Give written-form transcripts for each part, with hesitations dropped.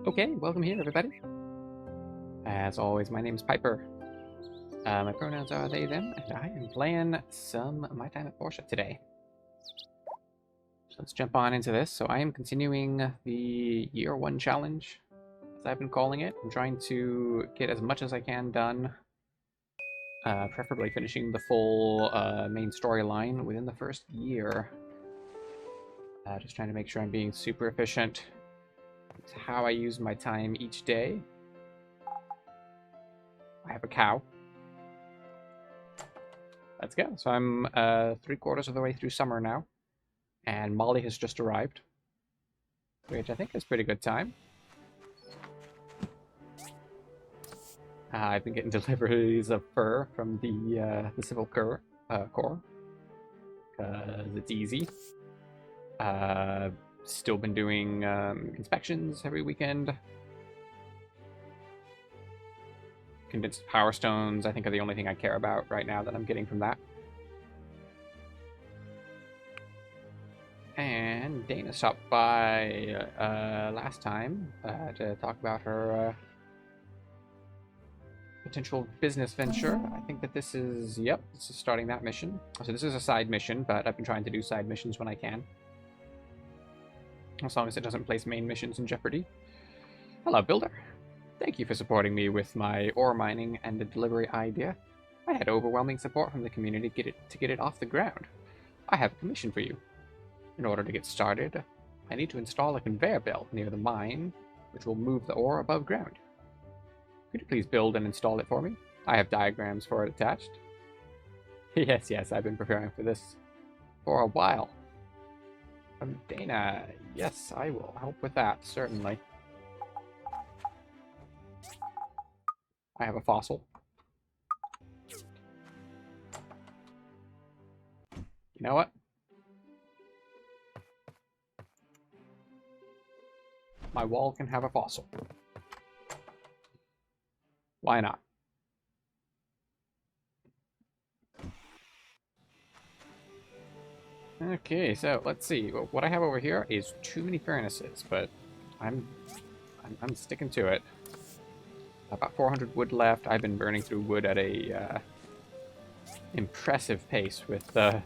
Okay, welcome here, everybody. As always, my name's Piper. My pronouns are they, them, and I am playing some My Time at Portia today. So let's jump on into this. So I am continuing the Year 1 challenge, as I've been calling it. I'm trying to get as much as I can done, preferably finishing the full main storyline within the first year. Just trying to make sure I'm being super efficient. It's how I use my time each day. I have a cow. Let's go. So I'm 3/4 of the way through summer now, and Molly has just arrived, which I think is pretty good time. I've been getting deliveries of fur from the Civil Corps, because it's easy. Still been doing inspections every weekend. Condensed power stones, I think, are the only thing I care about right now that I'm getting from that. And Dana stopped by last time to talk about her potential business venture. I think that this is, this is starting that mission. So this is a side mission, but I've been trying to do side missions when I can, as long as it doesn't place main missions in jeopardy. Hello, Builder. Thank you for supporting me with my ore mining and the delivery idea. I had overwhelming support from the community to get it off the ground. I have a commission for you. In order to get started, I need to install a conveyor belt near the mine, which will move the ore above ground. Could you please build and install it for me? I have diagrams for it attached. Yes, I've been preparing for this for a while. Dana, yes, I will help with that, certainly. I have a fossil. You know what? My wall can have a fossil. Why not? Okay, so let's see. What I have over here is too many furnaces, but I'm sticking to it. About 400 wood left. I've been burning through wood at a impressive pace with the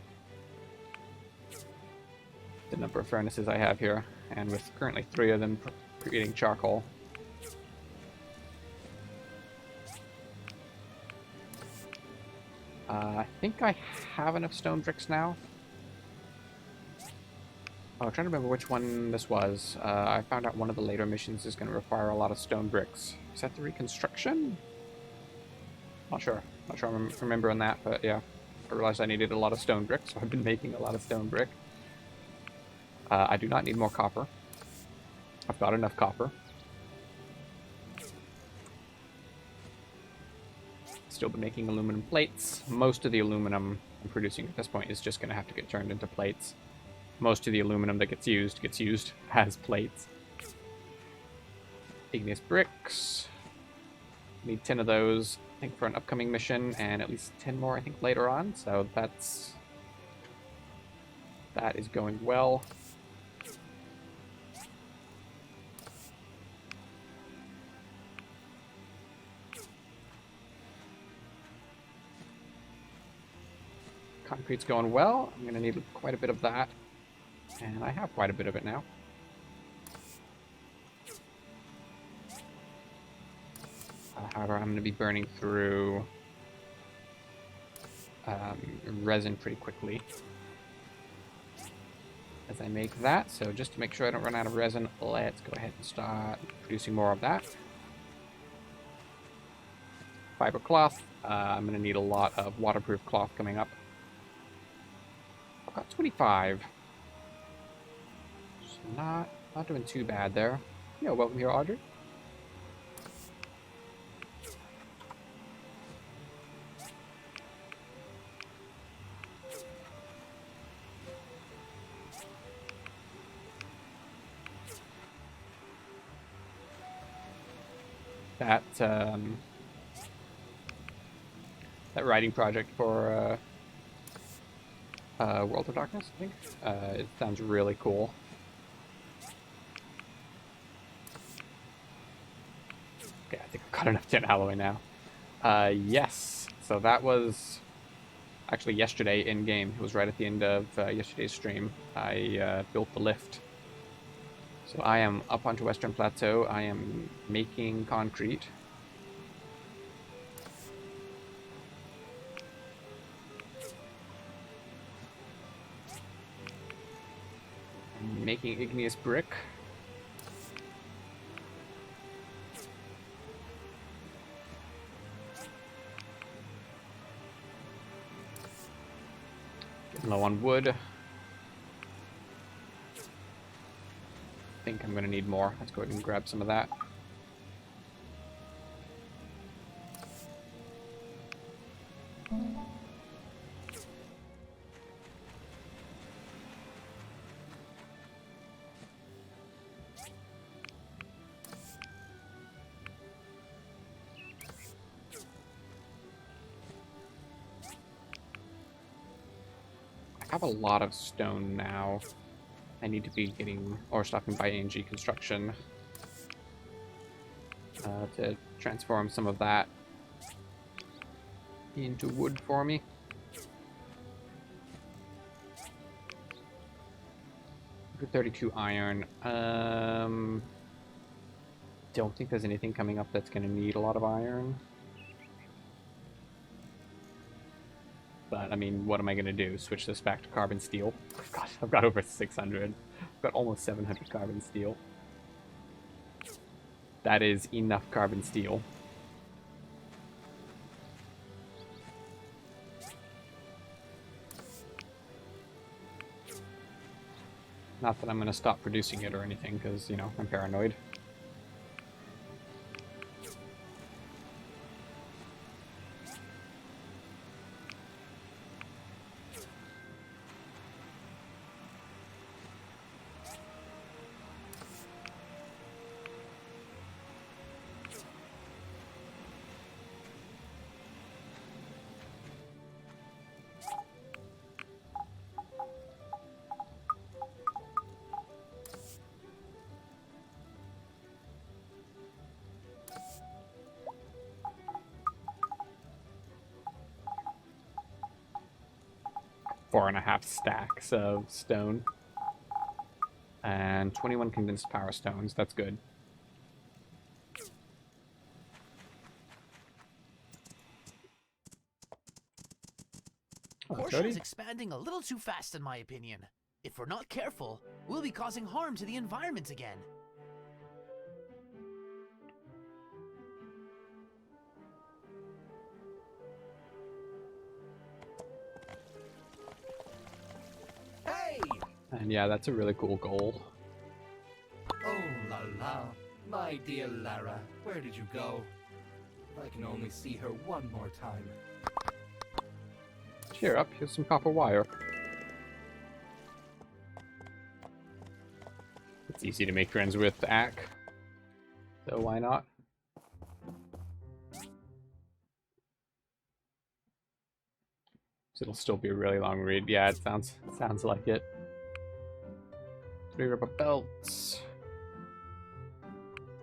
number of furnaces I have here, and with currently 3 of them creating charcoal. I think I have enough stone bricks now. Oh, I'm trying to remember which one this was. I found out one of the later missions is going to require a lot of stone bricks. Is that the reconstruction? Not sure. Not sure I'm remembering that, but yeah. I realized I needed a lot of stone brick, so I've been making a lot of stone brick. I do not need more copper. I've got enough copper. Still been making aluminum plates. Most of the aluminum I'm producing at this point is just going to have to get turned into plates. Most of the aluminum that gets used as plates. Igneous bricks. Need 10 of those, I think, for an upcoming mission, and at least 10 more, I think, later on. So that is going well. Concrete's going well. I'm going to need quite a bit of that. And I have quite a bit of it now. However, I'm going to be burning through resin pretty quickly as I make that. So just to make sure I don't run out of resin, let's go ahead and start producing more of that. Fiber cloth. I'm going to need a lot of waterproof cloth coming up. I've got 25. Not doing too bad there. Yeah, welcome here, Audrey. That writing project for World of Darkness, I think. It sounds really cool. Okay, I think I've got enough tin alloy now. Yes. So that was actually yesterday in game. It was right at the end of yesterday's stream. I built the lift. So I am up onto Western Plateau. I am making concrete. I'm making igneous brick. Getting low on wood. I think I'm going to need more. Let's go ahead and grab some of that. I have a lot of stone now. I need to be getting or stopping by ANG Construction to transform some of that into wood for me. For 32 iron. Don't think there's anything coming up that's going to need a lot of iron. But, I mean, what am I going to do? Switch this back to carbon steel? I've got over 600. I've got almost 700 carbon steel. That is enough carbon steel. Not that I'm going to stop producing it or anything, because, you know, I'm paranoid. Four and a half stacks of stone. And 21 condensed power stones. That's good. Porsche is expanding a little too fast, in my opinion. If we're not careful, we'll be causing harm to the environment again. Hey! And yeah, that's a really cool goal. Oh la la, my dear Lara, where did you go? If I can only see her one more time. Cheer up, here's some copper wire. It's easy to make friends with Ack, so why not? So it'll still be a really long read. Yeah, it sounds like it. 3 rubber belts.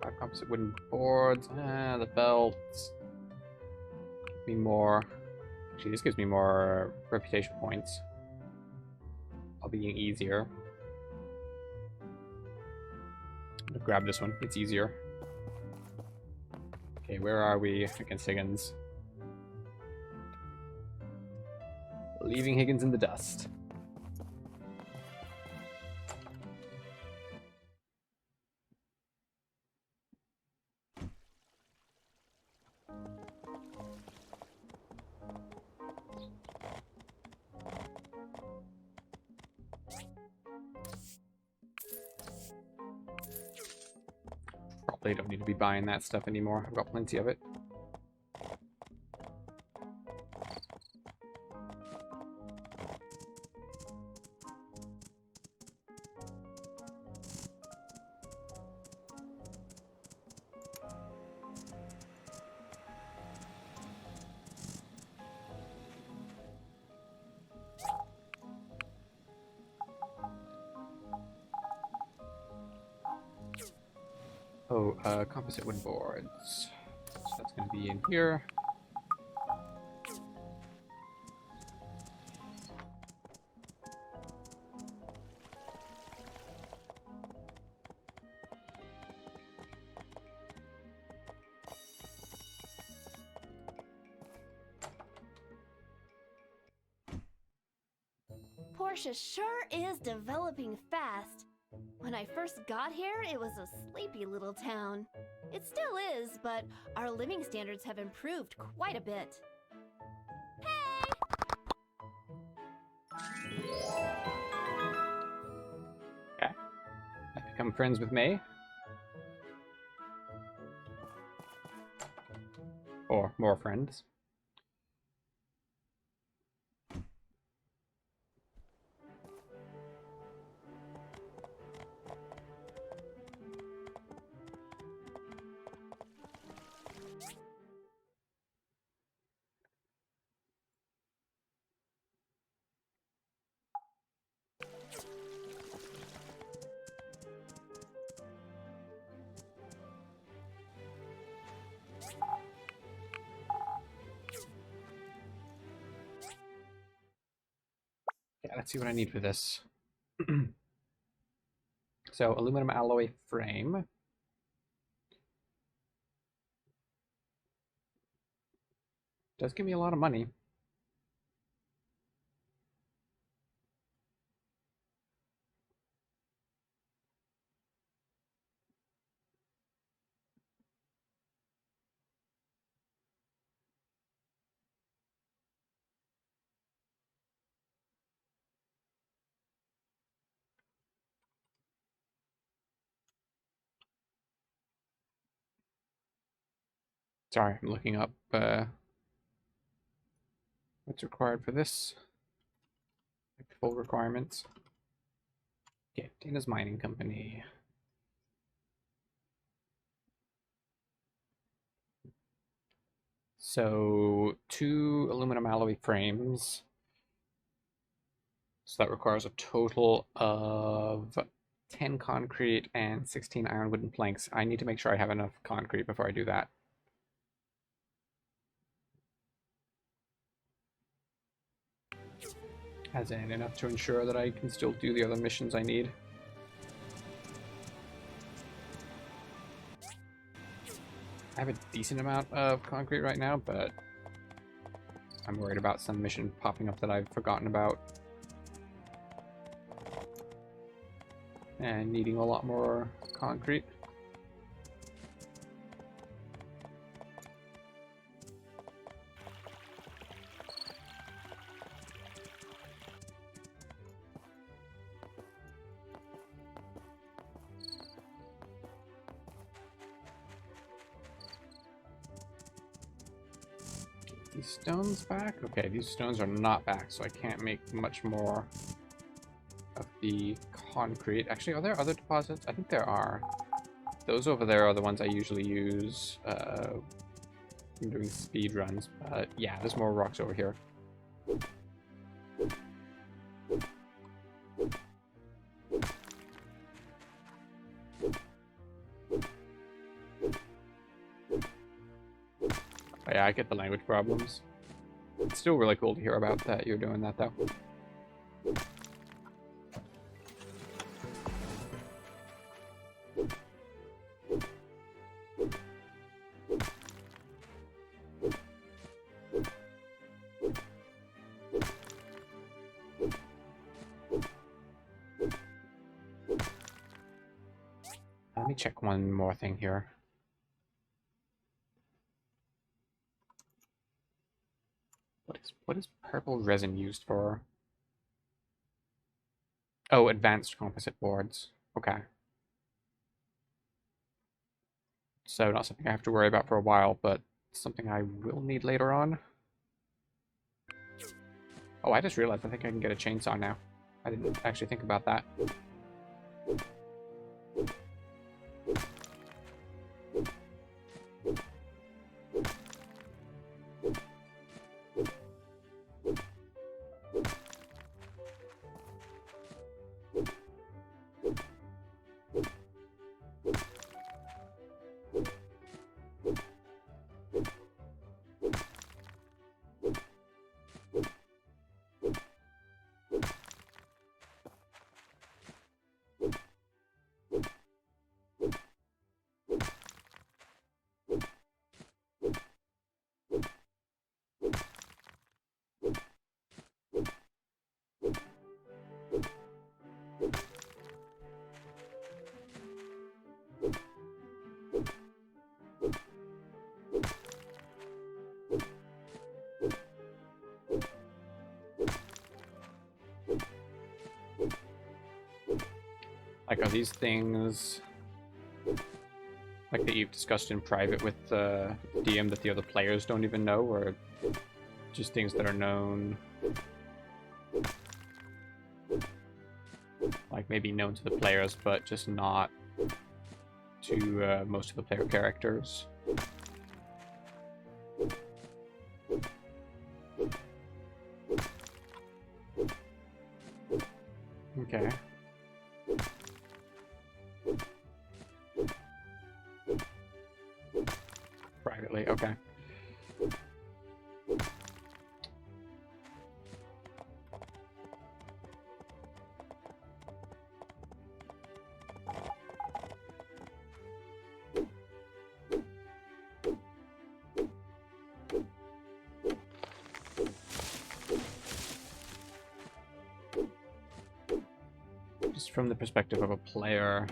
5 composite wooden boards. The belts. Give me more. Actually, this gives me more reputation points. I'll be being easier. I'm gonna grab this one. It's easier. Okay, where are we against Higgins? Leaving Higgins in the dust. Probably don't need to be buying that stuff anymore. I've got plenty of it. Oh, composite wood boards. So that's going to be in here. Portia sure is developing fast. When I first got here, it was a sleepy little town. It still is, but our living standards have improved quite a bit. Hey! Okay. I become friends with May. Or more friends. Yeah, let's see what I need for this. So, aluminum alloy frame. Does give me a lot of money. Sorry, I'm looking up what's required for this. Full requirements. Okay, Dana's Mining Company. So 2 aluminum alloy frames. So that requires a total of 10 concrete and 16 iron wooden planks. I need to make sure I have enough concrete before I do that. As in enough to ensure that I can still do the other missions I need. I have a decent amount of concrete right now, but I'm worried about some mission popping up that I've forgotten about. And needing a lot more concrete. These stones back? Okay, these stones are not back, so I can't make much more of the concrete. Actually, are there other deposits? I think there are. Those over there are the ones I usually use when doing speed runs. But yeah, there's more rocks over here. Oh, yeah, I get the language problems. It's still really cool to hear about that you're doing that, though. Let me check one more thing here. What is purple resin used for? Oh, advanced composite boards. Okay. So not something I have to worry about for a while, but something I will need later on. Oh, I just realized I think I can get a chainsaw now. I didn't actually think about that. Like, are these things like that you've discussed in private with the DM that the other players don't even know, or just things that are known, like maybe known to the players but just not to most of the player characters? Okay. Privately, okay. Just from the perspective of a player,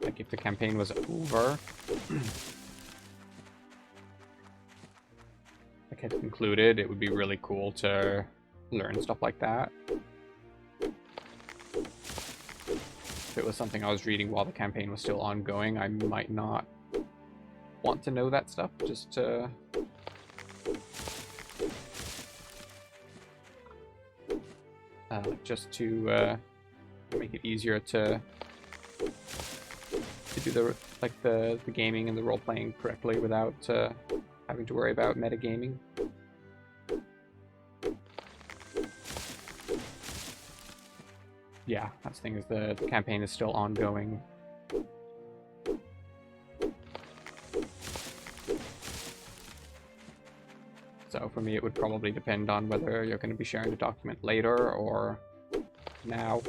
like if the campaign was over, like had concluded, it would be really cool to learn stuff like that. If it was something I was reading while the campaign was still ongoing, I might not want to know that stuff, just to make it easier to do the gaming and the role playing correctly without having to worry about metagaming. Yeah, that's the thing, is the campaign is still ongoing. So for me, it would probably depend on whether you're going to be sharing the document later or now.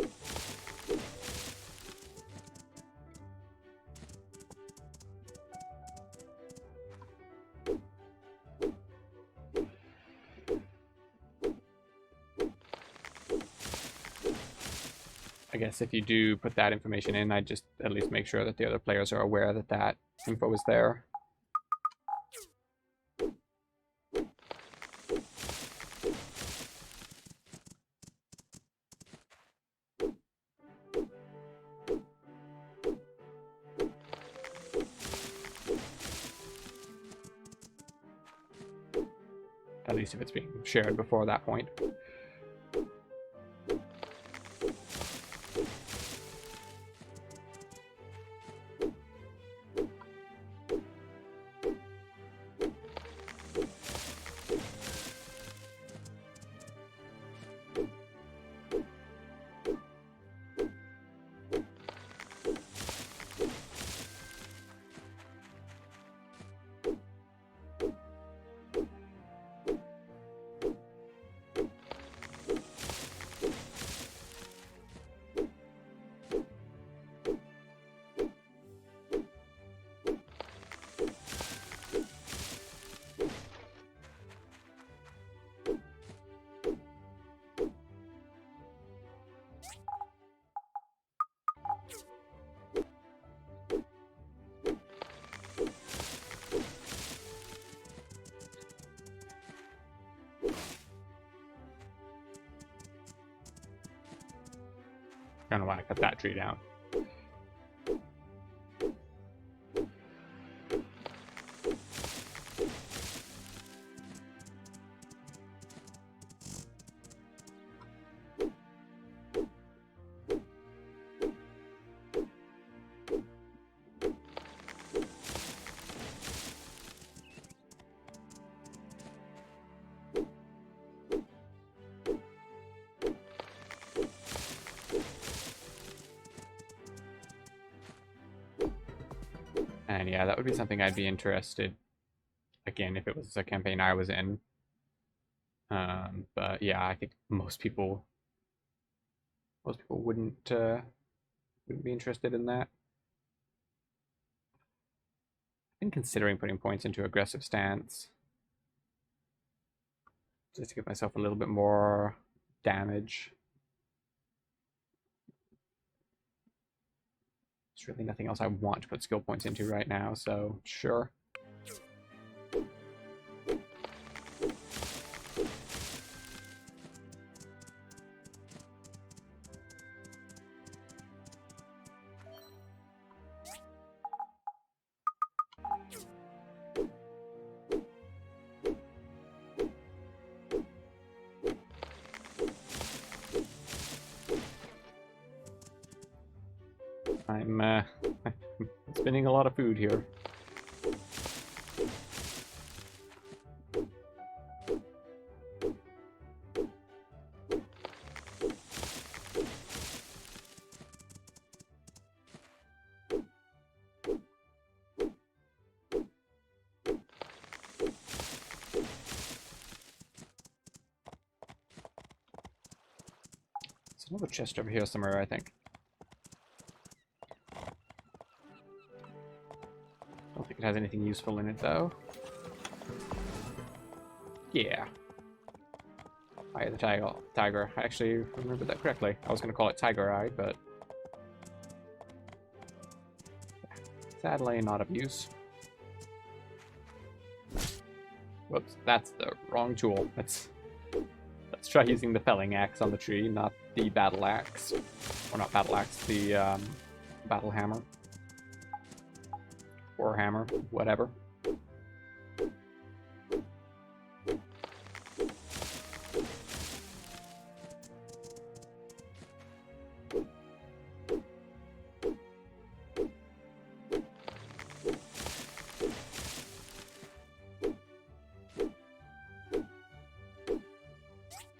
I guess if you do put that information in, I'd just at least make sure that the other players are aware that that info is there. At least if it's being shared before that point. I don't know why I cut that tree down. And yeah, that would be something I'd be interested, again, if it was a campaign I was in. But yeah, I think most people wouldn't be interested in that. I've been considering putting points into aggressive stance, just to give myself a little bit more damage. There's really nothing else I want to put skill points into right now, so sure. I'm spending a lot of food here. There's another chest over here somewhere, I think. Don't think it has anything useful in it, though. Yeah. Eye of the tiger. I actually remembered that correctly. I was going to call it Tiger Eye, but... sadly, not of use. Whoops, that's the wrong tool. Let's try using the felling axe on the tree, not the battle axe. Or not battle axe, the battle hammer. Or hammer, whatever.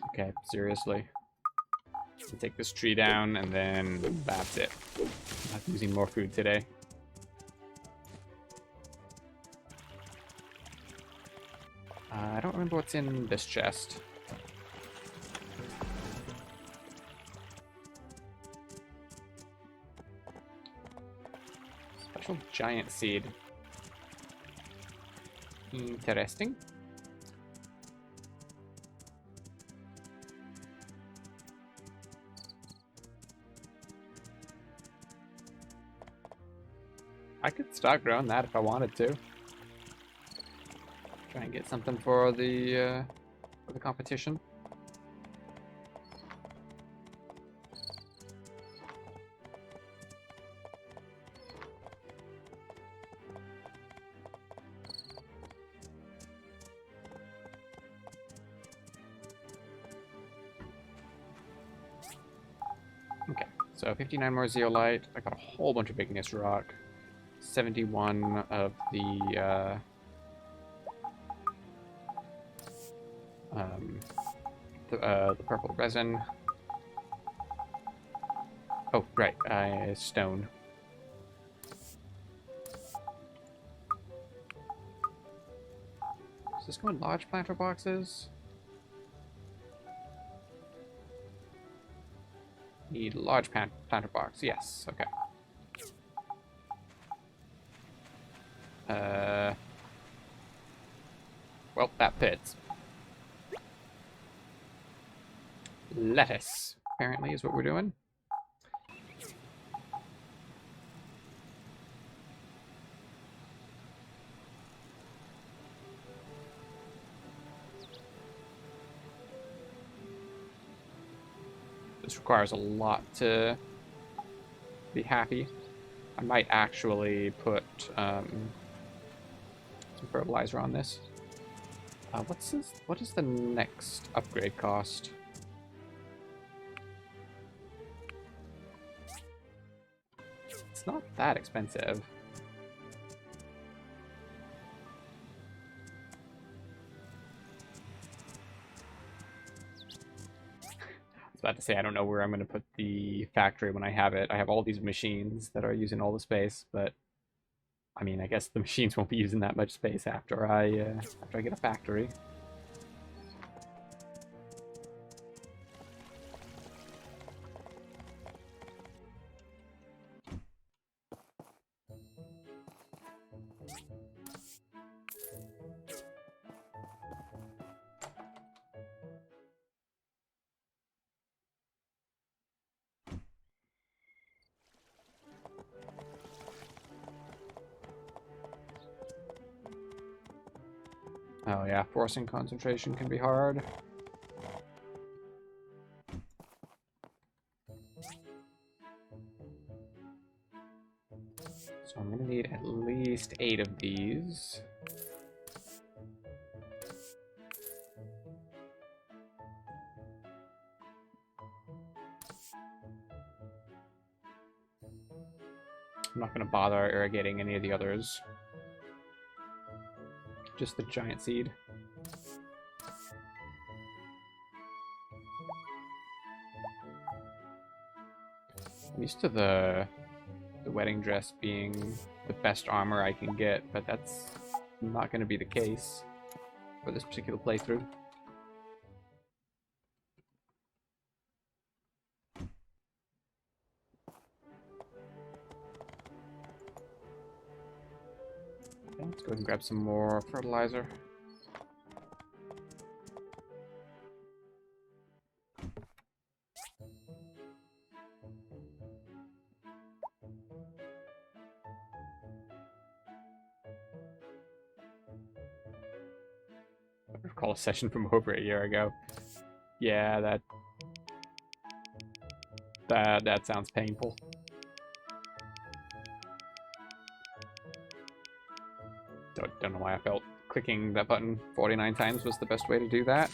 Okay, seriously. Take this tree down and then that's it. I'm not using more food today. I don't remember what's in this chest. Special giant seed. Interesting. I could start growing that if I wanted to. Try and get something for the competition. Okay, so 59 more zeolite. I got a whole bunch of igneous rock. 71 of the purple resin. Oh, right, stone. Does this go in large planter boxes? Need large planter box, yes, okay. Well, that fits. Lettuce, apparently, is what we're doing. This requires a lot to be happy. I might actually put some fertilizer on this. What is the next upgrade cost? It's not that expensive. I was about to say I don't know where I'm going to put the factory when I have it. I have all these machines that are using all the space, but I mean, I guess the machines won't be using that much space after I get a factory. Oh yeah, forcing concentration can be hard. So I'm gonna need at least 8 of these. I'm not gonna bother irrigating any of the others. Just the giant seed. I'm used to the wedding dress being the best armor I can get, but that's not going to be the case for this particular playthrough. Okay, let's go ahead and grab some more fertilizer. I recall a session from over a year ago. Yeah, that sounds painful. Don't know why I felt clicking that button 49 times was the best way to do that.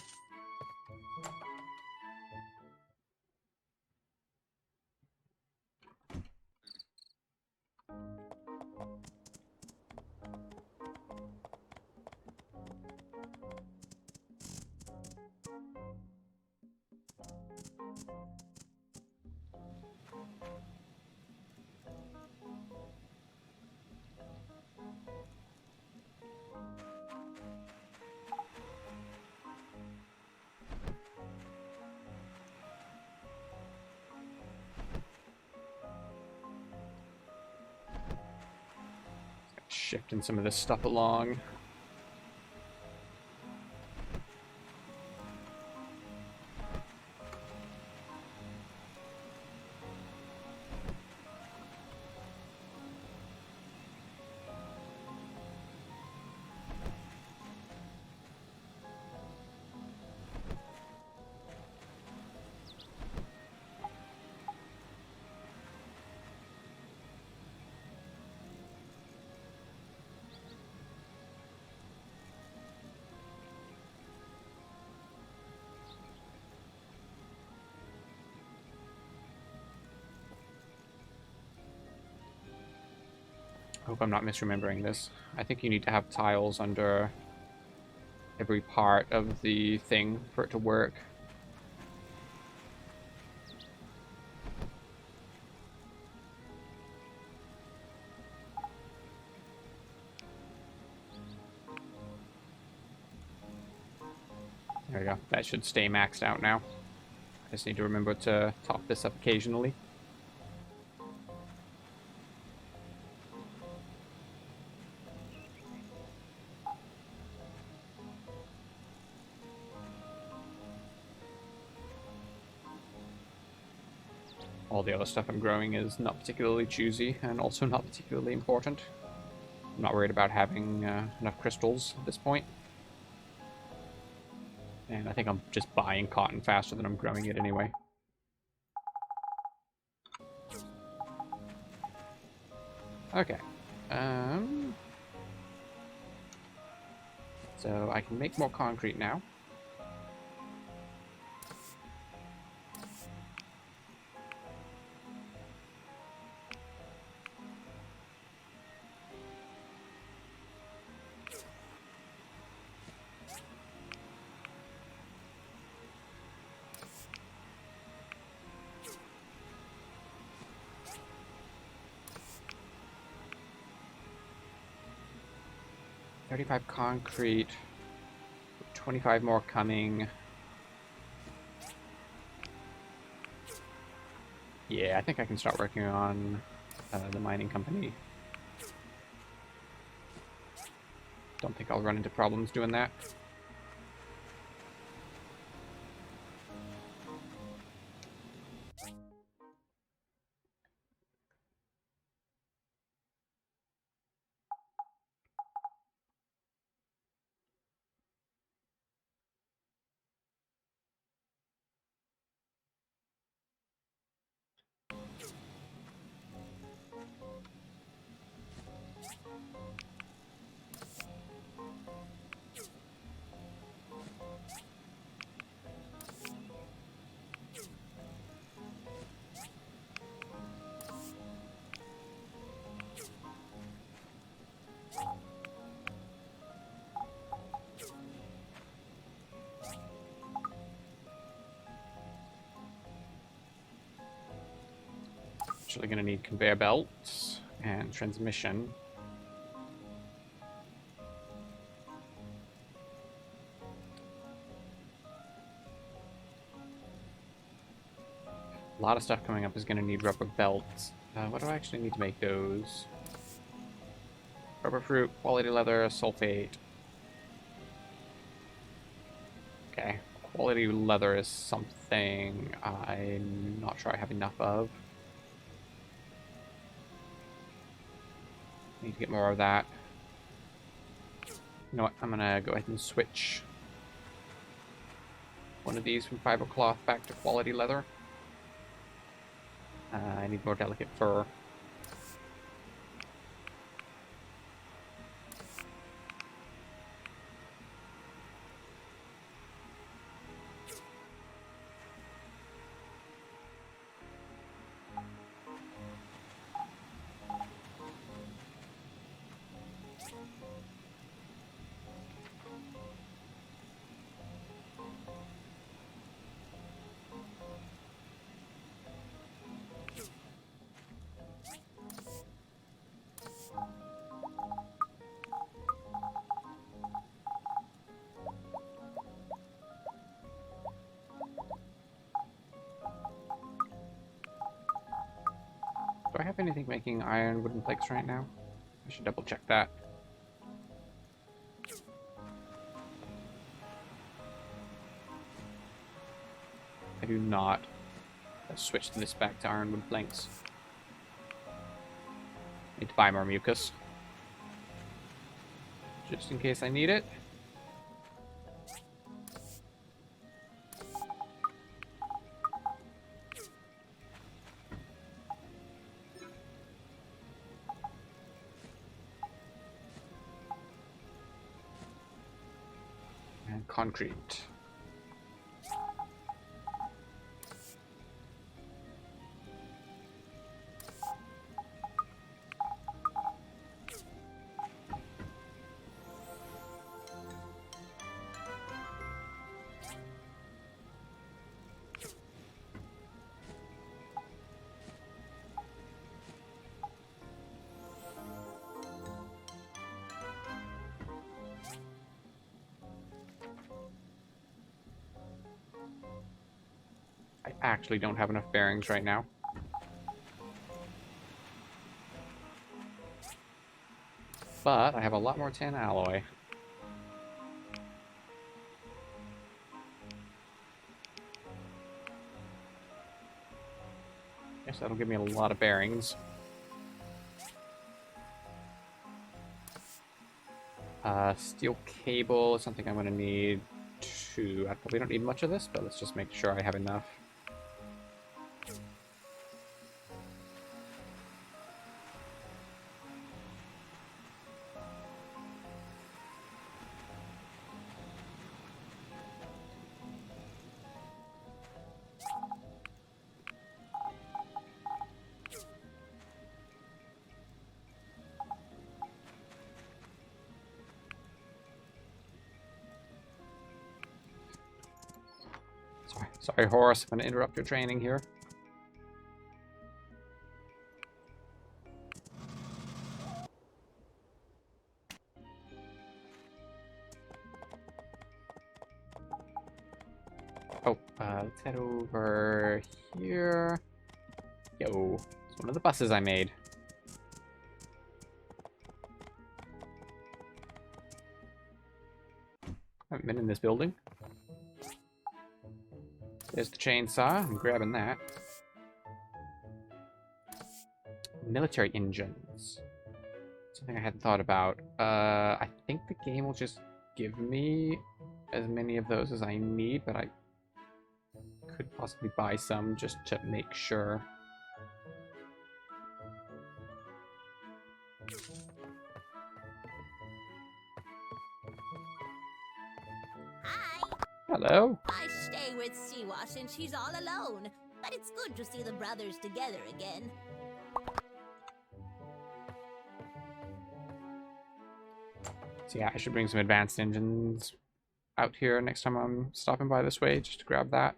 Shifting some of this stuff along. I hope I'm not misremembering this. I think you need to have tiles under every part of the thing for it to work. There we go. That should stay maxed out now. I just need to remember to top this up occasionally. All the other stuff I'm growing is not particularly choosy and also not particularly important. I'm not worried about having enough crystals at this point. And I think I'm just buying cotton faster than I'm growing it anyway. Okay. So I can make more concrete now. $35 concrete, 25 more coming. Yeah, I think I can start working on the mining company. Don't think I'll run into problems doing that. Eventually going to need conveyor belts and transmission. A lot of stuff coming up is going to need rubber belts. What do I actually need to make those? Rubber fruit, quality leather, sulfate. Okay, quality leather is something I'm not sure I have enough of. Need to get more of that. You know what, I'm gonna go ahead and switch one of these from fiber cloth back to quality leather. I need more delicate fur. Do I have anything making iron wooden planks right now? I should double check that. I do not. Let's switch this back to ironwood planks. Need to buy more mucus. Just in case I need it. And concrete. I actually don't have enough bearings right now. But I have a lot more tin alloy. Guess that'll give me a lot of bearings. Steel cable is something I'm going to need to... I probably don't need much of this, but let's just make sure I have enough. Sorry, Horace, I'm going to interrupt your training here. Oh, let's head over here. Yo, it's one of the buses I made. I haven't been in this building. There's the chainsaw. I'm grabbing that. Military engines. Something I hadn't thought about. I think the game will just give me as many of those as I need, but I could possibly buy some just to make sure. Hi. Hello. I stay with Siwa since she's all alone, but it's good to see the brothers together again. So yeah, I should bring some advanced engines out here next time I'm stopping by this way, just to grab that.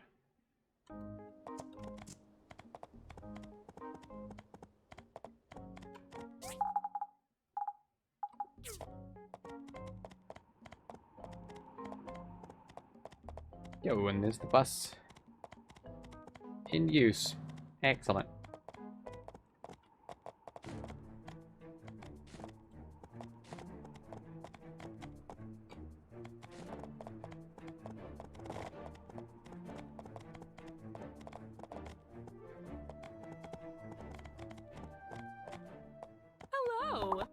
Yo, and there's the bus in use. Excellent. Hello!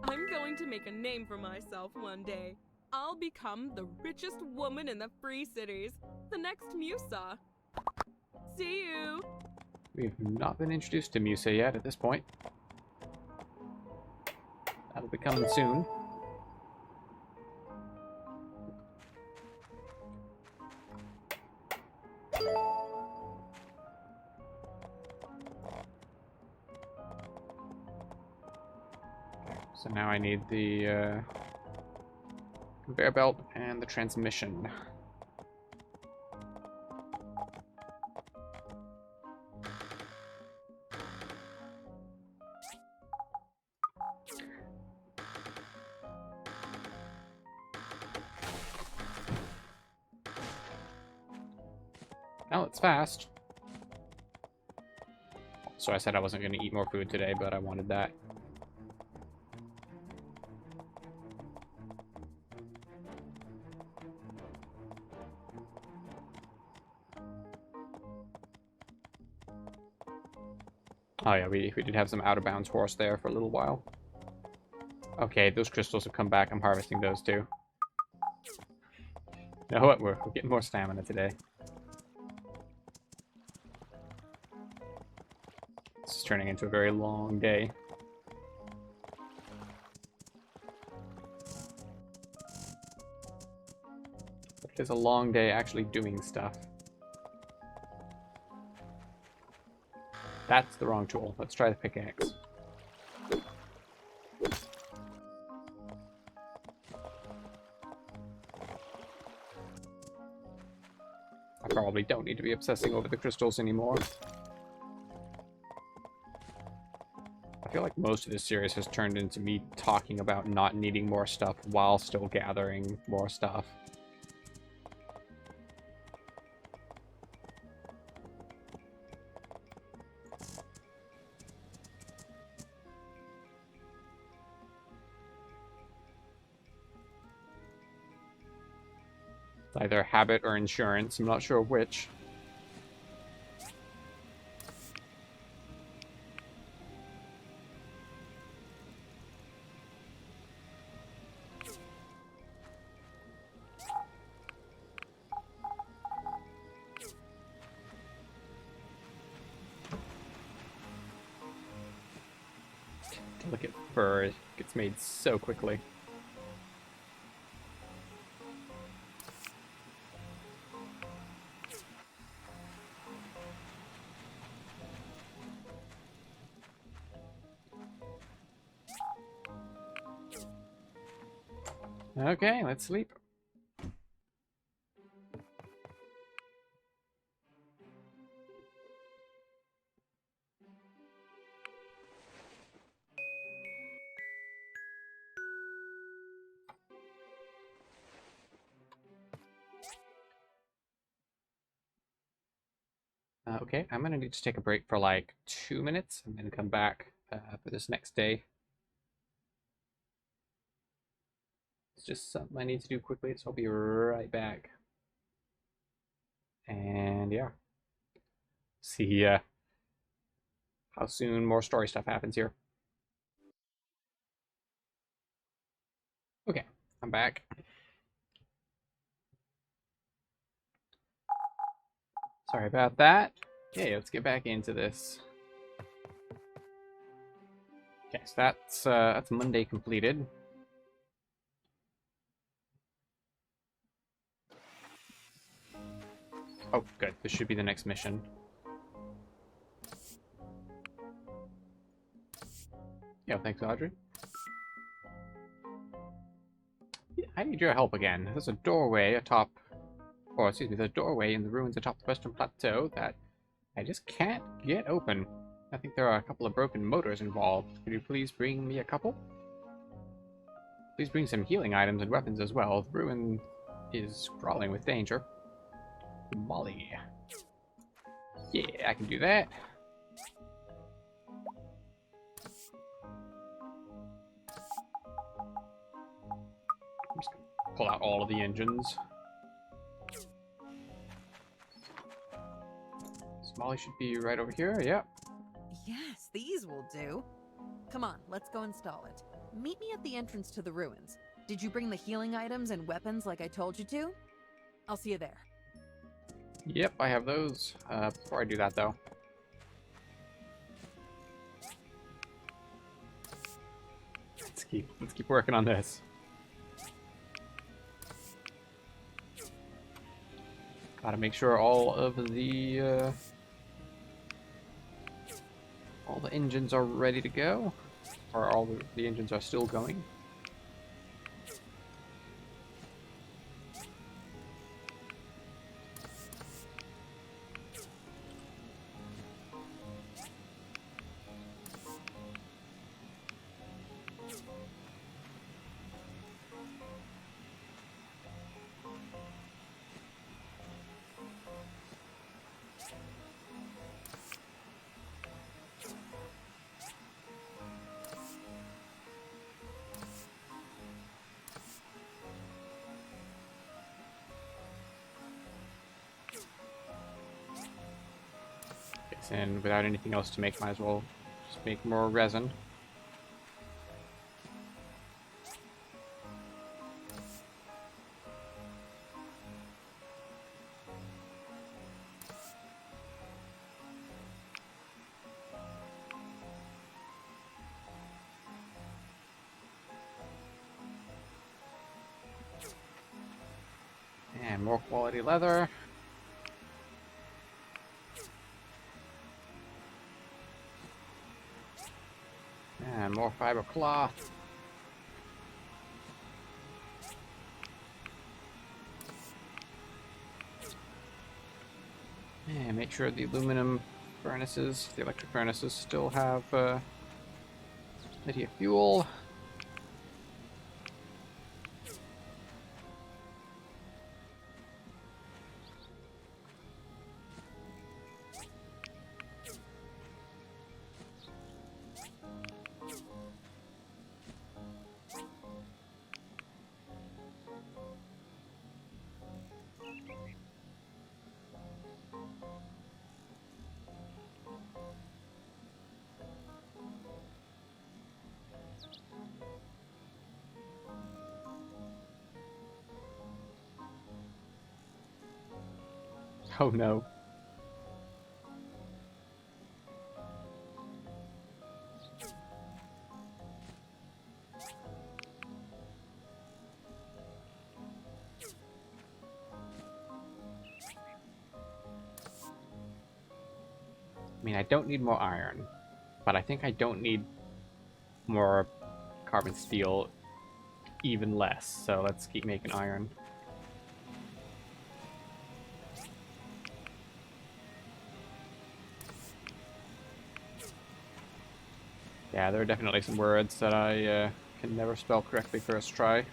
I'm going to make a name for myself one day. I'll become the richest woman in the Free Cities, the next Musa. See you! We've not been introduced to Musa yet at this point. That'll be coming soon. So now I need the conveyor belt and the transmission. Now it's fast. So I said I wasn't going to eat more food today, but I wanted that. Oh yeah, we did have some out-of-bounds horse there for a little while. Okay, those crystals have come back. I'm harvesting those too. You know what? We're getting more stamina today. This is turning into a very long day. It is a long day actually doing stuff. That's the wrong tool. Let's try the pickaxe. I probably don't need to be obsessing over the crystals anymore. I feel like most of this series has turned into me talking about not needing more stuff while still gathering more stuff. It's either habit or insurance. I'm not sure which. Look at fur. It gets made so quickly. Okay, let's sleep. Okay, I'm gonna need to take a break for like 2 minutes and then come back for this next day. It's just something I need to do quickly, so I'll be right back. And yeah, see how soon more story stuff happens here. Okay, I'm back. Sorry about that. Okay, let's get back into this. Okay, so that's Monday completed. Oh, good. This should be the next mission. Yeah, thanks, Audrey. Yeah, I need your help again. There's a doorway atop, or excuse me, there's a doorway in the ruins atop the Western Plateau that I just can't get open. I think there are a couple of broken motors involved. Could you please bring me a couple? Please bring some healing items and weapons as well. The ruin is crawling with danger. Molly. Yeah, I can do that. I'm just gonna pull out all of the engines. Molly should be right over here. Yep. Yes, these will do. Come on, let's go install it. Meet me at the entrance to the ruins. Did you bring the healing items and weapons like I told you to? I'll see you there. Yep, I have those. Before I do that, though, let's keep working on this. Gotta make sure all the engines are ready to go, or all the engines are still going. And without anything else to make, might as well just make more resin. And more quality leather. And more fiber cloth. And make sure the aluminum furnaces, the electric furnaces, still have plenty of fuel. Oh no. I mean, I don't need more iron, but I think I don't need more carbon steel even less, so let's keep making iron. Yeah, there are definitely some words that I can never spell correctly first try.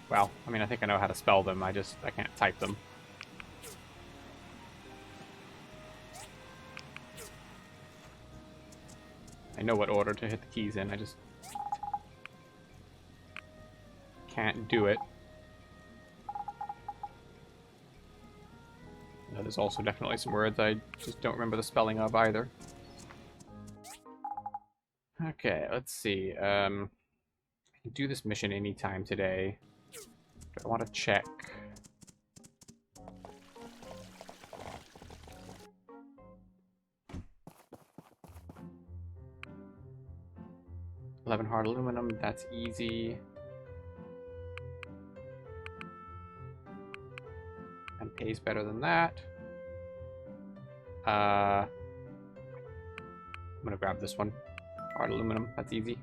Well, I mean, I think I know how to spell them, I can't type them. I know what order to hit the keys in, I just can't do it. There's also definitely some words I just don't remember the spelling of either. Okay, let's see. I can do this mission anytime today. Do I want to check? $11 hard aluminum, that's easy. And pays better than that. I'm gonna grab this one. Hard aluminum, that's easy.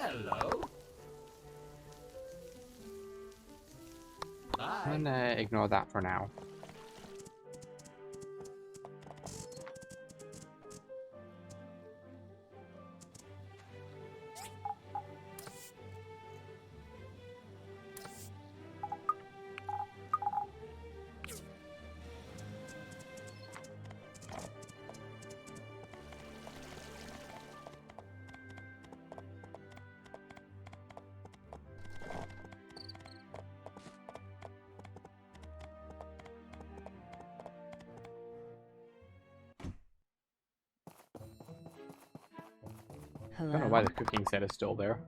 Hello. Bye. I'm gonna ignore that for now. I don't know why the cooking set is still there.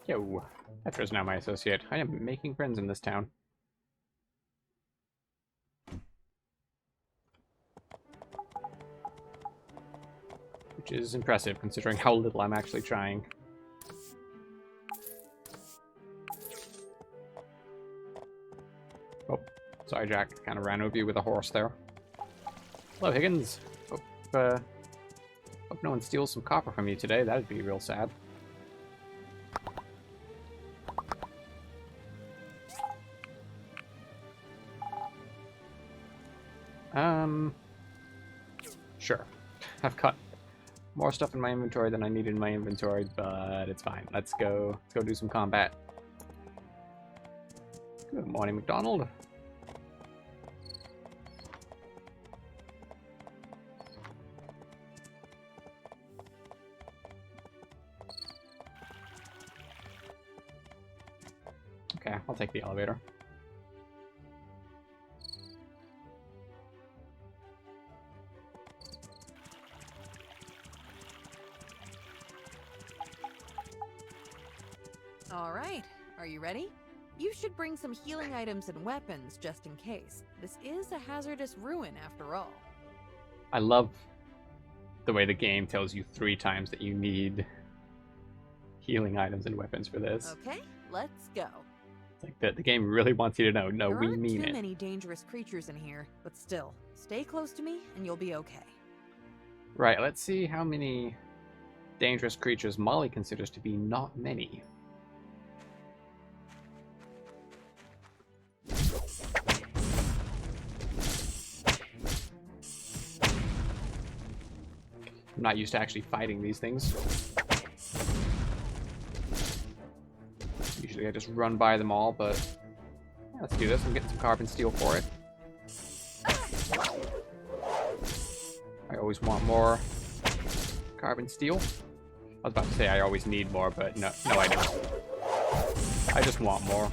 Yo, Petra's now my associate. I am making friends in this town. Which is impressive, considering how little I'm actually trying. Oh, sorry Jack, kind of ran over you with a horse there. Hello Higgins. Hope no one steals some copper from you today, that'd be real sad. Sure. I've got more stuff in my inventory than I need in my inventory, but it's fine. Let's go do some combat. Good morning, McDonald. Okay, I'll take the elevator. All right, are you ready? You should bring some healing items and weapons just in case. This is a hazardous ruin after all. I love the way the game tells you 3 times that you need healing items and weapons for this. Okay, let's go. It's like the game really wants you to know, no, we There mean aren't too it. many dangerous creatures in here, but still, stay close to me and you'll be okay. Right, let's see how many dangerous creatures Molly considers to be not many. I'm not used to actually fighting these things. Usually I just run by them all, but yeah, let's do this. I'm getting some carbon steel for it. I always want more carbon steel. I was about to say I always need more, but no I don't. I just want more.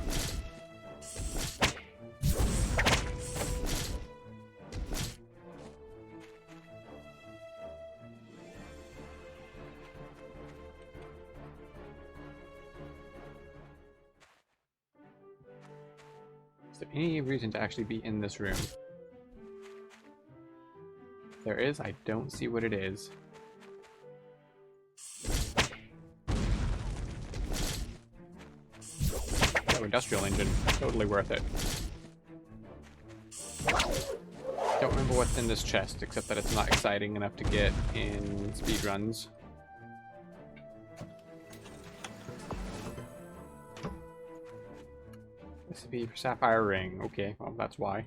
Is there any reason to actually be in this room? If there is, I don't see what it is. Oh, industrial engine. Totally worth it. Don't remember what's in this chest, except that it's not exciting enough to get in speedruns. Recipe for sapphire ring. Okay, well that's why.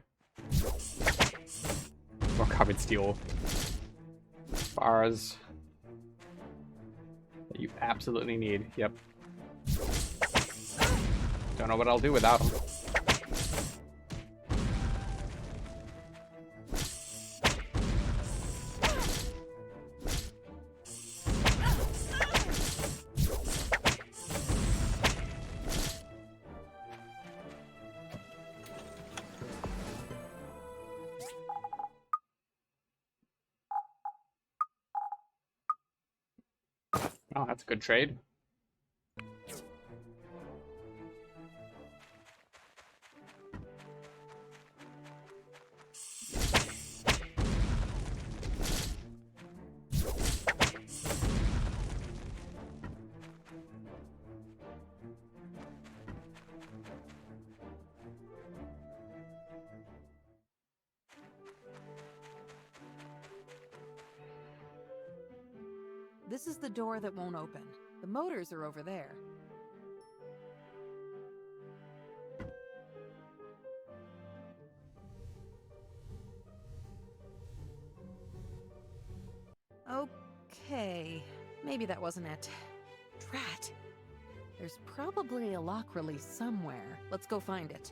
More carbon steel bars that you absolutely need. Yep. Don't know what I'll do without them. Oh, that's a good trade. This is the door that won't open. The motors are over there. Okay, maybe that wasn't it. Drat! There's probably a lock release somewhere. Let's go find it.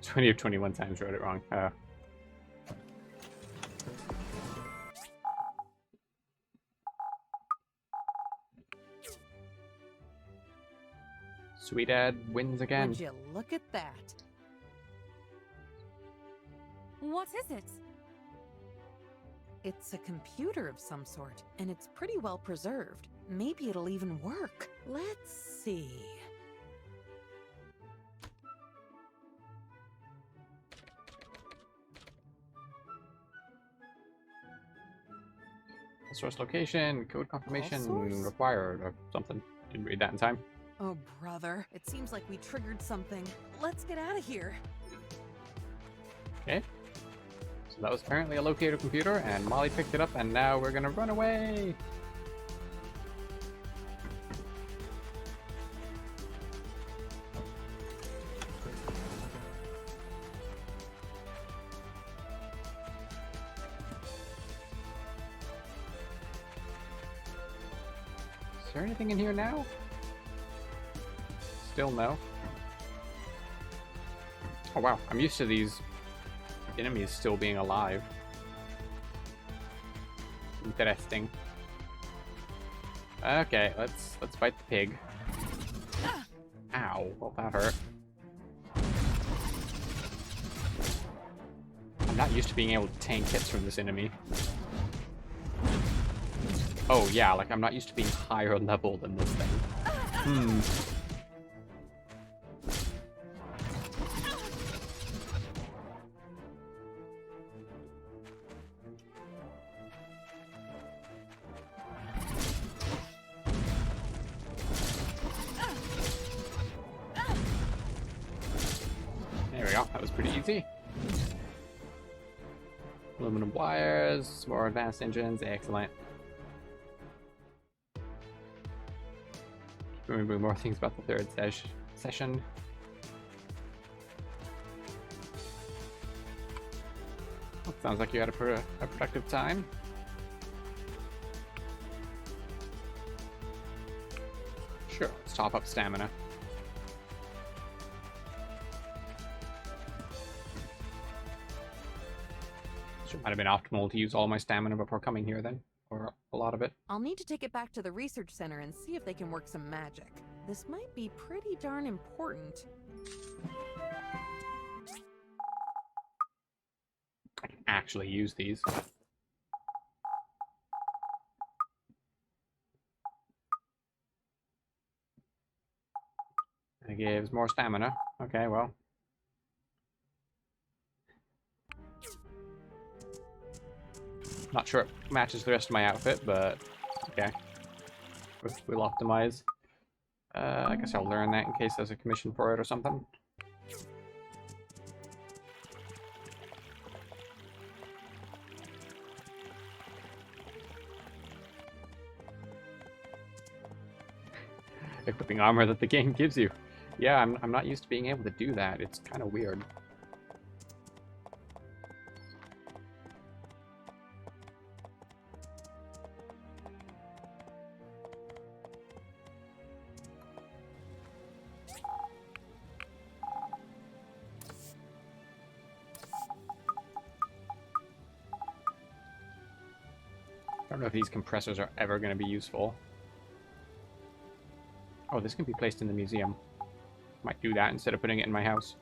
Twenty of 21 times wrote it wrong. Sweet Dad wins again. Would you look at that? What is it? It's a computer of some sort, and it's pretty well preserved. Maybe it'll even work. Let's see. Source location, code confirmation source? required, or something. Didn't read that in time. Oh, brother. It seems like we triggered something. Let's get out of here. Okay. So that was apparently a locator computer, and Molly picked it up, and now we're gonna run away! Is there anything in here now? Still no. Oh wow, I'm used to these enemies still being alive. Interesting. Okay, let's fight the pig. Ow, well that hurt. I'm not used to being able to tank hits from this enemy. Oh yeah, like I'm not used to being higher level than this thing. There we go, that was pretty easy. Aluminum wires, more advanced engines, excellent. Remembering more things about the third session. Well, sounds like you had a productive time. Sure, let's top up stamina. Sure, might have been optimal to use all my stamina before coming here then, or a lot of it. I'll need to take it back to the research center and see if they can work some magic. This might be pretty darn important. I can actually use these. It gives more stamina. Okay, well. Not sure it matches the rest of my outfit, but okay. We'll optimize. I guess I'll learn that in case there's a commission for it or something. Equipping armor that the game gives you. Yeah, I'm not used to being able to do that. It's kind of weird. I don't know if these compressors are ever going to be useful. Oh, this can be placed in the museum. Might do that instead of putting it in my house.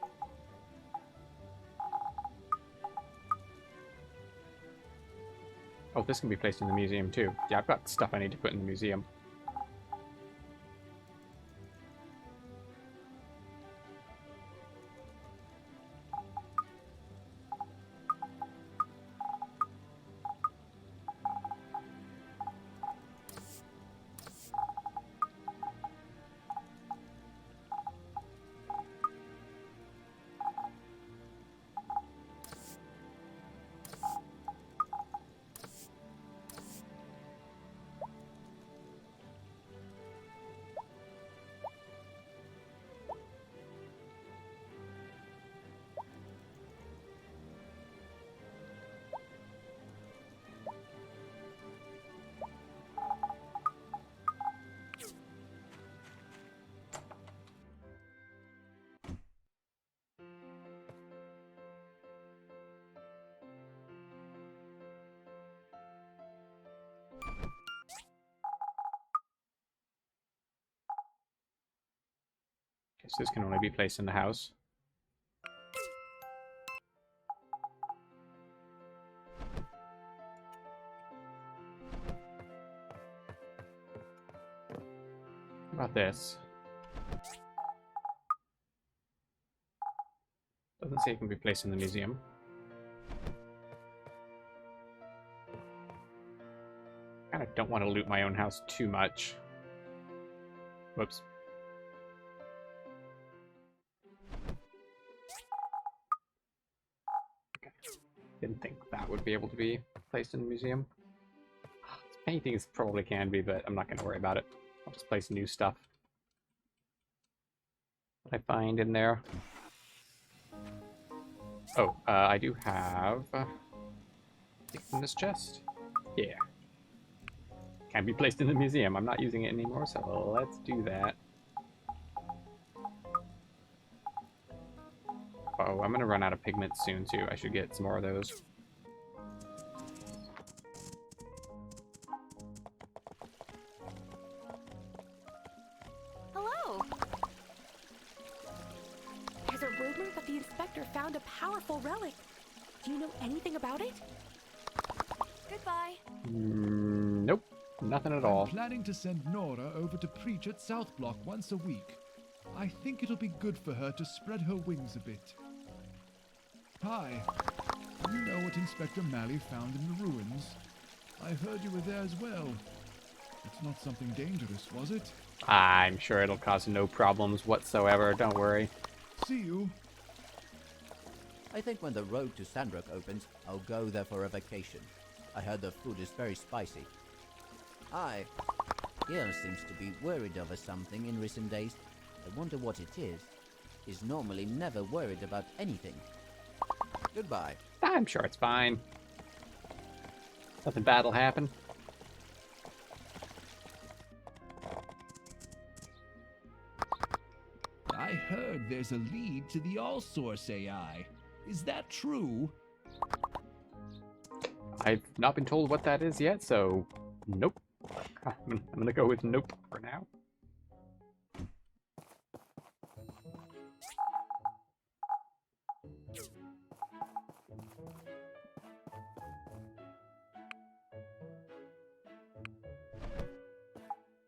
Oh, this can be placed in the museum too. Yeah, I've got stuff I need to put in the museum. So this can only be placed in the house. How about this? Doesn't say it can be placed in the museum. Kind of don't want to loot my own house too much. Whoops. Okay. Didn't think that would be able to be placed in the museum. Paintings probably can be, but I'm not going to worry about it. I'll just place new stuff that I find in there. Oh, I do have in this chest. Yeah. Can be placed in the museum. I'm not using it anymore, so let's do that. Oh, I'm gonna run out of pigments soon too. I should get some more of those. Hello. There's a rumor that the inspector found a powerful relic. Do you know anything about it? Goodbye. Nope. Nothing at all. I'm planning to send Nora over to preach at South Block once a week. I think it'll be good for her to spread her wings a bit. Hi. You know what Inspector Malley found in the ruins? I heard you were there as well. It's not something dangerous, was it? I'm sure it'll cause no problems whatsoever. Don't worry. See you. I think when the road to Sandrock opens, I'll go there for a vacation. I heard the food is very spicy. Hi. Gail seems to be worried over something in recent days. I wonder what it is. He's normally never worried about anything. Goodbye. I'm sure it's fine. Nothing bad will happen. I heard there's a lead to the All-Source AI. Is that true? I've not been told what that is yet, so nope. I'm gonna go with nope for now.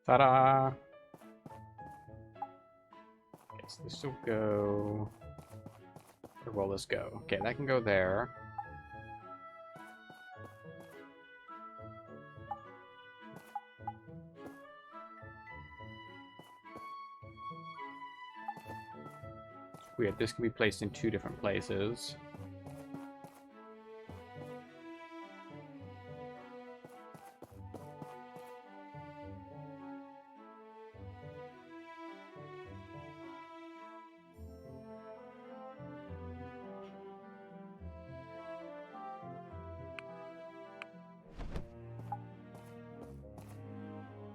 Ta-da! Okay, so this will go... Where will this go? Okay, that can go there. Weird, this can be placed in two different places.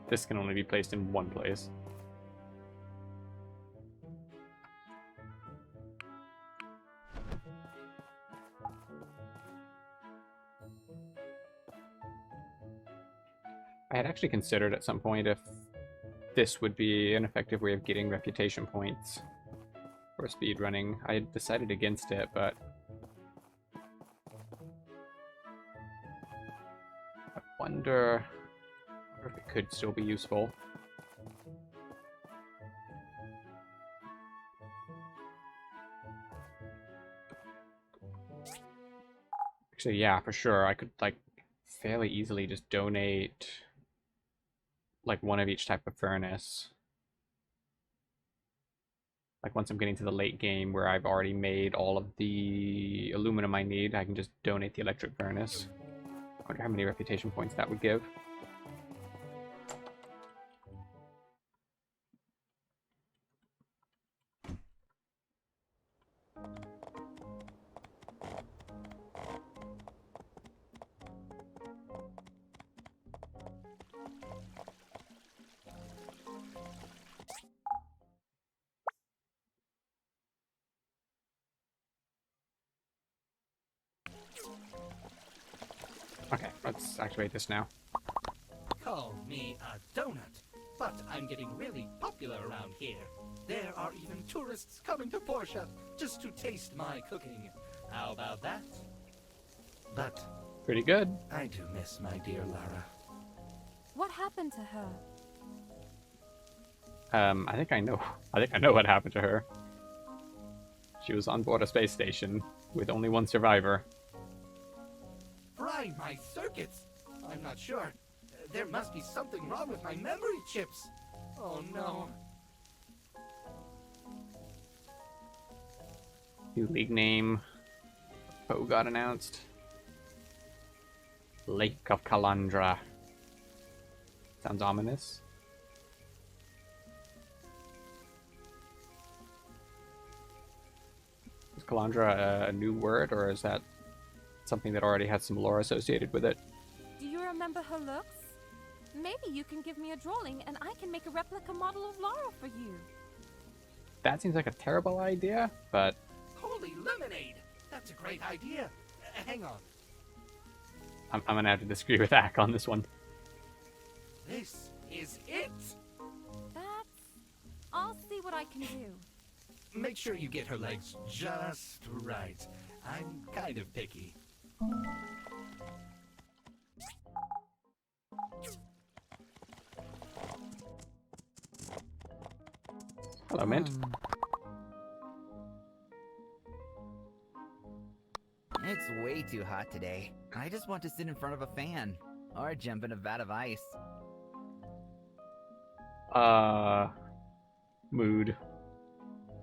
This can only be placed in one place. I had actually considered at some point if this would be an effective way of getting reputation points for speedrunning. I had decided against it, but I wonder if it could still be useful. Actually, yeah, for sure. I could, like, fairly easily just donate, like, one of each type of furnace. Like, once I'm getting to the late game where I've already made all of the aluminum I need, I can just donate the electric furnace. I wonder how many reputation points that would give. Okay, let's activate this now. Call me a donut, but I'm getting really popular around here. There are even tourists coming to Portia just to taste my cooking. How about that? But Pretty good. I do miss my dear Lara. What happened to her? I think I know what happened to her. She was on board a space station with only one survivor. Fry my circuits? I'm not sure. There must be something wrong with my memory chips. Oh no. New league name. Foe got announced. Lake of Calandra. Sounds ominous. Is Calandra a new word, or is that something that already has some lore associated with it? Do you remember her looks? Maybe you can give me a drawing and I can make a replica model of Lara for you. That seems like a terrible idea, but... Holy lemonade! That's a great idea. Hang on. I'm gonna have to disagree with Ack on this one. This is it! I'll see what I can do. Make sure you get her legs just right. I'm kind of picky. Hello, Mint. It's way too hot today. I just want to sit in front of a fan. Or jump in a vat of ice. Mood.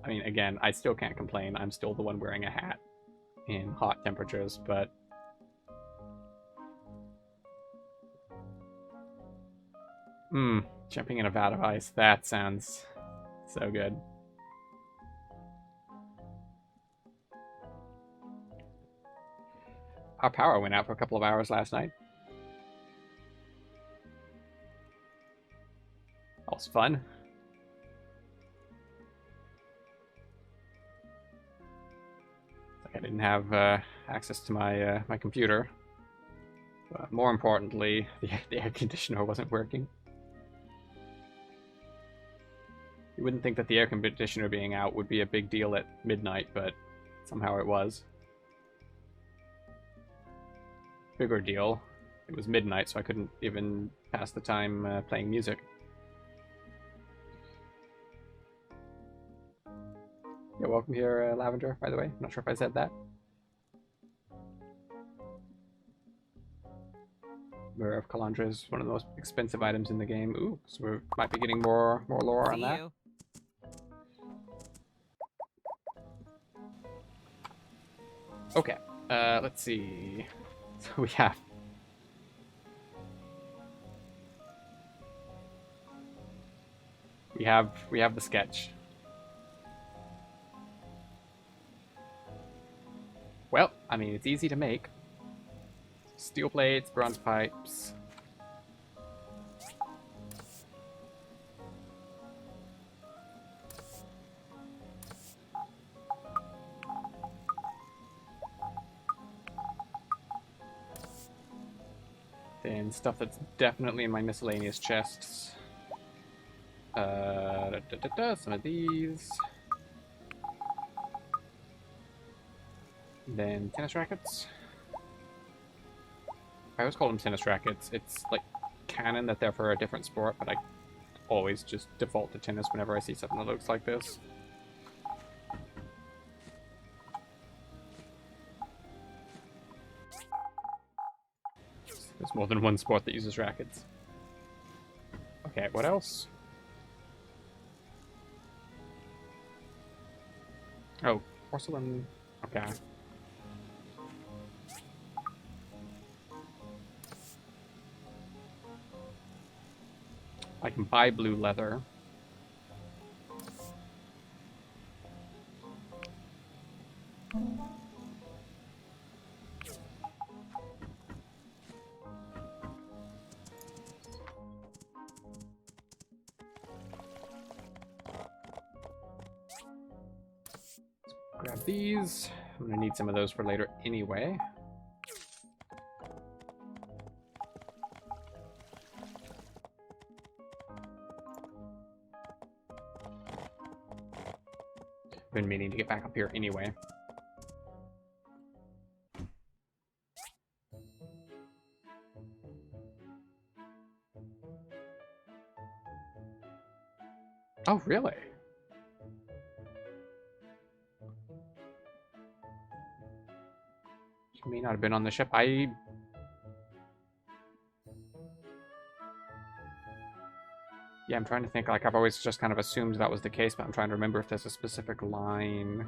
I mean, again, I still can't complain. I'm still the one wearing a hat in hot temperatures, but... Jumping in a vat of ice. That sounds so good. Our power went out for a couple of hours last night. That was fun. Like I didn't have access to my my computer. But more importantly, the air conditioner wasn't working. You wouldn't think that the air conditioner being out would be a big deal at midnight, but somehow it was. Bigger deal. It was midnight, so I couldn't even pass the time playing music. Yeah, welcome here, Lavender, by the way. Not sure if I said that. Mirror of Calandra is one of the most expensive items in the game. Ooh, so we might be getting more lore on that. Okay, let's see. So we have the sketch. Well, I mean, it's easy to make. Steel plates, bronze pipes. Then stuff that's definitely in my miscellaneous chests. Some of these. Then tennis rackets. I always call them tennis rackets. It's like canon that they're for a different sport, but I always just default to tennis whenever I see something that looks like this. There's more than one sport that uses rackets. Okay, what else? Oh, porcelain. Okay. I can buy blue leather. Grab these. I'm gonna need some of those for later anyway. Been meaning to get back up here anyway. Oh, really? You may not have been on the ship. Yeah, I'm trying to think. Like, I've always just kind of assumed that was the case, but I'm trying to remember if there's a specific line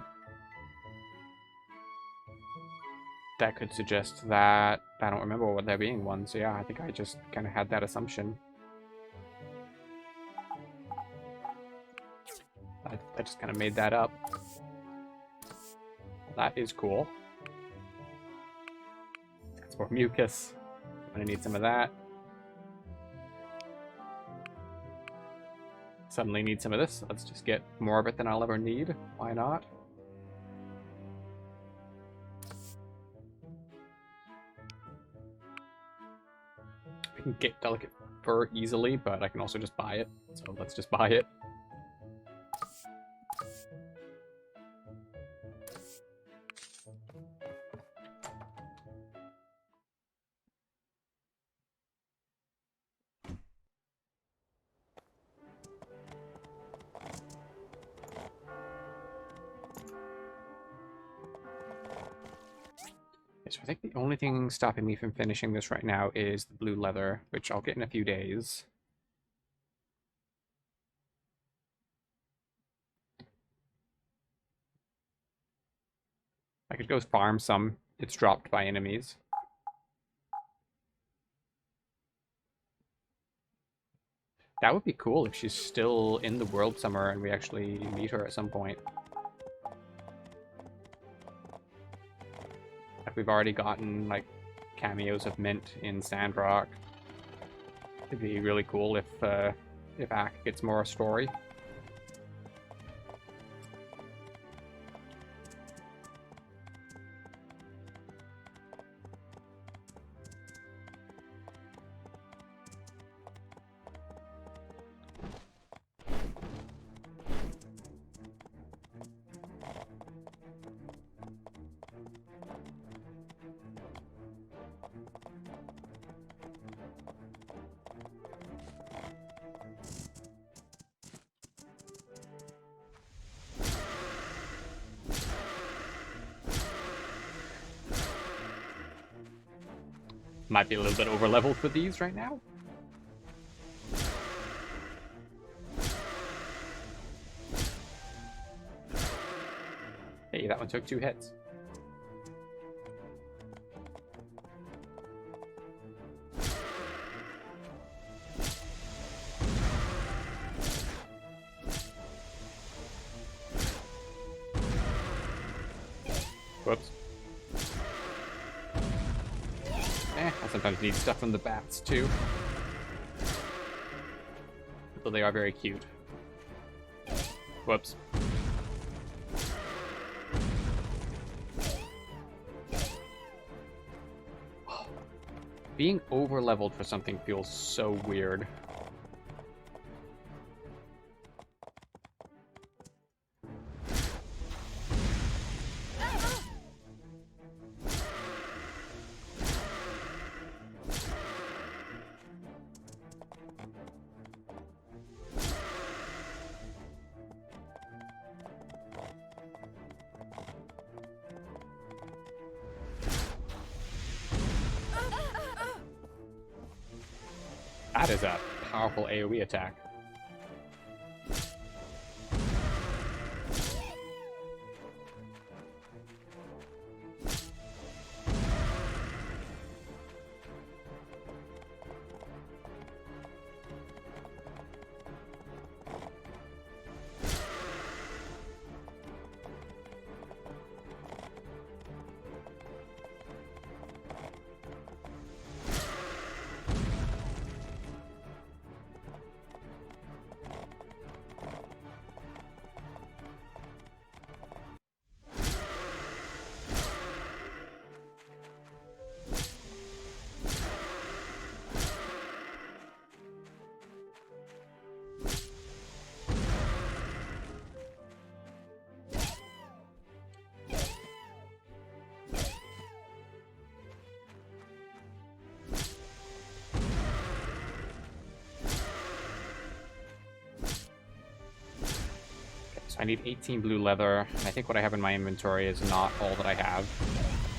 that could suggest that. I don't remember there being one, so yeah, I think I just kind of had that assumption. I just kind of made that up. That is cool. That's more mucus. I'm gonna need some of that. Suddenly need some of this. Let's just get more of it than I'll ever need. Why not? I can get delicate fur easily, but I can also just buy it. So let's just buy it. So I think the only thing stopping me from finishing this right now is the blue leather, which I'll get in a few days. I could go farm some. It's dropped by enemies. That would be cool if she's still in the world somewhere and we actually meet her at some point. Like, we've already gotten, like, cameos of Mint in Sandrock. It'd be really cool if Ack gets more story. Might be a little bit over leveled for these right now. Hey, that one took 2 hits. Whoops. I sometimes need stuff from the bats, too. Though they are very cute. Whoops. Being over-leveled for something feels so weird. That is a powerful AoE attack. So I need 18 blue leather, and I think what I have in my inventory is not all that I have.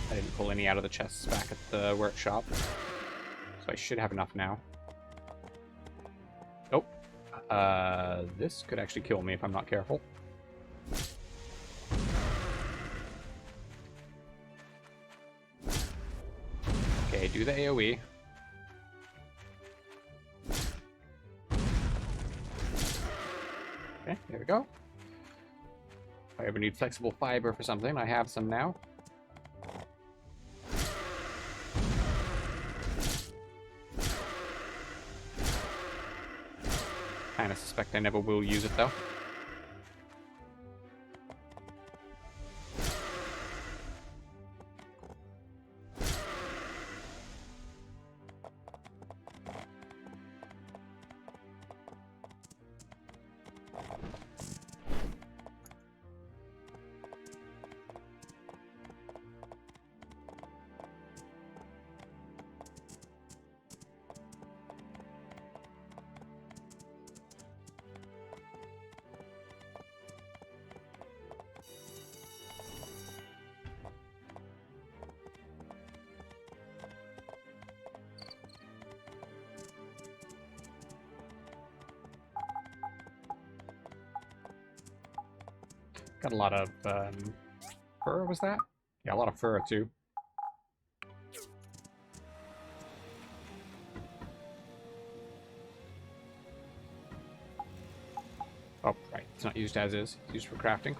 I didn't pull any out of the chests back at the workshop. So I should have enough now. Oh. This could actually kill me if I'm not careful. Okay, do the AoE. Okay, there we go. If I ever need flexible fiber for something, I have some now. Kinda suspect I never will use it though. Got a lot of fur, was that? Yeah, a lot of fur too. Oh, right. It's not used as is. It's used for crafting.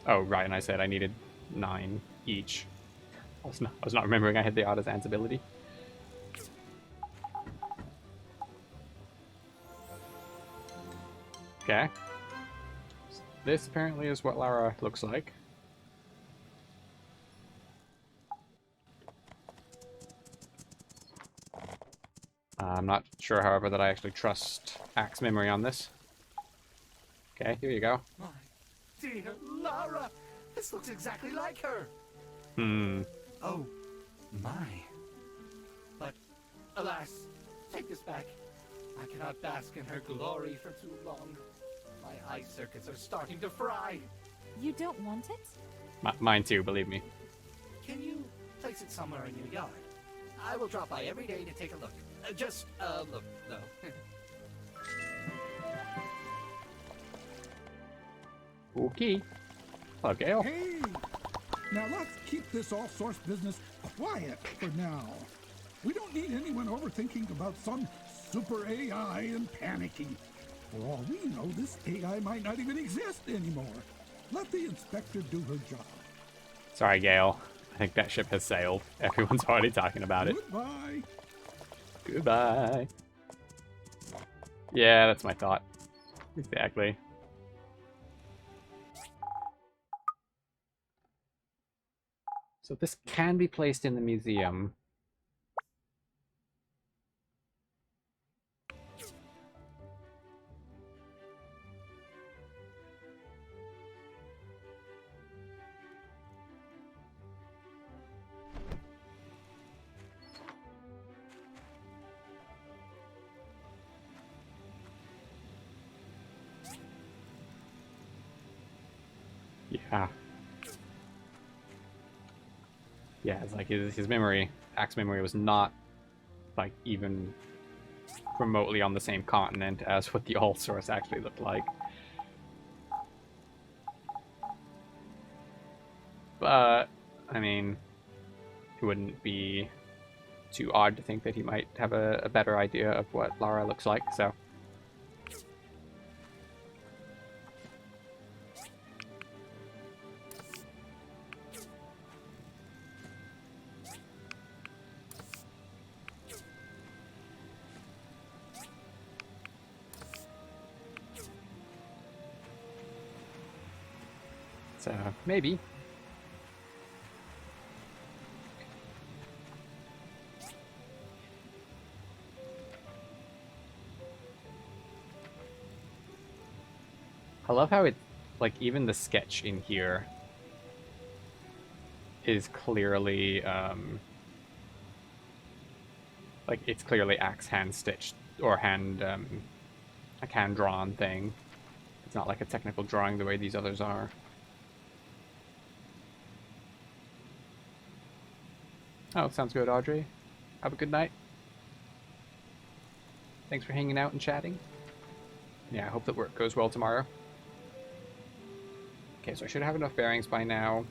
Oh, right, and I said I needed 9 each. I was not remembering I had the Artisan's ability. Okay. This apparently is what Lara looks like. I'm not sure, however, that I actually trust Axe memory on this. Okay, here you go. My dear Lara, this looks exactly like her. Oh, my. But, alas, take this back. I cannot bask in her glory for too long. My eye circuits are starting to fry. You don't want it? Mine too, believe me. Can you place it somewhere in your yard? I will drop by every day to take a look. Just look, though. Okay. Hello, Gale. Hey! Now let's keep this all-source business quiet for now. We don't need anyone overthinking about some super AI and panicking. For all we know, this AI might not even exist anymore. Let the inspector do her job. Sorry, Gale. I think that ship has sailed. Everyone's already talking about it. Goodbye. Goodbye. Yeah, that's my thought. Exactly. So this can be placed in the museum. Yeah. Yeah, it's like his memory, Axe memory was not like even remotely on the same continent as what the all source actually looked like. But, I mean, it wouldn't be too odd to think that he might have a better idea of what Lara looks like, so. So, maybe. I love how it, like, even the sketch in here is clearly, Like, it's clearly axe hand-stitched, or like hand-drawn thing. It's not like a technical drawing the way these others are. Oh, sounds good, Audrey. Have a good night. Thanks for hanging out and chatting. Yeah, I hope that work goes well tomorrow. Okay, so I should have enough bearings by now.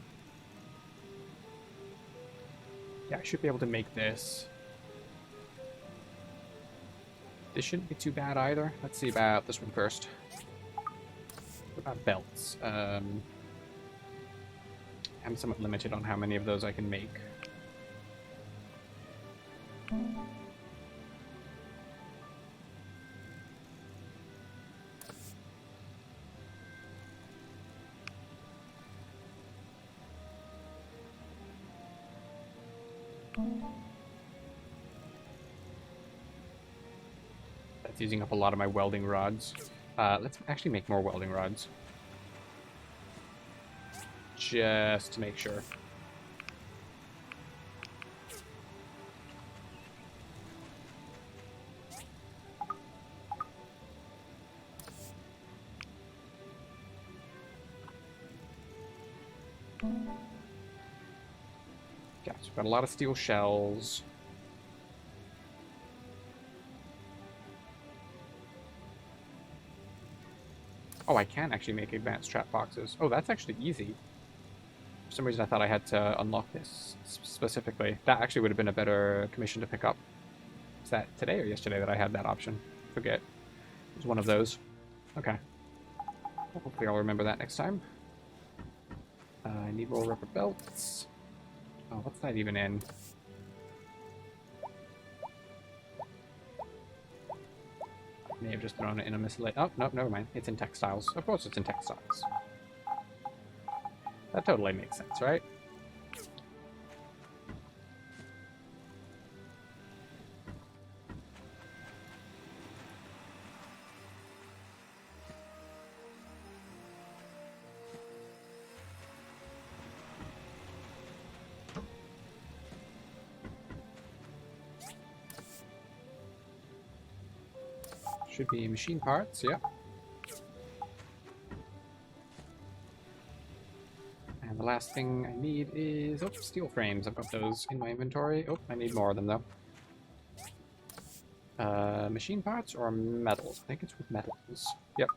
Yeah, I should be able to make this. This shouldn't be too bad either. Let's see about this one first. What about belts? I'm somewhat limited on how many of those I can make. That's using up a lot of my welding rods. Let's actually make more welding rods. Just to make sure. Yeah, so we've got a lot of steel shells. Oh, I can actually make advanced trap boxes. Oh, that's actually easy. For some reason I thought I had to unlock this specifically. That actually would have been a better commission to pick up. Was that today or yesterday that I had that option? Forget. It was one of those. Okay. Well, hopefully I'll remember that next time. I need more rubber belts. Oh, what's that even in? May have just thrown it in a miscellaneous. Oh, no, never mind. It's in textiles. Of course it's in textiles. That totally makes sense, right? Should be machine parts, yep. And the last thing I need is, oh, steel frames. I've got those in my inventory. Oh, I need more of them though. Machine parts or metals? I think it's with metals. Yep.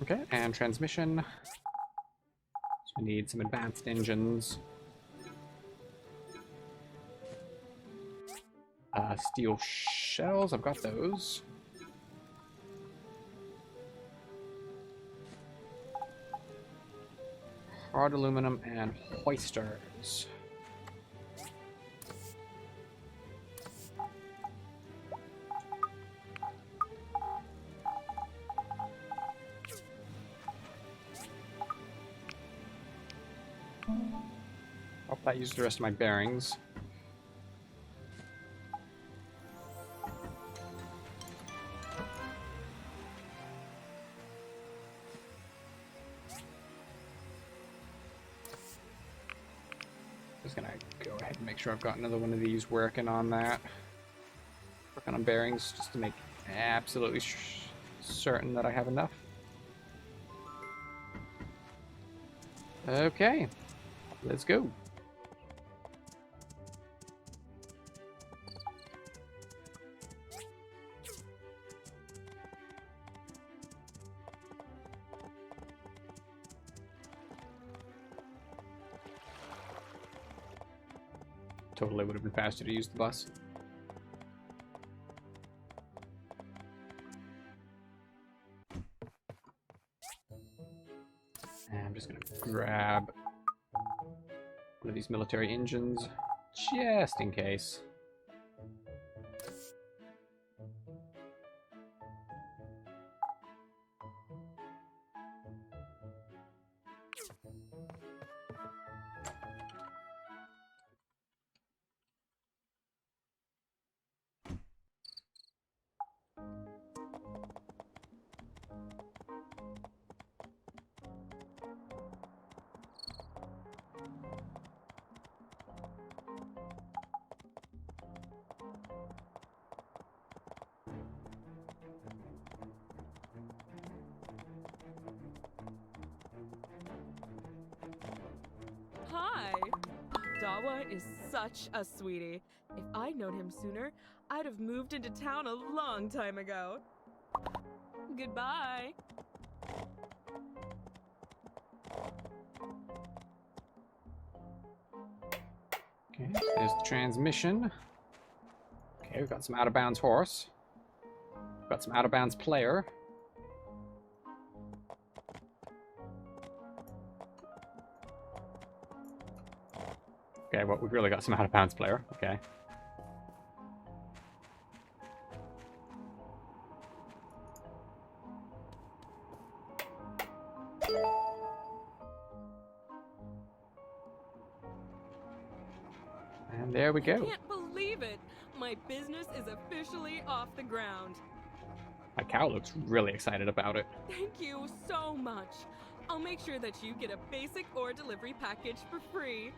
Okay, and transmission. So we need some advanced engines. Steel shells, I've got those. Hard aluminum and hoisters. Hope that used the rest of my bearings. Just gonna go ahead and make sure I've got another one of these working on that. Working on bearings just to make absolutely certain that I have enough. Okay, let's go. Totally would have been faster to use the bus. And I'm just going to grab one of these military engines, just in case. Dawa is such a sweetie. If I'd known him sooner, I'd have moved into town a long time ago. Goodbye. Okay, there's the transmission. Okay, we've got some out-of-bounds horse. We've got some out-of-bounds player. Okay, well, we've really got some out-of-bounds player. Okay. And there we go. I can't believe it. My business is officially off the ground. My cow looks really excited about it. Thank you so much. I'll make sure that you get a basic ore delivery package for free.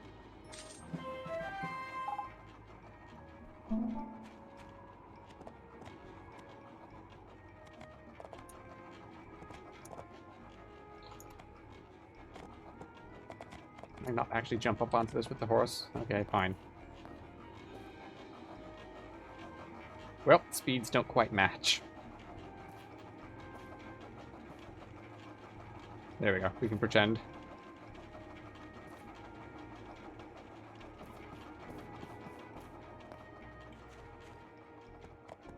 Can I not actually jump up onto this with the horse? Okay, fine. Well, speeds don't quite match. There we go. We can pretend.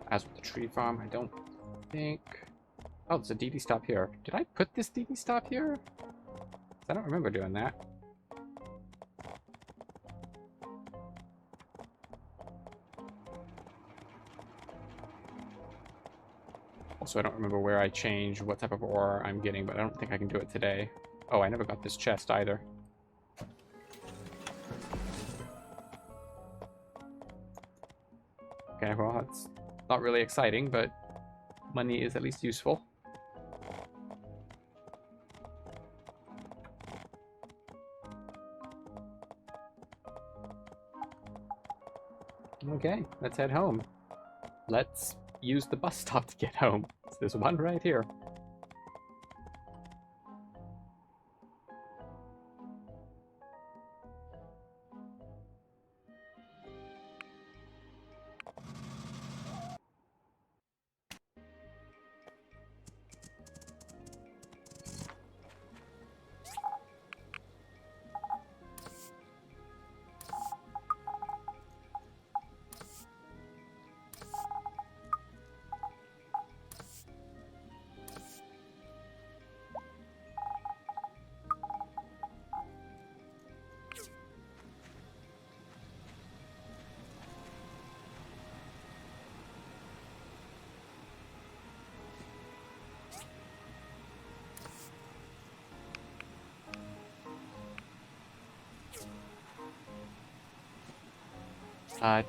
As with the tree farm, I don't think... Oh, there's a DD stop here. Did I put this DD stop here? I don't remember doing that. Also, I don't remember where I changed what type of ore I'm getting, but I don't think I can do it today. Oh, I never got this chest either. Okay, well, that's not really exciting, but money is at least useful. Okay, let's head home. Let's use the bus stop to get home. So there's one right here.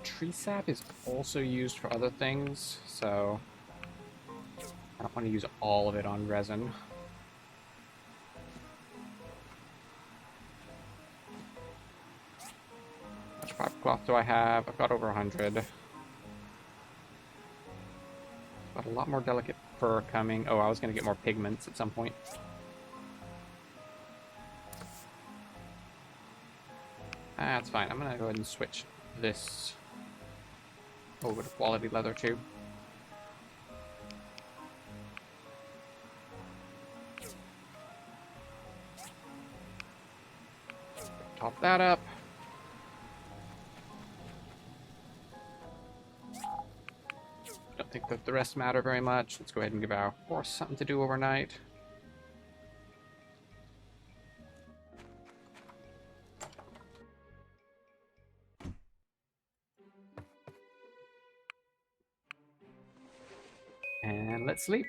Tree sap is also used for other things, so I don't want to use all of it on resin. How much pipe cloth do I have? I've got over 100. Got a lot more delicate fur coming. Oh, I was going to get more pigments at some point. That's fine. I'm going to go ahead and switch this over to quality leather too. Top that up. Don't think that the rest matter very much. Let's go ahead and give our horse something to do overnight. And let's sleep.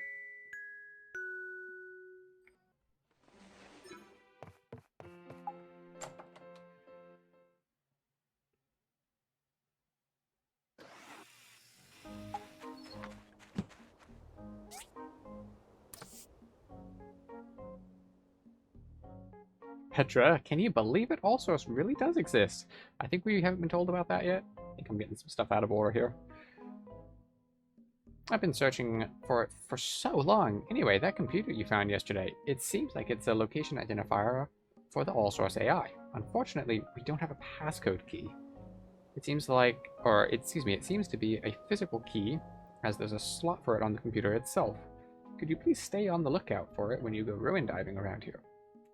Petra, can you believe it? All Source really does exist. I think we haven't been told about that yet. I think I'm getting some stuff out of order here. I've been searching for it for so long. Anyway, that computer you found yesterday, it seems like it's a location identifier for the all-source AI. Unfortunately, we don't have a passcode key. It seems like, or excuse me, it seems to be a physical key, as there's a slot for it on the computer itself. Could you please stay on the lookout for it when you go ruin diving around here?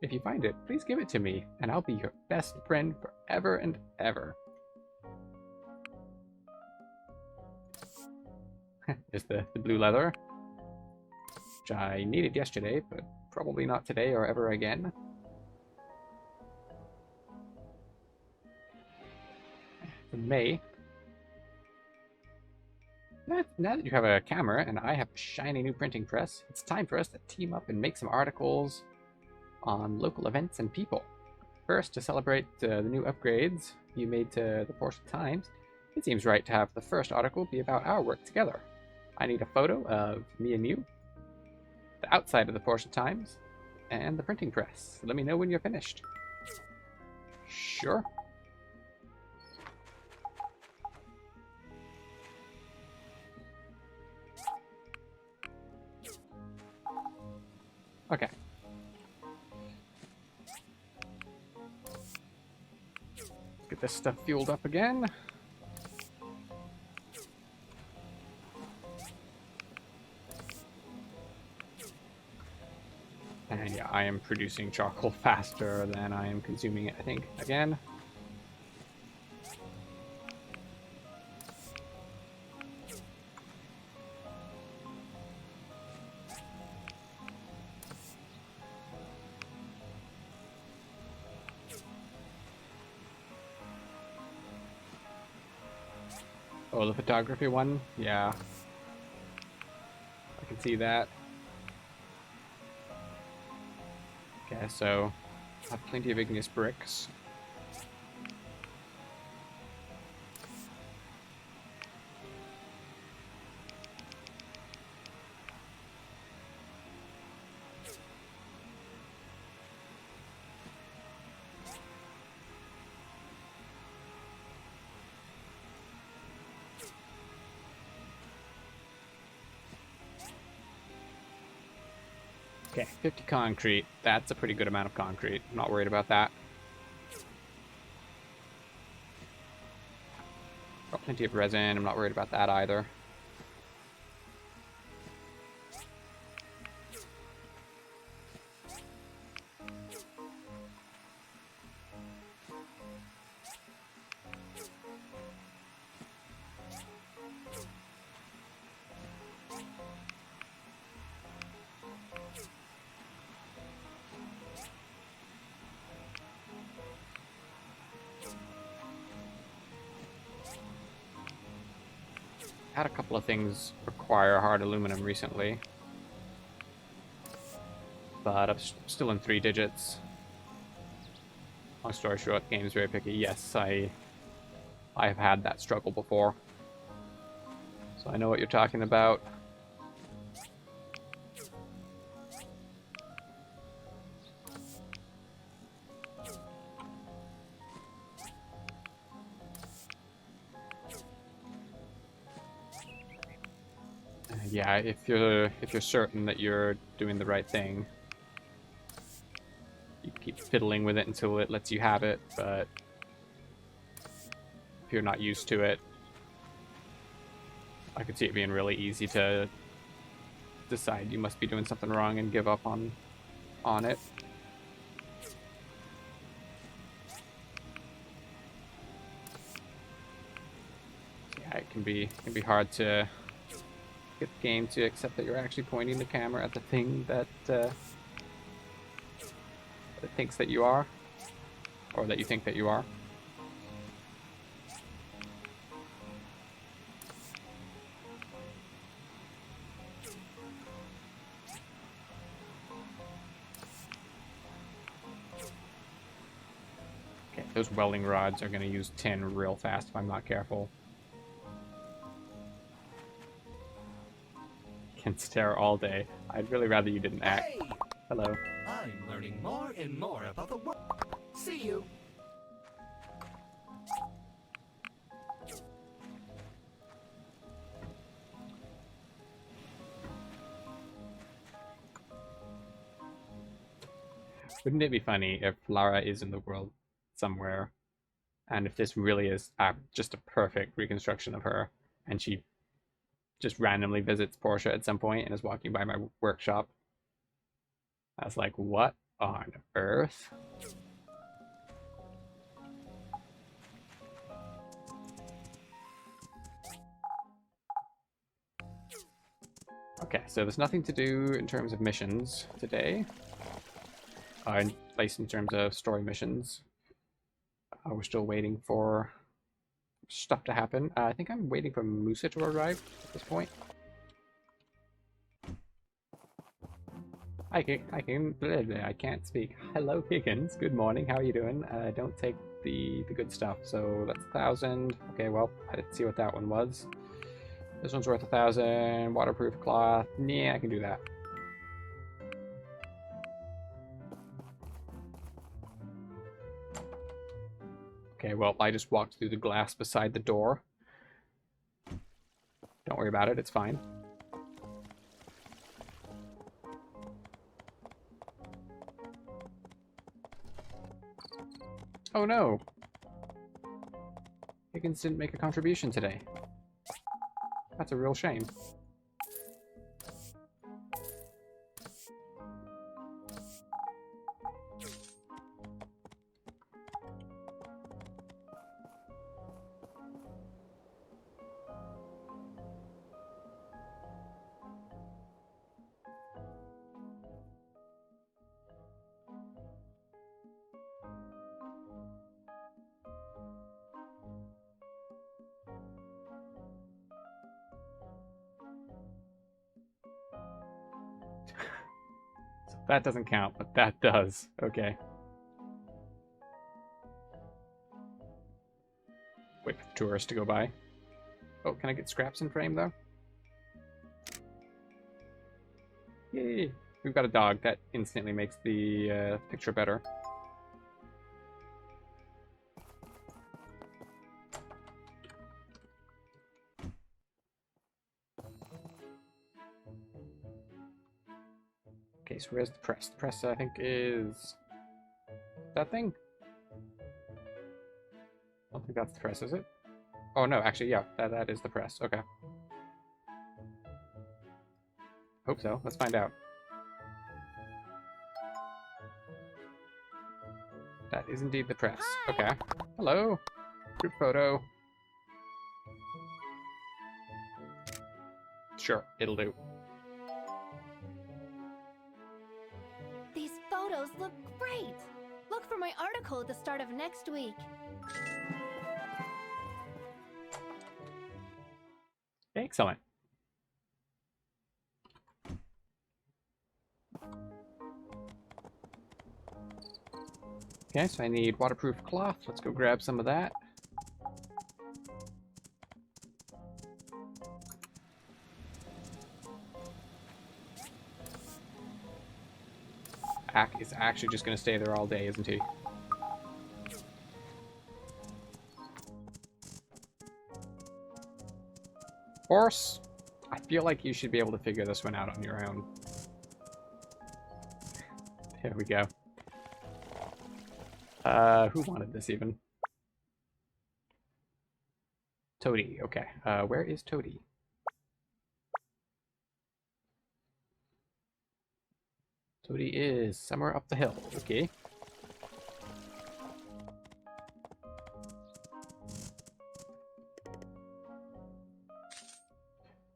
If you find it, please give it to me, and I'll be your best friend forever and ever. Is the blue leather, which I needed yesterday, but probably not today or ever again. In May. Now that you have a camera and I have a shiny new printing press, it's time for us to team up and make some articles on local events and people. First, to celebrate the new upgrades you made to the Portia Times, it seems right to have the first article be about our work together. I need a photo of me and you, the outside of the Portia Times, and the printing press. Let me know when you're finished. Sure. Okay. Get this stuff fueled up again. And yeah, I am producing charcoal faster than I am consuming it, I think, again. Oh, the photography one? Yeah. I can see that. Okay, so I have plenty of igneous bricks. Okay, 50 concrete. That's a pretty good amount of concrete. I'm not worried about that. Got plenty of resin. I'm not worried about that either. Had a couple of things require hard aluminum recently, but I'm still in 3 digits. Long story short, the game's very picky. Yes, I have had that struggle before, so I know what you're talking about. Yeah, if you're certain that you're doing the right thing, you keep fiddling with it until it lets you have it, but if you're not used to it, I could see it being really easy to decide you must be doing something wrong and give up on it. Yeah, it can be hard to get the game to accept that you're actually pointing the camera at the thing that it thinks that you are, or that you think that you are. Okay, those welding rods are going to use tin real fast if I'm not careful. Can stare all day. I'd really rather you didn't act. Hey! Hello. I'm learning more and more about the world. See you. Wouldn't it be funny if Lara is in the world somewhere, and if this really is just a perfect reconstruction of her, and she just randomly visits Portia at some point and is walking by my workshop? I was like, what on earth? Okay, so there's nothing to do in terms of missions today. At least in terms of story missions. We're still waiting for stuff to happen. I think I'm waiting for Musa to arrive at this point. I can't speak. Hello, Higgins. Good morning. How are you doing? Don't take the good stuff. So that's 1,000. Okay, well, I didn't see what that one was. This one's worth 1,000. Waterproof cloth. Yeah, I can do that. Okay, well, I just walked through the glass beside the door. Don't worry about it, it's fine. Oh no! Higgins didn't make a contribution today. That's a real shame. That doesn't count, but that does. Okay. Wait for the tourists to go by. Oh, can I get scraps in frame, though? Yay! We've got a dog. That instantly makes the picture better. Okay, so where's the press? The press, I think, is that thing? I don't think that's the press, is it? Oh, no, actually, yeah, that is the press. Okay. Hope so. Let's find out. That is indeed the press. Hi. Okay. Hello. Group photo. Sure, it'll do. These photos look great! Look for my article at the start of next week. Excellent. Okay, so I need waterproof cloth. Let's go grab some of that. Ack is actually just going to stay there all day, isn't he? Horse, I feel like you should be able to figure this one out on your own. There we go. Who wanted this even? Toady, okay. Where is Toady? Toady is somewhere up the hill, okay.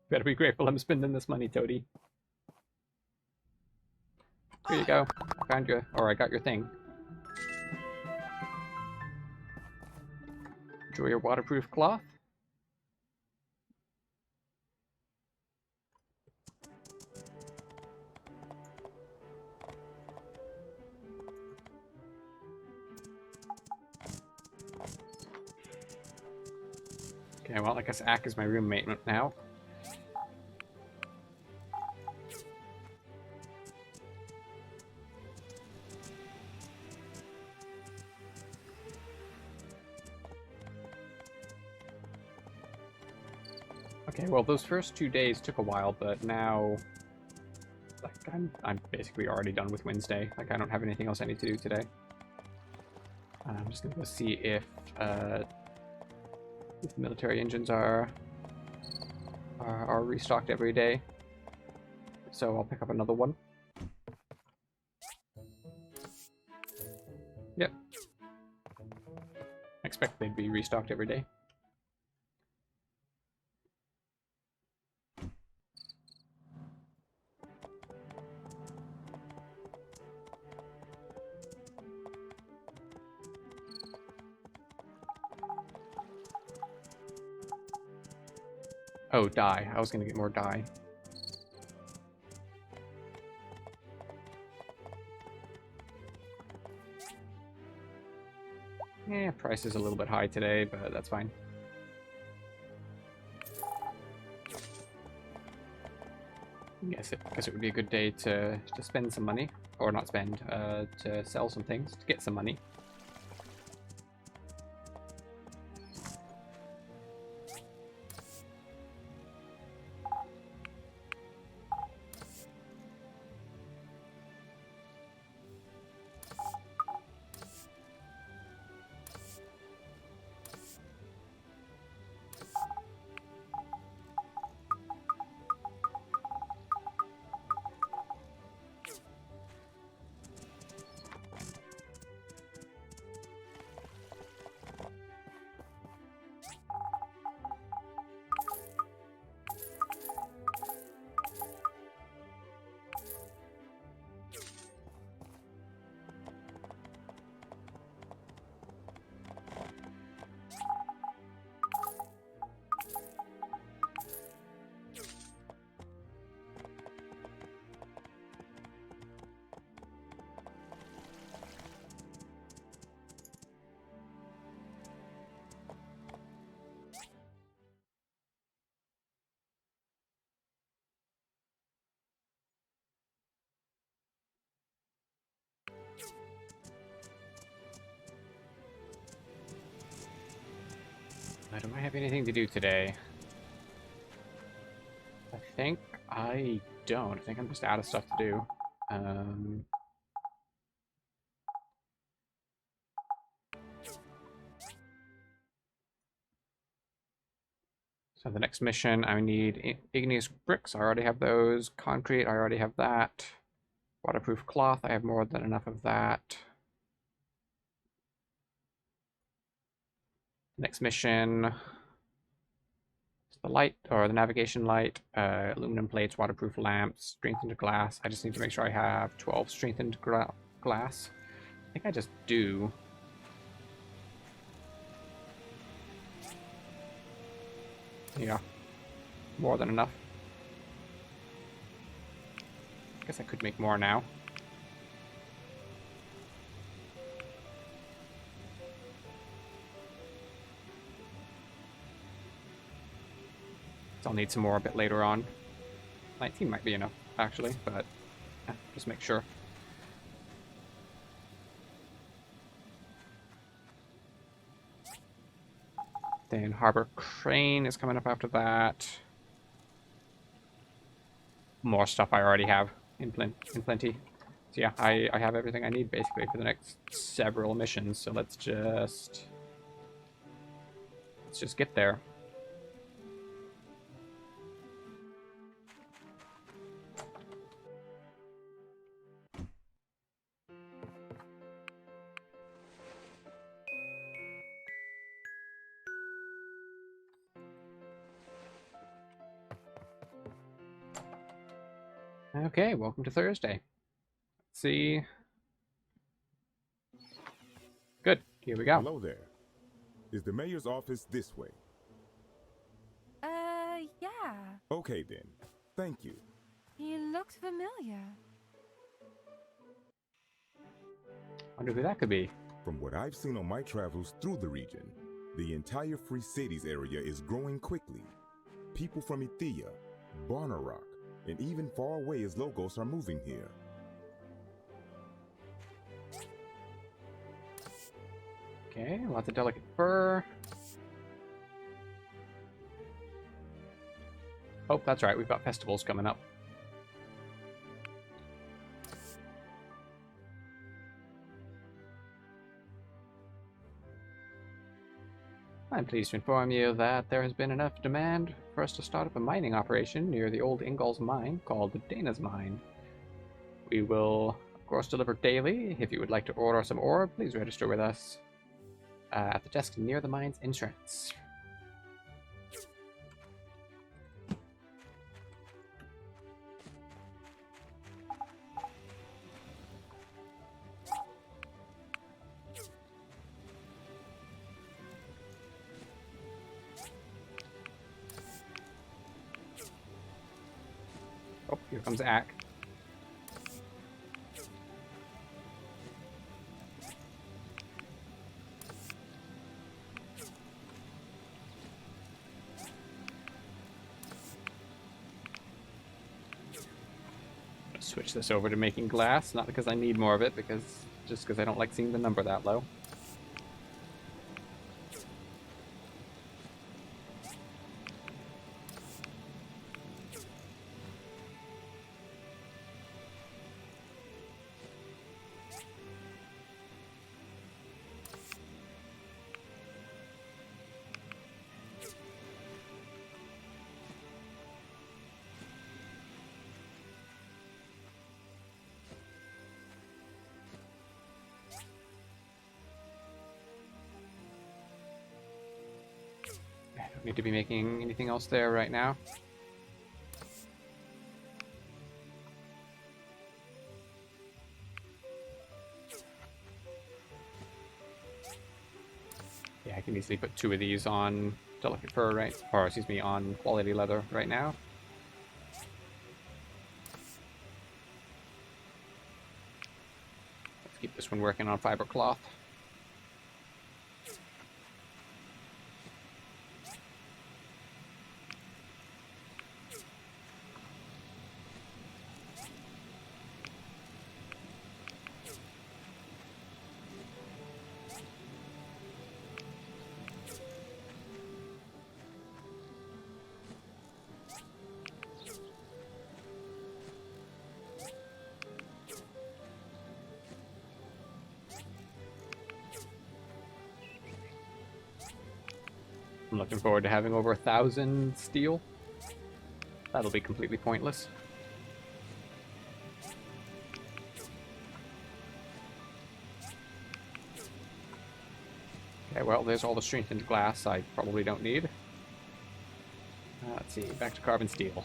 Better be grateful I'm spending this money, Toady. Here you go. I found you, or I got your thing. Enjoy your waterproof cloth. Okay, well, I guess Ack is my roommate now. Okay, well, those first 2 days took a while, but now, like, I'm basically already done with Wednesday. Like, I don't have anything else I need to do today. I'm just gonna go see if military engines are restocked every day. So I'll pick up another one. Yep. I expect they'd be restocked every day. Oh, dye. I was gonna get more dye. Yeah, price is a little bit high today, but that's fine. Guess it would be a good day to spend some money, or not spend, to sell some things to get some money. Do I have anything to do today? I think I don't. I think I'm just out of stuff to do. So the next mission, I need igneous bricks. I already have those. Concrete, I already have that. Waterproof cloth, I have more than enough of that. Next mission, the light, or the navigation light, aluminum plates, waterproof lamps, strengthened glass. I just need to make sure I have 12 strengthened glass. I think I just do. Yeah, more than enough. Guess I could make more now. I'll need some more a bit later on. 19 might be enough, actually, but yeah, just make sure. Then Harbor Crane is coming up after that. More stuff I already have in plenty. So yeah, I have everything I need basically for the next several missions. So let's just get there. Okay, welcome to Thursday. Let's see. Good, here we go. Hello there. Is the mayor's office this way? Yeah. Okay then. Thank you. He looks familiar. Wonder who that could be. From what I've seen on my travels through the region, the entire Free Cities area is growing quickly. People from Ethia, Barnarock, and even far away as Logos are moving here. Okay, lots of delicate fur. Oh, that's right, we've got festivals coming up. I'm pleased to inform you that there has been enough demand for us to start up a mining operation near the old Ingol's mine called Dana's Mine. We will, of course, deliver daily. If you would like to order some ore, please register with us at the desk near the mine's entrance. Oh, here comes Ack. Switch this over to making glass, not because I need more of it, just because I don't like seeing the number that low. I don't need to be making anything else there right now. Yeah, I can easily put 2 of these on delicate fur, right? Or, excuse me, on quality leather right now. Let's keep this one working on fiber cloth. I'm looking forward to having over 1,000 steel. That'll be completely pointless. Okay, well, there's all the strengthened glass I probably don't need. Let's see, back to carbon steel.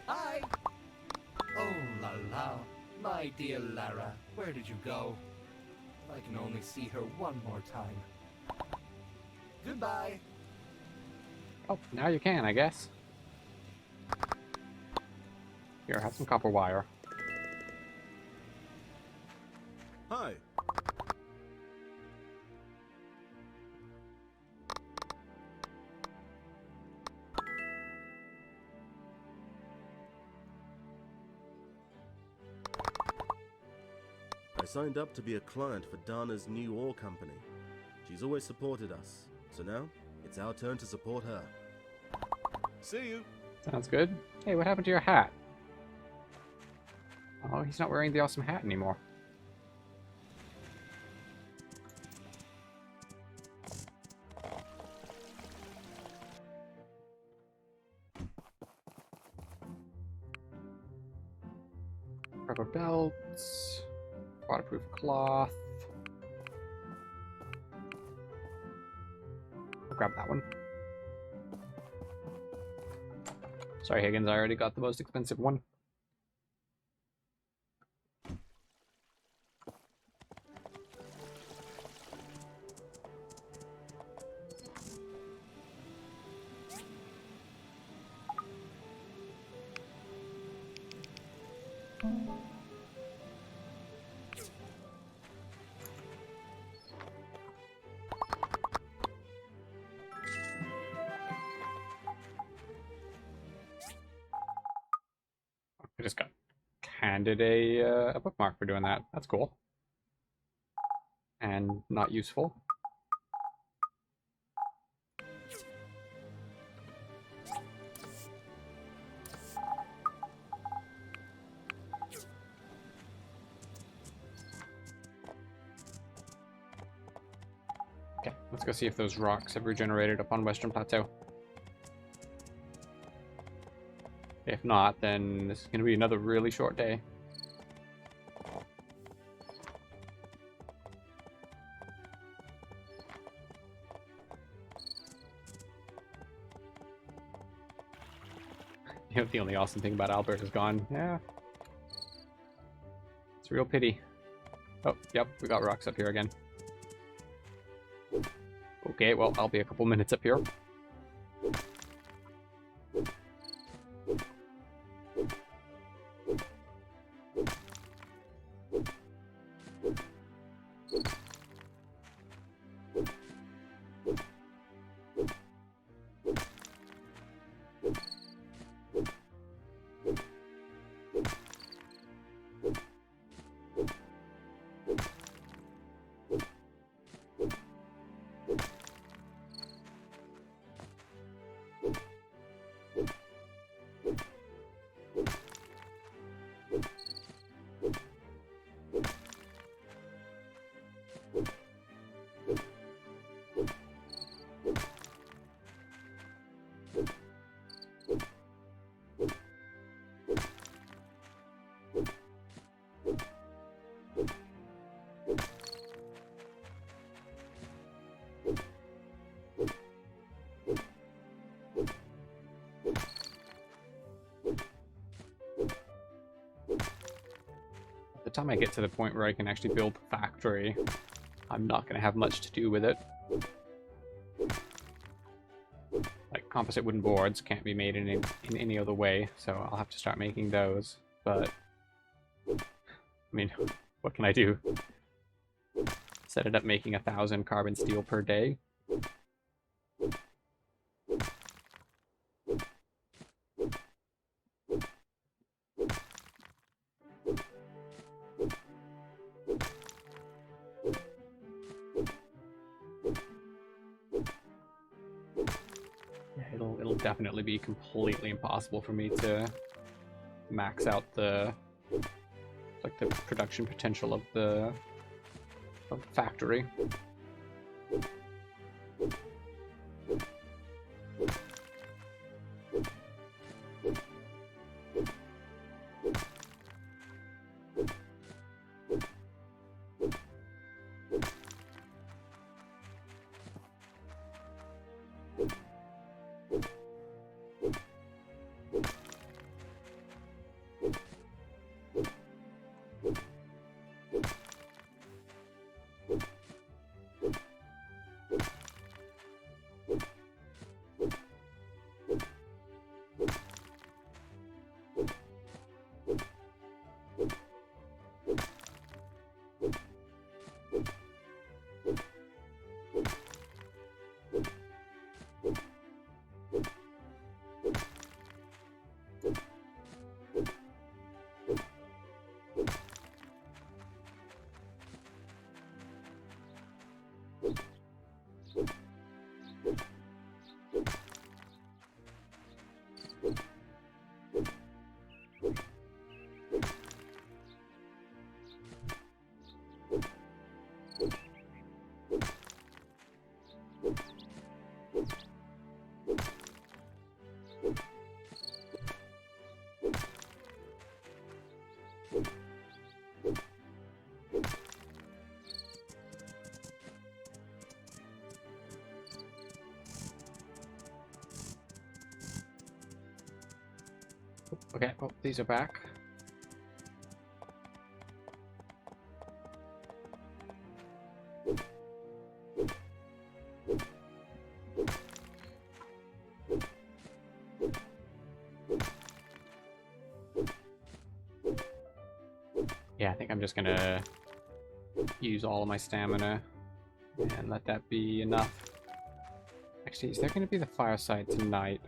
Hi! Oh la la, my dear Lara, where did you go? If I can only see her one more time. Goodbye! Oh, now you can, I guess. Here, have some copper wire. Hi. I signed up to be a client for Dana's new ore company. She's always supported us, so now it's our turn to support her. See you. Sounds good. Hey, what happened to your hat? Oh, he's not wearing the awesome hat anymore. Rubber belts. Waterproof cloth. I'll grab that one. Sorry, Higgins, I already got the most expensive one. I just got handed a bookmark for doing that. That's cool. And not useful. Okay, let's go see if those rocks have regenerated up on Western Plateau. If not, then this is going to be another really short day. You know, the only awesome thing about Albert is gone. Yeah. It's a real pity. Oh, yep, we got rocks up here again. Okay, well, I'll be a couple minutes up here. By the time I get to the point where I can actually build the factory, I'm not going to have much to do with it. Like, composite wooden boards can't be made in any other way, so I'll have to start making those. But, I mean, what can I do? Set it up making 1,000 carbon steel per day? It'll definitely be completely impossible for me to max out the production potential of the factory. Okay, oh, these are back. Yeah, I think I'm just gonna use all of my stamina and let that be enough. Actually, is there gonna be the fireside tonight?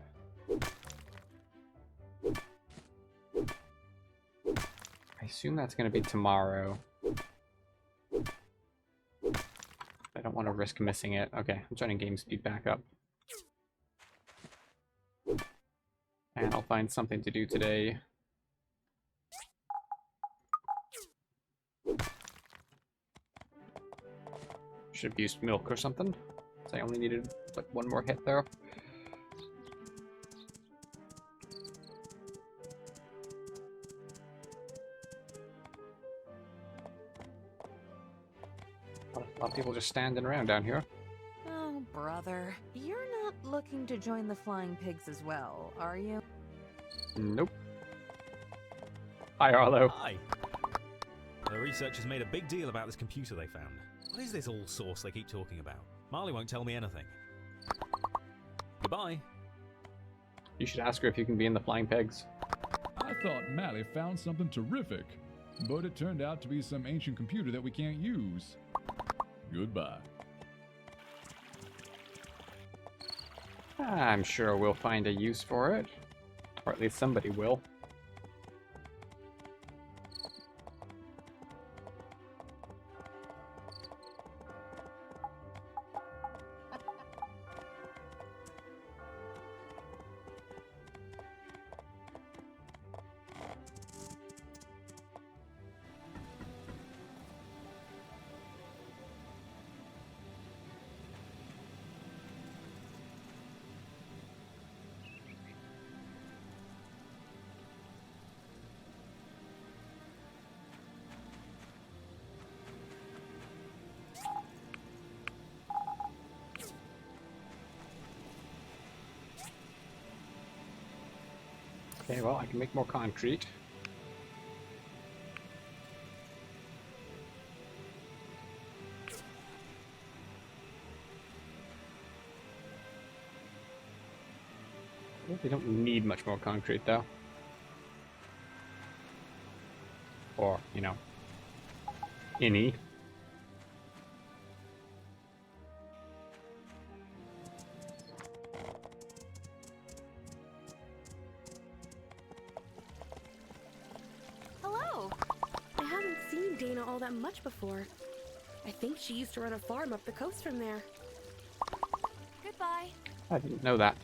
I assume that's going to be tomorrow. I don't want to risk missing it. Okay, I'm turning game speed back up. And I'll find something to do today. Should have used milk or something. So I only needed like one more hit there. A lot of people just standing around down here. Oh, brother. You're not looking to join the Flying Pigs as well, are you? Nope. Hi, Arlo. Hi. The researchers made a big deal about this computer they found. What is this all source they keep talking about? Marley won't tell me anything. Goodbye. You should ask her if you can be in the Flying Pigs. I thought Mally found something terrific, but it turned out to be some ancient computer that we can't use. Goodbye. I'm sure we'll find a use for it. Or at least somebody will. Okay, well, I can make more concrete. They don't need much more concrete, though. Or, you know, any. Hello. I haven't seen Dana all that much before. I think she used to run a farm up the coast from there. Goodbye. I didn't know that.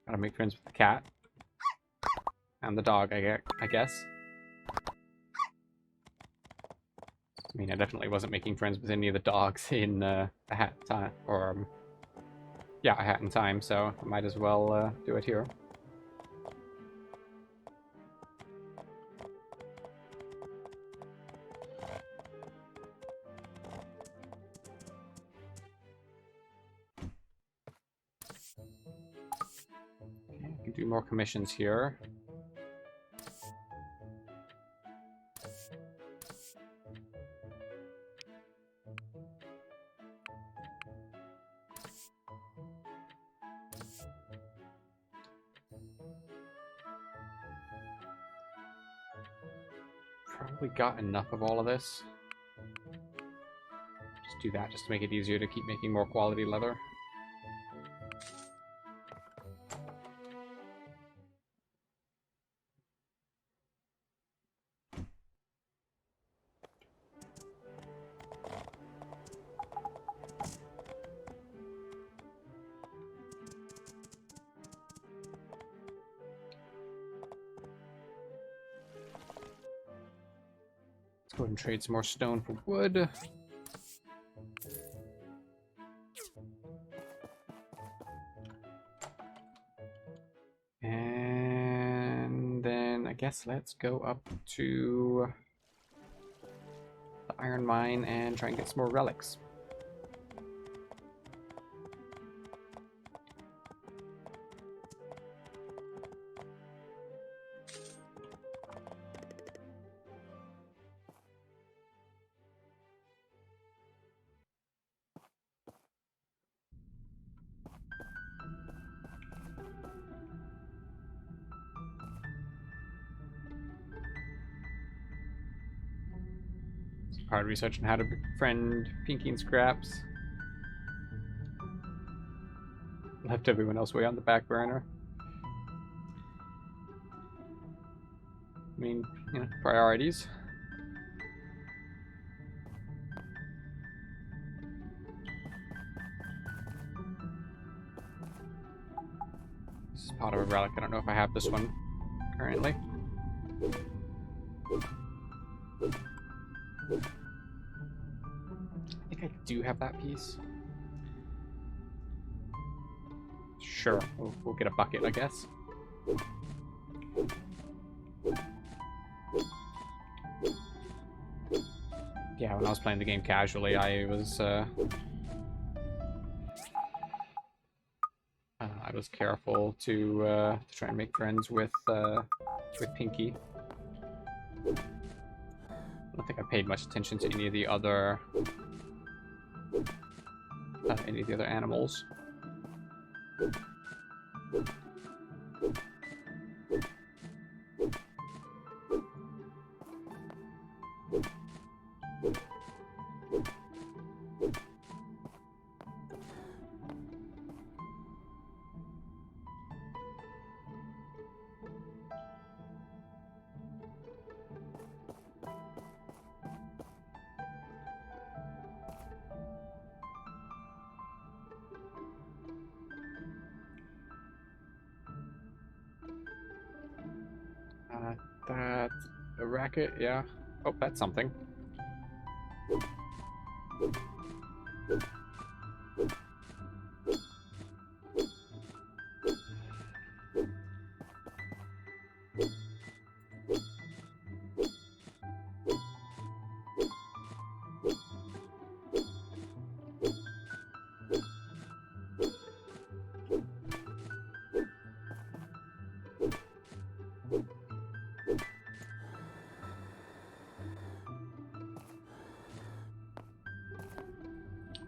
Gotta make friends with the cat. And the dog, I guess. I mean, I definitely wasn't making friends with any of the dogs in A Hat in Time, or yeah, A Hat in Time, so I might as well do it here. Okay, I can do more commissions here. Probably got enough of all of this. Just do that just to make it easier to keep making more quality leather. Go ahead and trade some more stone for wood. And then I guess let's go up to the iron mine and try and get some more relics. Hard research on how to befriend Pinky and Scraps. Left everyone else way on the back burner. I mean, you know, priorities. This is part of a relic. I don't know if I have this one currently. I think I do have that piece. Sure, we'll get a bucket, I guess. Yeah, when I was playing the game casually, I was careful to try and make friends with Pinky. I don't think I paid much attention to any of the other animals. That's a racket, yeah. Oh, that's something.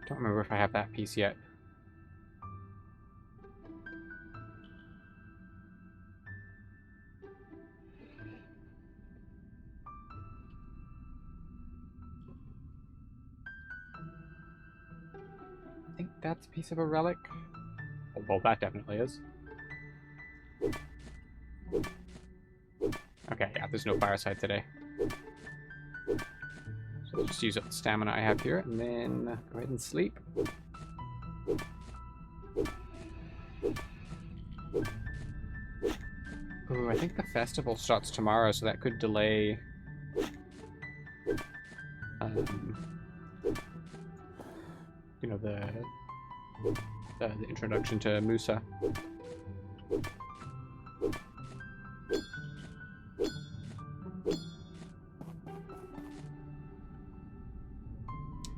Don't remember if I have that piece yet. I think that's a piece of a relic. Oh, well, that definitely is. Okay, yeah, there's no fireside today. So I'll just use up the stamina I have here, and then go ahead and sleep. Ooh, I think the festival starts tomorrow, so that could delay... you know, the introduction to Musa.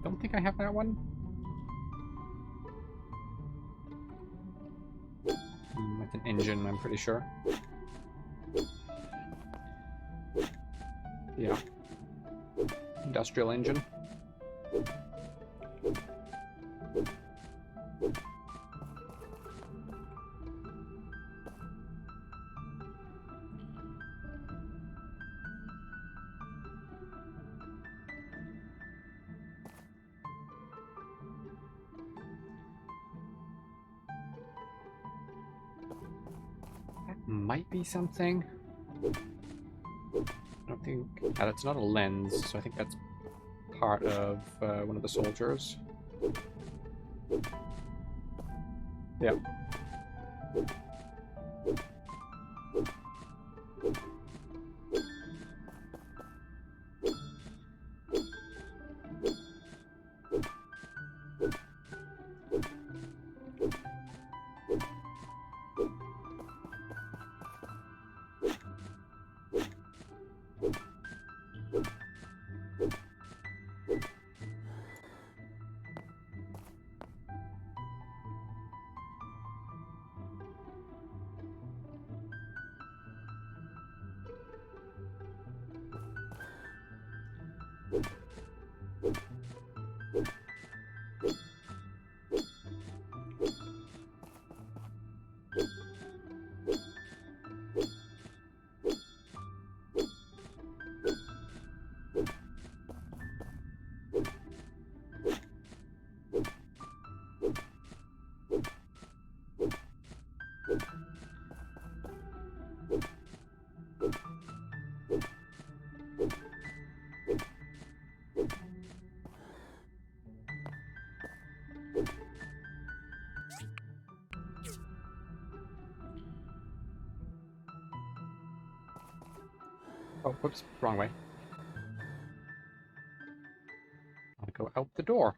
Don't think I have that one. With an engine, I'm pretty sure. Yeah. Industrial engine. Might be something. I don't think... that's not a lens, so I think that's part of one of the soldiers. Yeah. Oh, whoops, wrong way. I'll go out the door.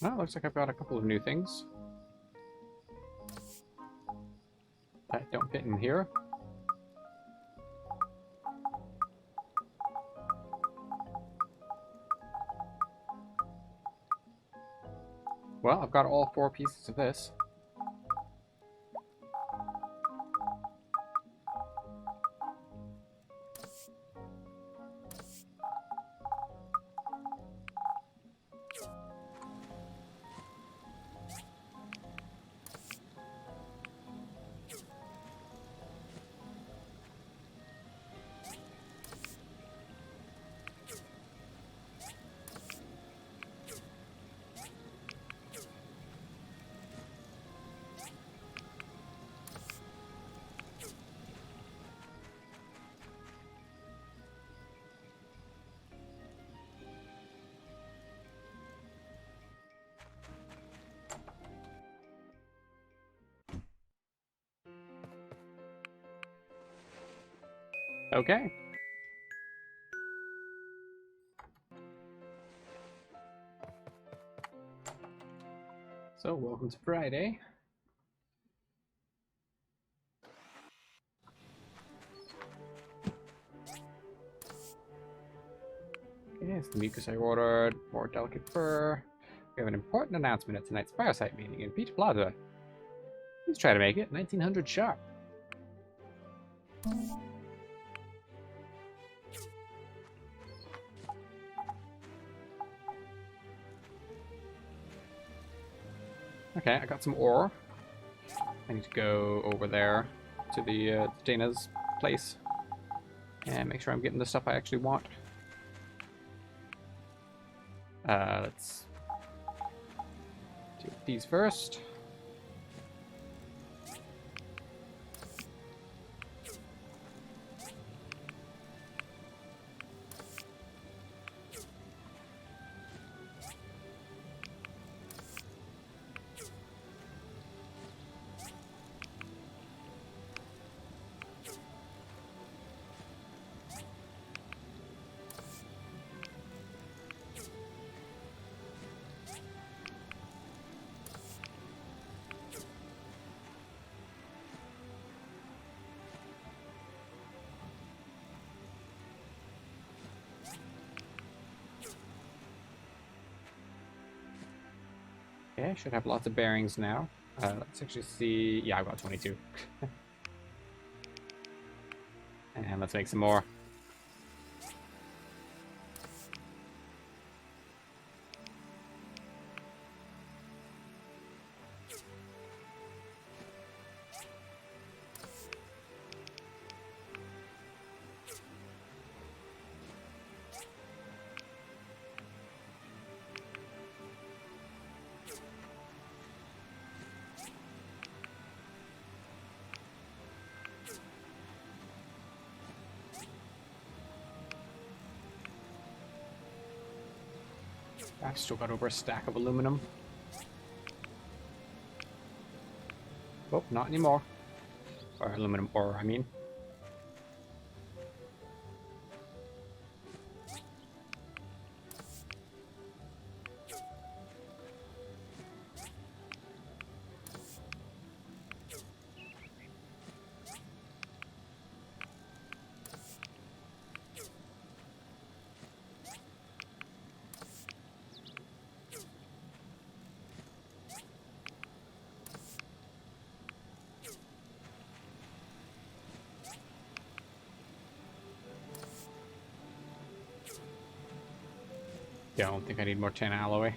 Well, looks like I've got a couple of new things that don't fit in here. Well, I've got all 4 pieces of this. Okay. So, welcome to Friday. Okay, it's the mucus I ordered. More delicate fur. We have an important announcement at tonight's fireside meeting in Peach Plaza. Please try to make it 1900 sharp. Okay, I got some ore. I need to go over there to the Dana's place and make sure I'm getting the stuff I actually want. Let's do these first. Okay, should have lots of bearings now. Let's actually see. Yeah, I've got 22. And let's make some more. I've still got over a stack of aluminum. Oh, not anymore. Or aluminum ore, I mean. Yeah, I don't think I need more tin alloy.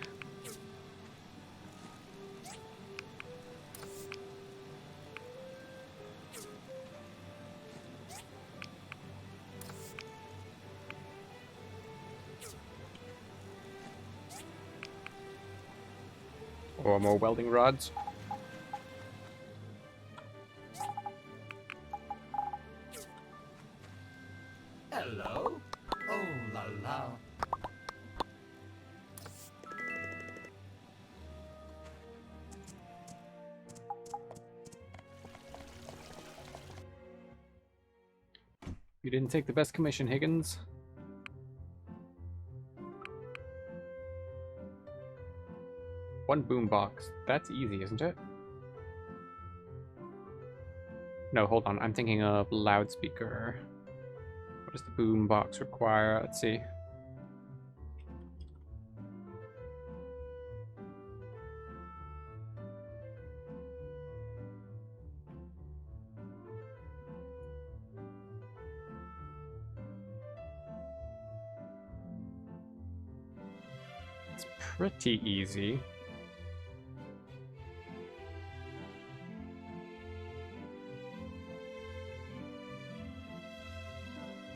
Or more welding rods. You didn't take the best commission, Higgins. One boombox. That's easy, isn't it? No, hold on. I'm thinking of loudspeaker. What does the boombox require? Let's see. It's pretty easy.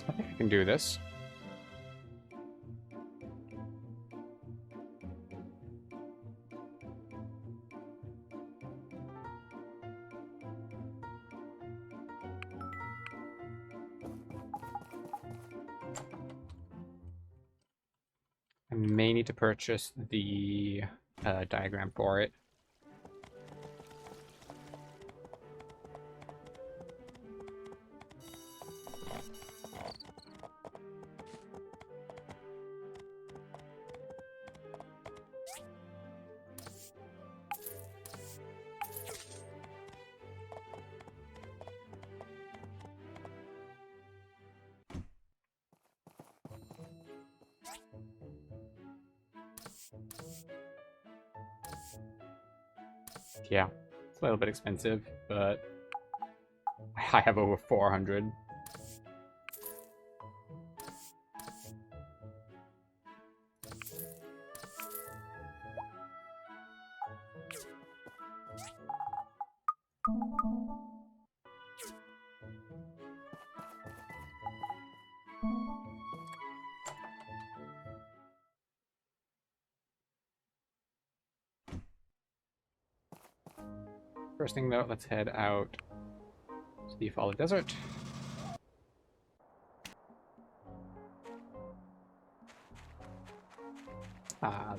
I think I can do this. I may need to purchase the diagram for it. Yeah, it's a little bit expensive, but I have over 400. First thing though, let's head out to the Follow Desert.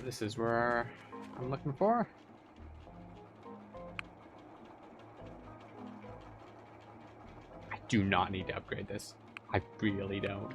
This is where I'm looking for. I do not need to upgrade this. I really don't.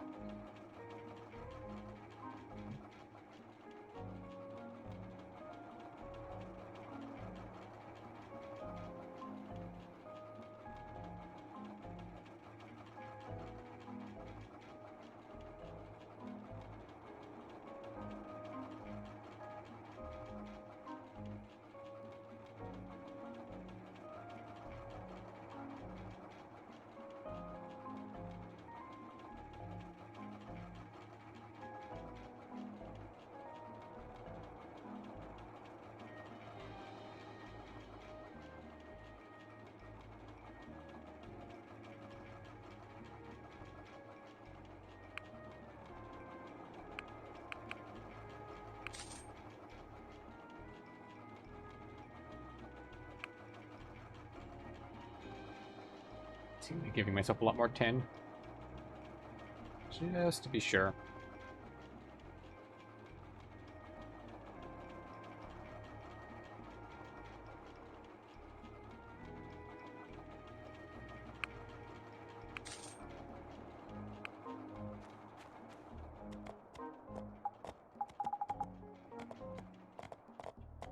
Seem to be giving myself a lot more tin. Just to be sure.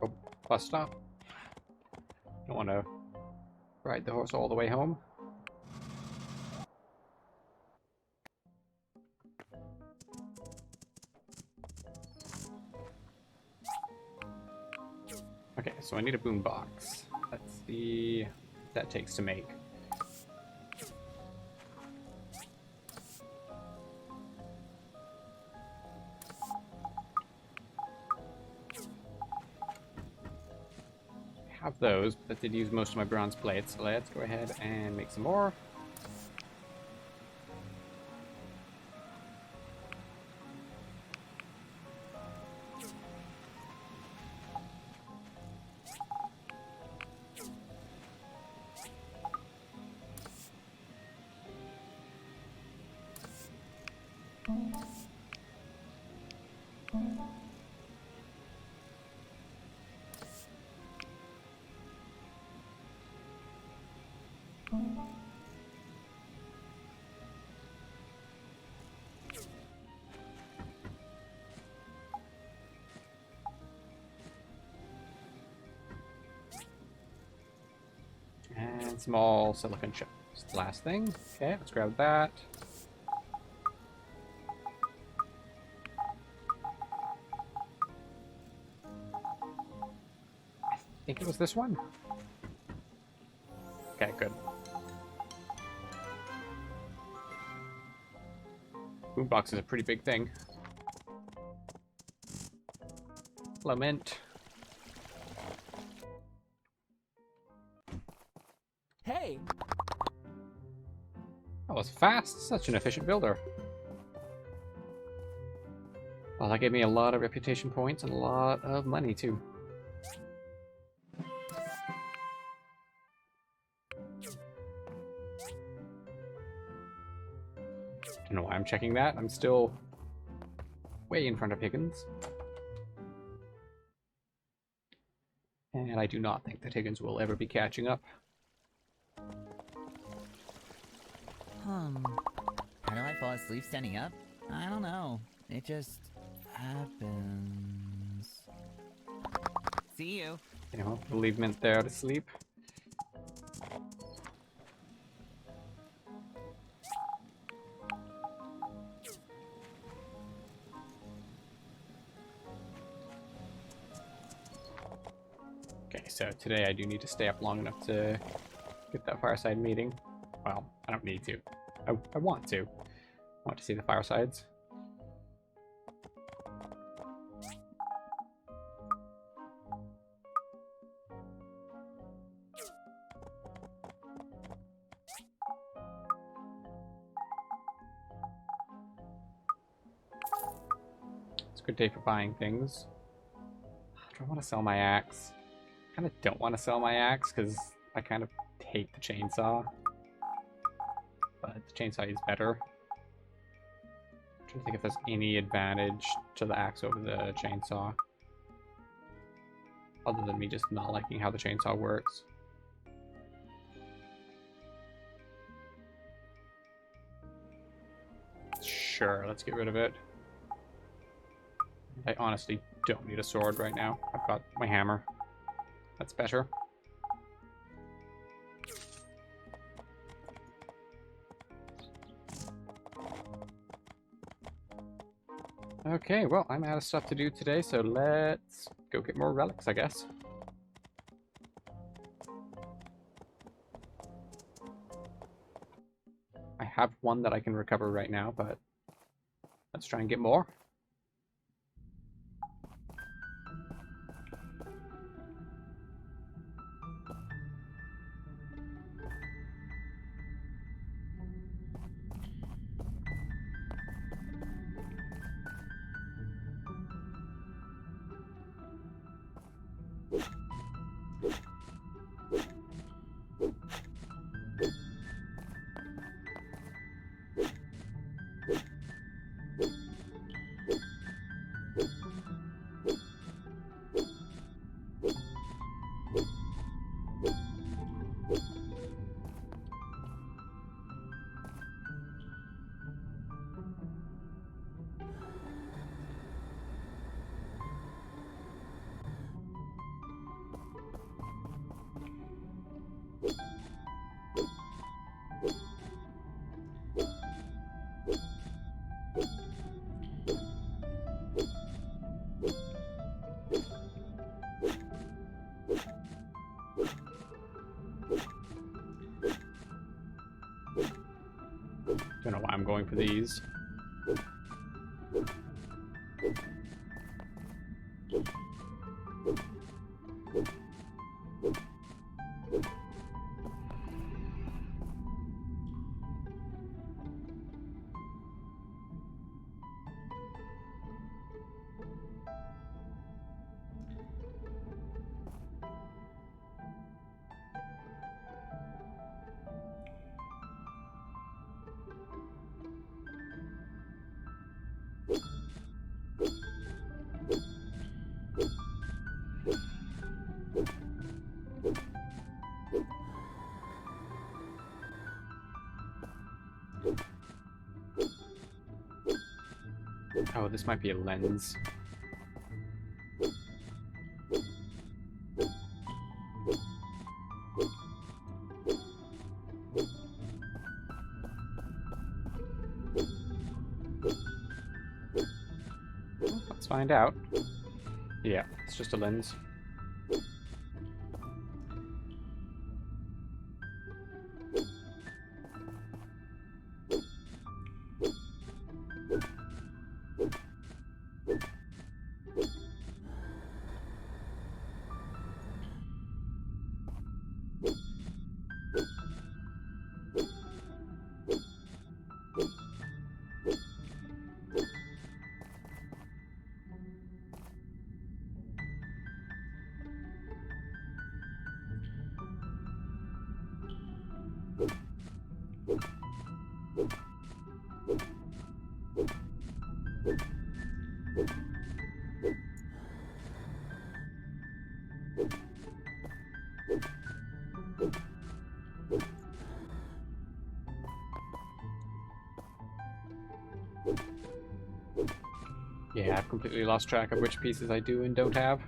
Oh, bus stop. Don't want to ride the horse all the way home. Okay, so I need a boombox. Let's see what that takes to make. I have those, but did use most of my bronze plates, so let's go ahead and make some more. And small silicon chip. It's the last thing. Okay, let's grab that. I think it was this one. Okay, good. Boombox is a pretty big thing. Hello, Mint. Hey! That was fast. Such an efficient builder. Well, that gave me a lot of reputation points and a lot of money, too. Don't know why I'm checking that. I'm still way in front of Higgins. And I do not think that Higgins will ever be catching up. How do I fall asleep standing up? I don't know. It just happens. See you. You know, leave Mint there to sleep. Okay, so today I do need to stay up long enough to get that fireside meeting. Well, I don't need to. I want to. I want to see the firesides. It's a good day for buying things. Do I want to sell my axe? I kind of don't want to sell my axe because I kind of hate the chainsaw. But the chainsaw is better. I'm trying to think if there's any advantage to the axe over the chainsaw. Other than me just not liking how the chainsaw works. Sure, let's get rid of it. I honestly don't need a sword right now. I've got my hammer. That's better. Okay, well, I'm out of stuff to do today, so let's go get more relics, I guess. I have one that I can recover right now, but let's try and get more. Don't know why I'm going for these. Oh, this might be a lens. find out. Yeah, it's just a lens. Yeah, I've completely lost track of which pieces I do and don't have.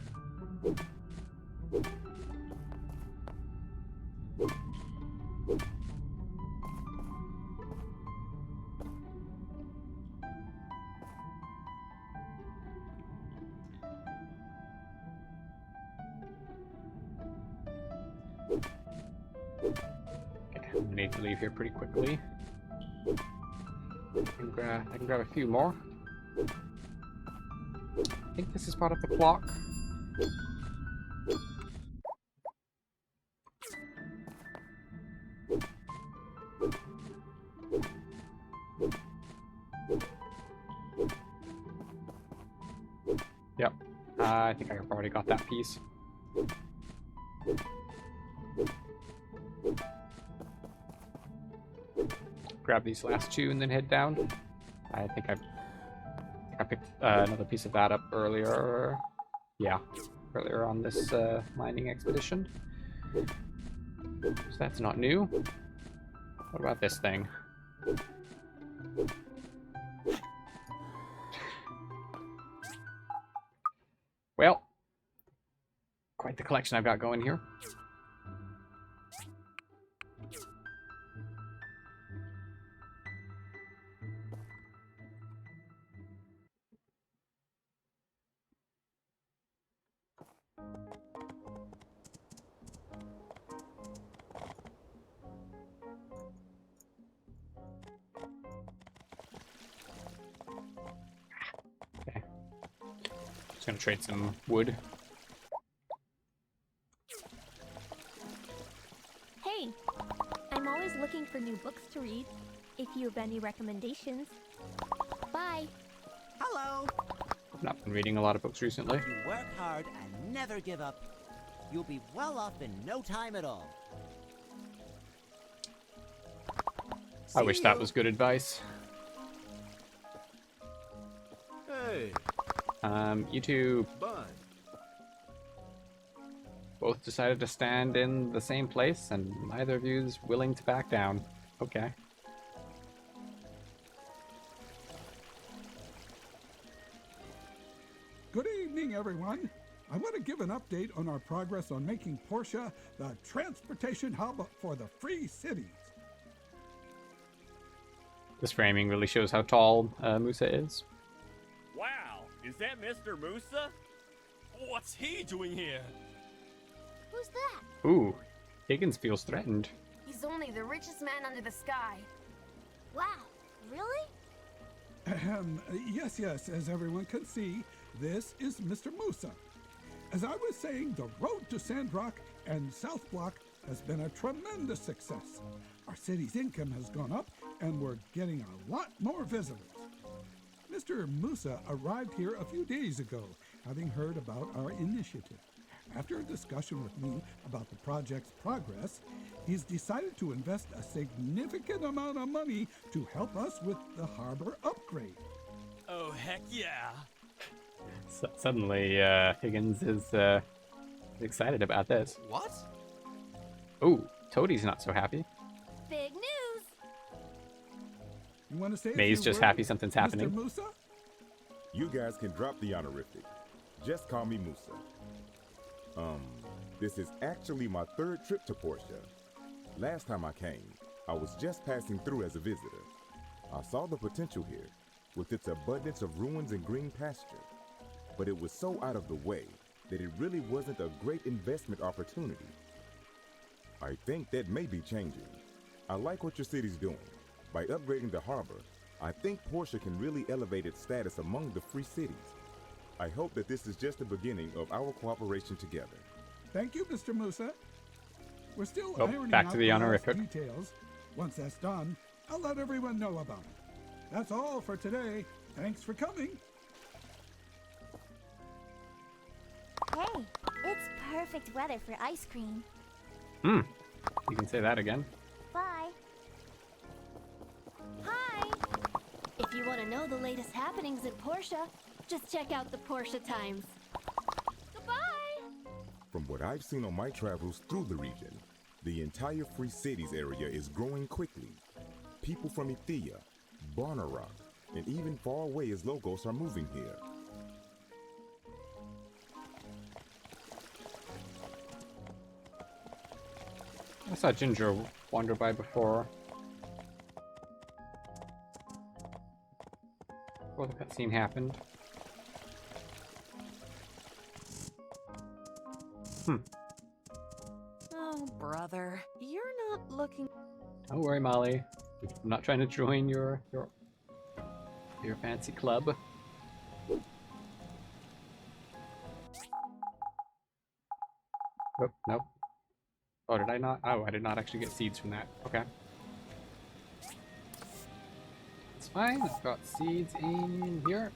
Okay, I need to leave here pretty quickly. I can grab a few more. I think this is part of the clock. Yep. I think I've already got that piece. Grab these last two and then head down. I think I picked another piece of that up earlier. Yeah, earlier on this mining expedition. So that's not new. What about this thing? Well, quite the collection I've got going here. Just gonna trade some wood. Hey, I'm always looking for new books to read. If you have any recommendations. Bye. Hello. I've not been reading a lot of books recently. You work hard and never give up. You'll be well off in no time at all. I wish that was good advice. Hey. You two Bye. both decided to stand in the same place, and neither of you is willing to back down. Okay. Good evening, everyone. I want to give an update on our progress on making Portia the transportation hub for the free cities. This framing really shows how tall Musa is. Wow, is that Mr. Musa? What's he doing here? Who's that? Ooh, Higgins feels threatened. He's only the richest man under the sky. Wow, really? Yes, as everyone can see, this is Mr. Musa. As I was saying, the road to Sandrock and South Block has been a tremendous success. Our city's income has gone up, and we're getting a lot more visitors. Mr. Musa arrived here a few days ago, having heard about our initiative. After a discussion with me about the project's progress, he's decided to invest a significant amount of money to help us with the harbor upgrade. Oh, heck yeah. Suddenly, Higgins is excited about this. What? Ooh, Toadie's not so happy. Big news! You want to say May's just happy something's happening. Mr. Musa? You guys can drop the honorific. Just call me Musa. This is actually my third trip to Portia. Last time I came, I was just passing through as a visitor. I saw the potential here, with its abundance of ruins and green pasture. but it was so out of the way that it really wasn't a great investment opportunity. I think that may be changing. I like what your city's doing. By upgrading the harbor, I think Portia can really elevate its status among the free cities. I hope that this is just the beginning of our cooperation together. Thank you, Mr. Musa. We're still Oh, ironing back out to the last honorific. details. Once that's done, I'll let everyone know about it. That's all for today. Thanks for coming. Hey, it's perfect weather for ice cream. You can say that again. Bye. Hi! If you want to know the latest happenings at Portia, just check out the Portia Times. Goodbye! From what I've seen on my travels through the region, the entire Free Cities area is growing quickly. People from Ithia, Barnarock, and even far away as Logos are moving here. I saw Ginger wander by before. Before the cutscene happened. Oh, brother. You're not looking... Don't worry, Molly. I'm not trying to join your fancy club. Oh, nope. Oh, did I not? Oh, I did not actually get seeds from that. Okay. It's fine. I've got seeds in here.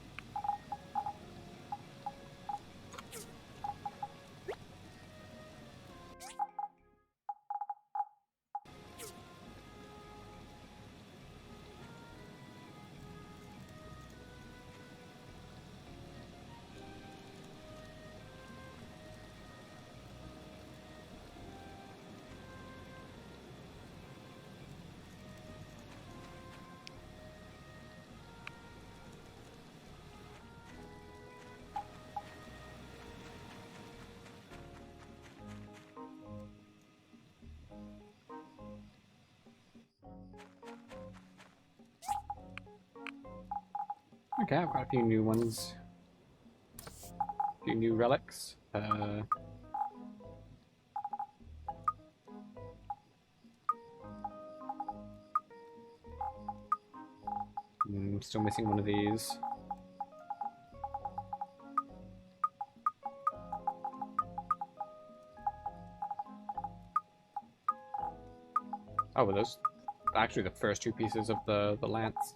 Okay, I've got a few new ones. A few new relics. Still missing one of these. Oh, were those actually the first two pieces of the lance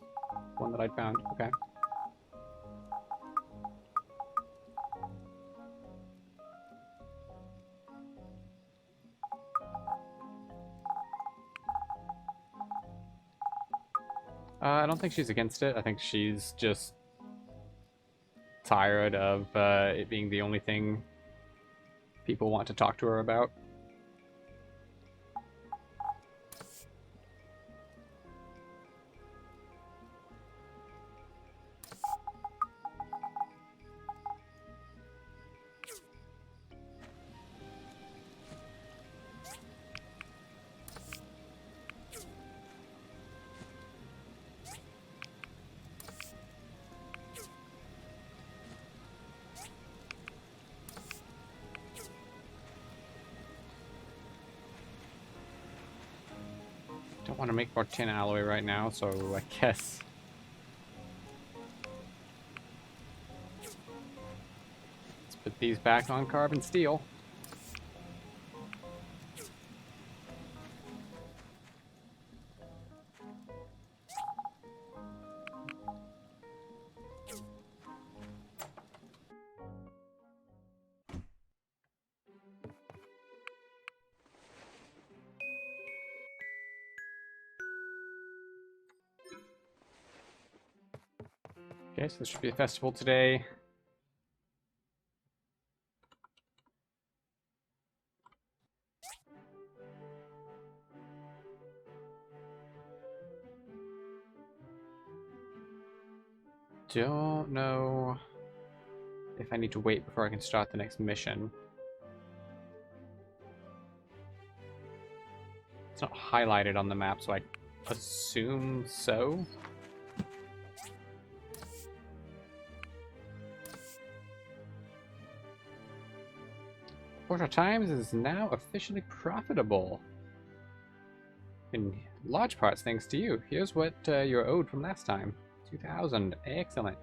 one that I'd found? Okay. I don't think she's against it. I think she's just tired of it being the only thing people want to talk to her about. Don't want to make more tin alloy right now, so I guess let's put these back on carbon steel. Okay, so there should be a festival today. Don't know if I need to wait before I can start the next mission. It's not highlighted on the map, so I assume so. Porsche Times is now officially profitable. In large parts thanks to you. Here's what you're owed from last time. 2,000. Excellent.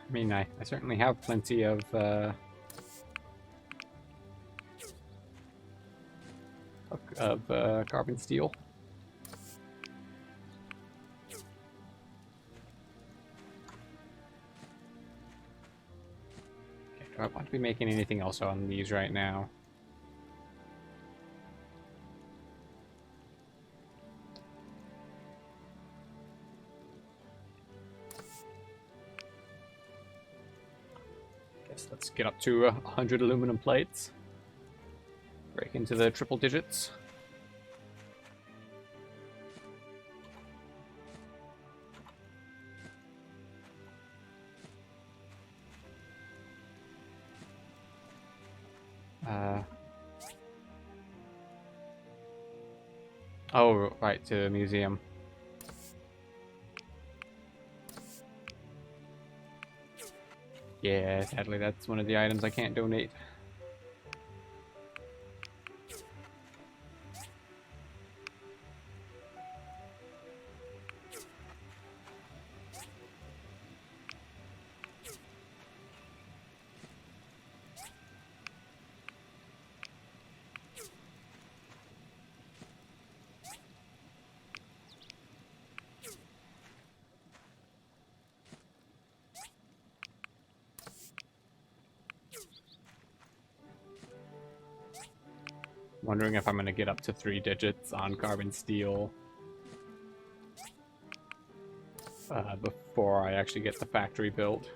I mean, I certainly have plenty of carbon steel. Okay, do I want to be making anything else on these right now? Guess let's get up to 100 aluminum plates. Break into the triple digits. Oh, right, to the museum. Yeah, sadly that's one of the items I can't donate. Wondering if I'm going to get up to 3 digits on carbon steel before I actually get the factory built.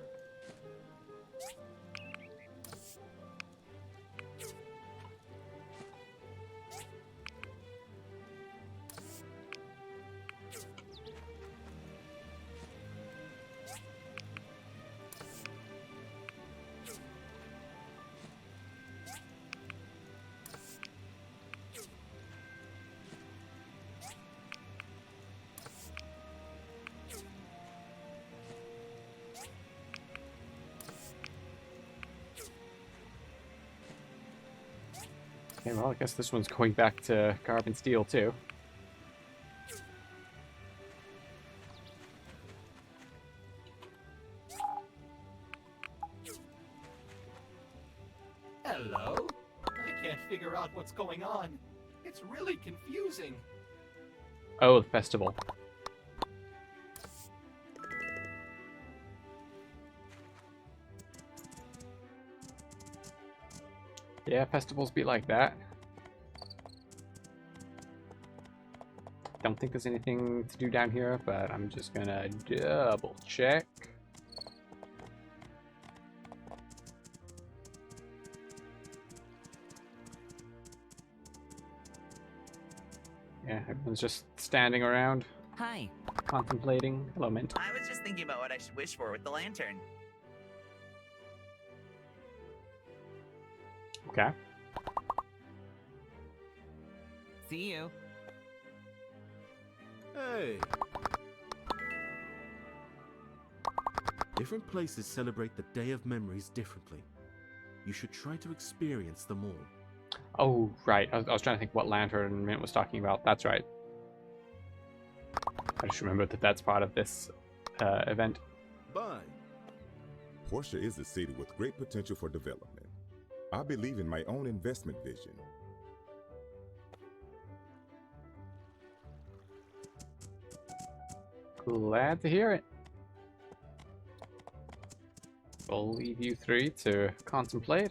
Okay, well, I guess this one's going back to carbon steel too. Hello? I can't figure out what's going on. It's really confusing. Oh, the festival. Yeah, festivals be like that. Don't think there's anything to do down here, but I'm just gonna double check. Yeah, everyone's just standing around. Hi. Contemplating. Hello, Mint. I was just thinking about what I should wish for with the lantern. Okay. See you. Hey! Different places celebrate the Day of Memories differently. You should try to experience them all. Oh, right. I was trying to think what lantern Mint was talking about. That's right. I just remembered that that's part of this event. Bye. Portia is a city with great potential for development. I believe in my own investment vision. Glad to hear it. We'll leave you three to contemplate.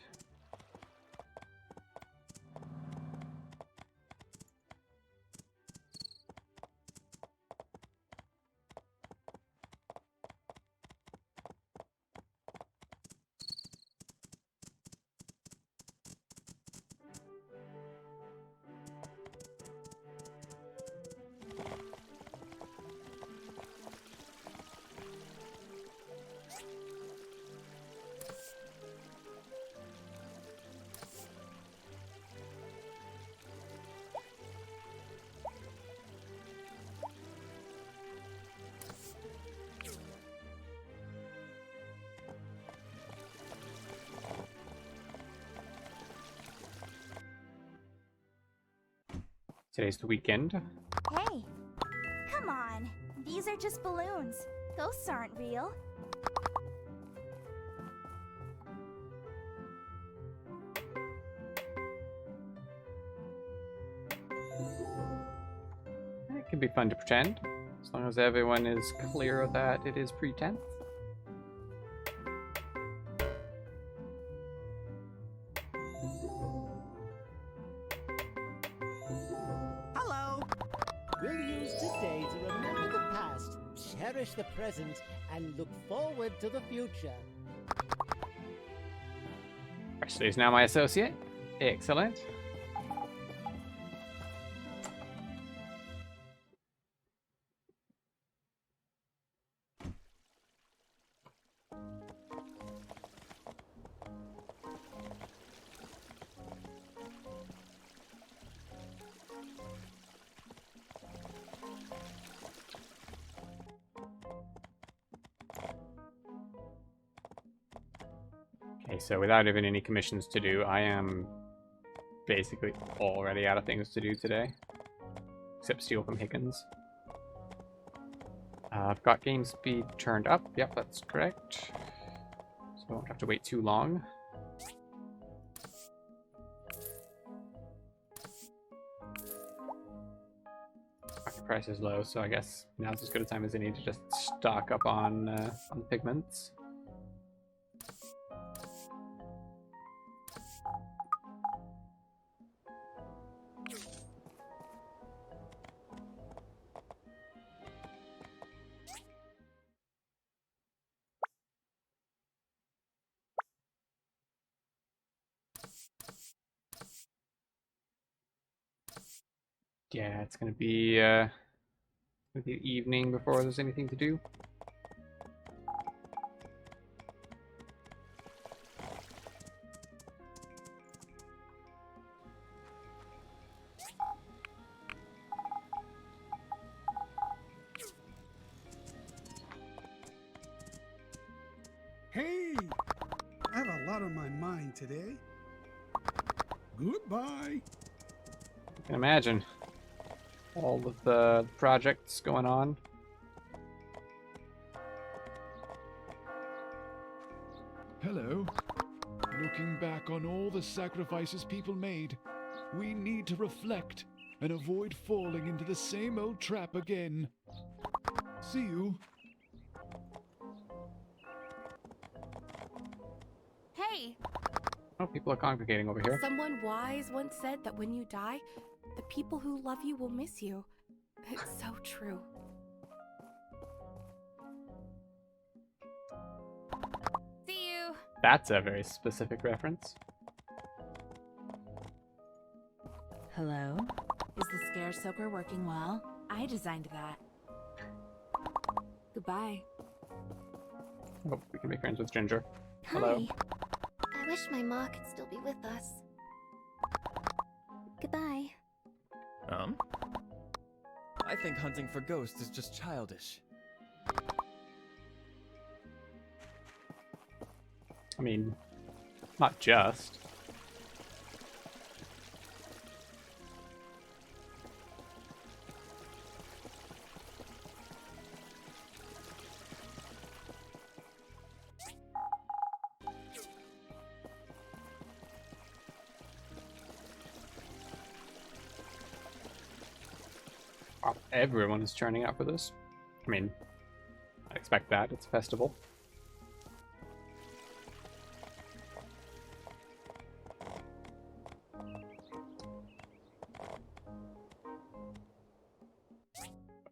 Today's the weekend. Hey, come on. These are just balloons. Ghosts aren't real. It can be fun to pretend, as long as everyone is clear that it is pretense. Hello! We'll use today to remember the past, cherish the present, and look forward to the future. Presley is now my associate. Excellent. Okay, so without having any commissions to do, I am basically already out of things to do today. Except steal from Higgins. I've got game speed turned up. Yep, that's correct. So I won't have to wait too long. Market price is low, so I guess now's as good a time as any to just stock up on pigments. Yeah, it's gonna be evening before there's anything to do. Hey! I have a lot on my mind today. Goodbye. I can imagine all of the projects going on. Hello. Looking back on all the sacrifices people made, we need to reflect and avoid falling into the same old trap again. See you. Hey! Oh, people are congregating over here. Someone wise once said that when you die, the people who love you will miss you. It's so true. See you! That's a very specific reference. Hello? Is the Scare Soaker working well? I designed that. Goodbye. Oh, we can make friends with Ginger. Hello. Hi. I wish my ma could still be with us. Goodbye. I think hunting for ghosts is just childish. I mean, not just. Everyone is turning out for this. I mean, I expect that. It's a festival.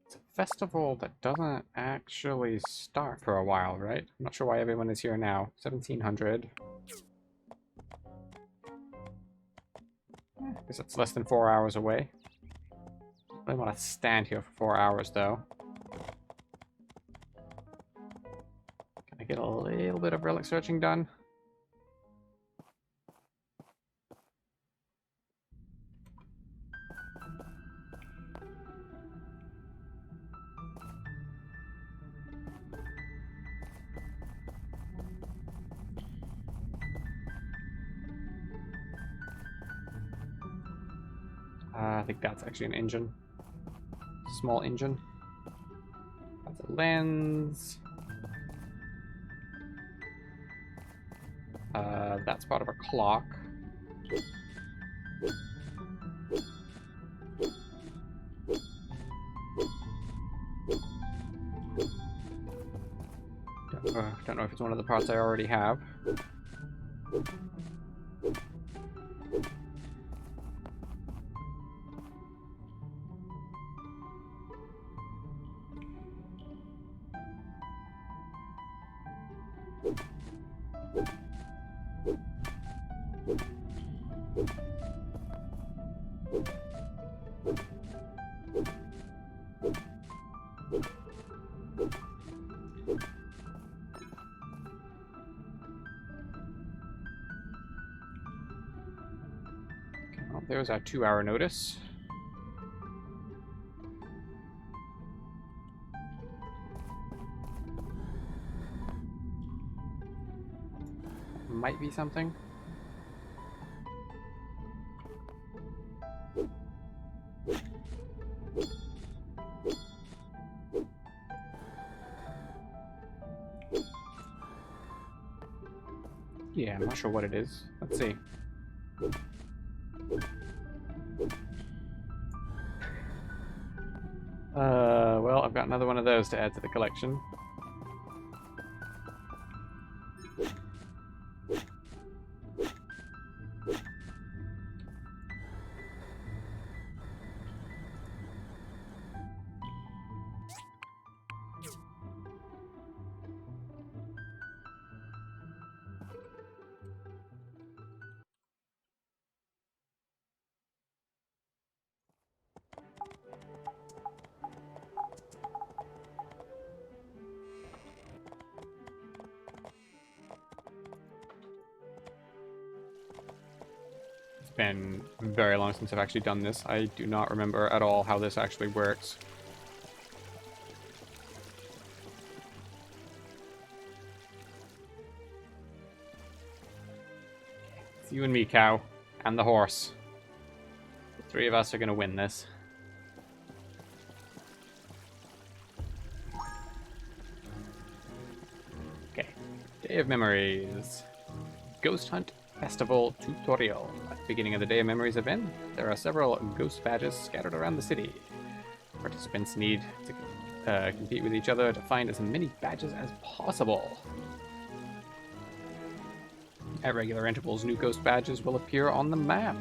It's a festival that doesn't actually start for a while, right? I'm not sure why everyone is here now. 1700. I guess it's less than 4 hours away. I want to stand here for 4 hours, though. Can I get a little bit of relic searching done? I think that's actually an engine. Small engine. That's a lens. That's part of a clock. Don't know if it's one of the parts I already have. Well, there's our 2-hour notice. Might be something. Yeah, I'm not sure what it is. Let's see. Well, I've got another one of those to add to the collection. Been very long since I've actually done this. I do not remember at all how this actually works. It's you and me, cow, and the horse. The 3 of us are gonna win this. Okay. Day of Memories. Ghost Hunt Festival Tutorial. At the beginning of the Day of Memories event, there are several ghost badges scattered around the city. Participants need to compete with each other to find as many badges as possible. At regular intervals, new ghost badges will appear on the map.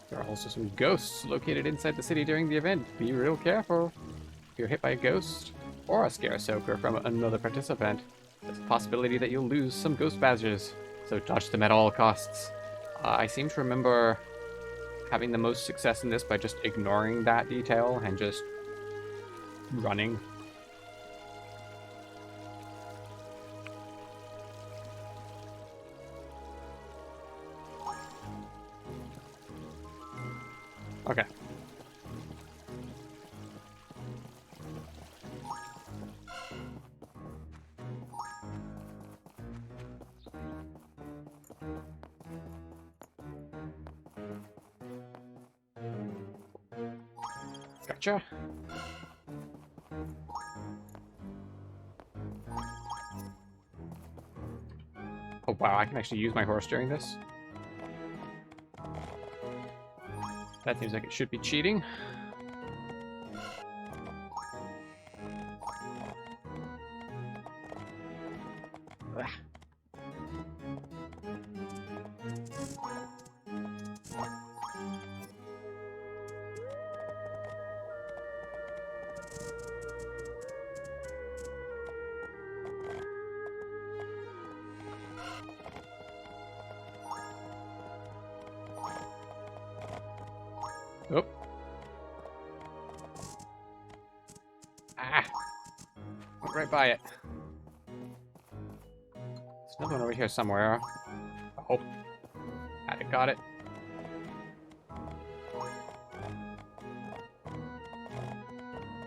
There are also some ghosts located inside the city during the event. Be real careful. If you're hit by a ghost or a scare soaker from another participant, there's a possibility that you'll lose some ghost badges, so dodge them at all costs. I seem to remember having the most success in this by just ignoring that detail and just running. Okay. Gotcha. Oh wow, I can actually use my horse during this. That seems like it should be cheating. Ugh. Oh. Ah. Went right by it. Another one over here somewhere. Oh, had it, got it.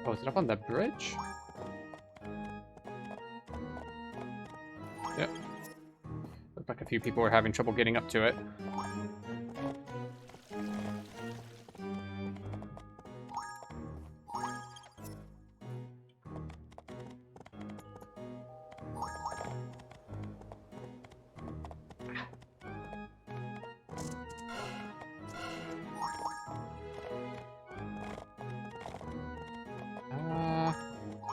Oh, is it up on the bridge? Yep. Looked like a few people were having trouble getting up to it.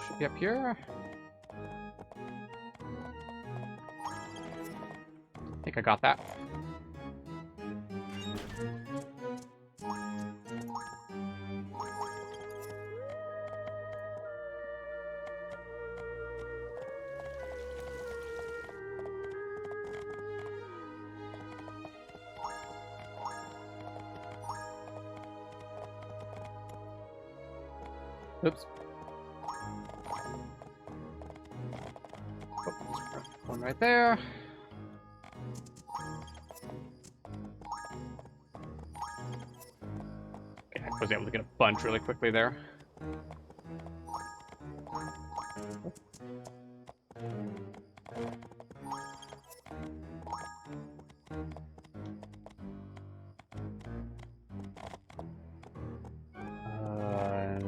Should be up here. I think I got that. Oops. Oh, one right there. Okay, I was able to get a bunch really quickly there.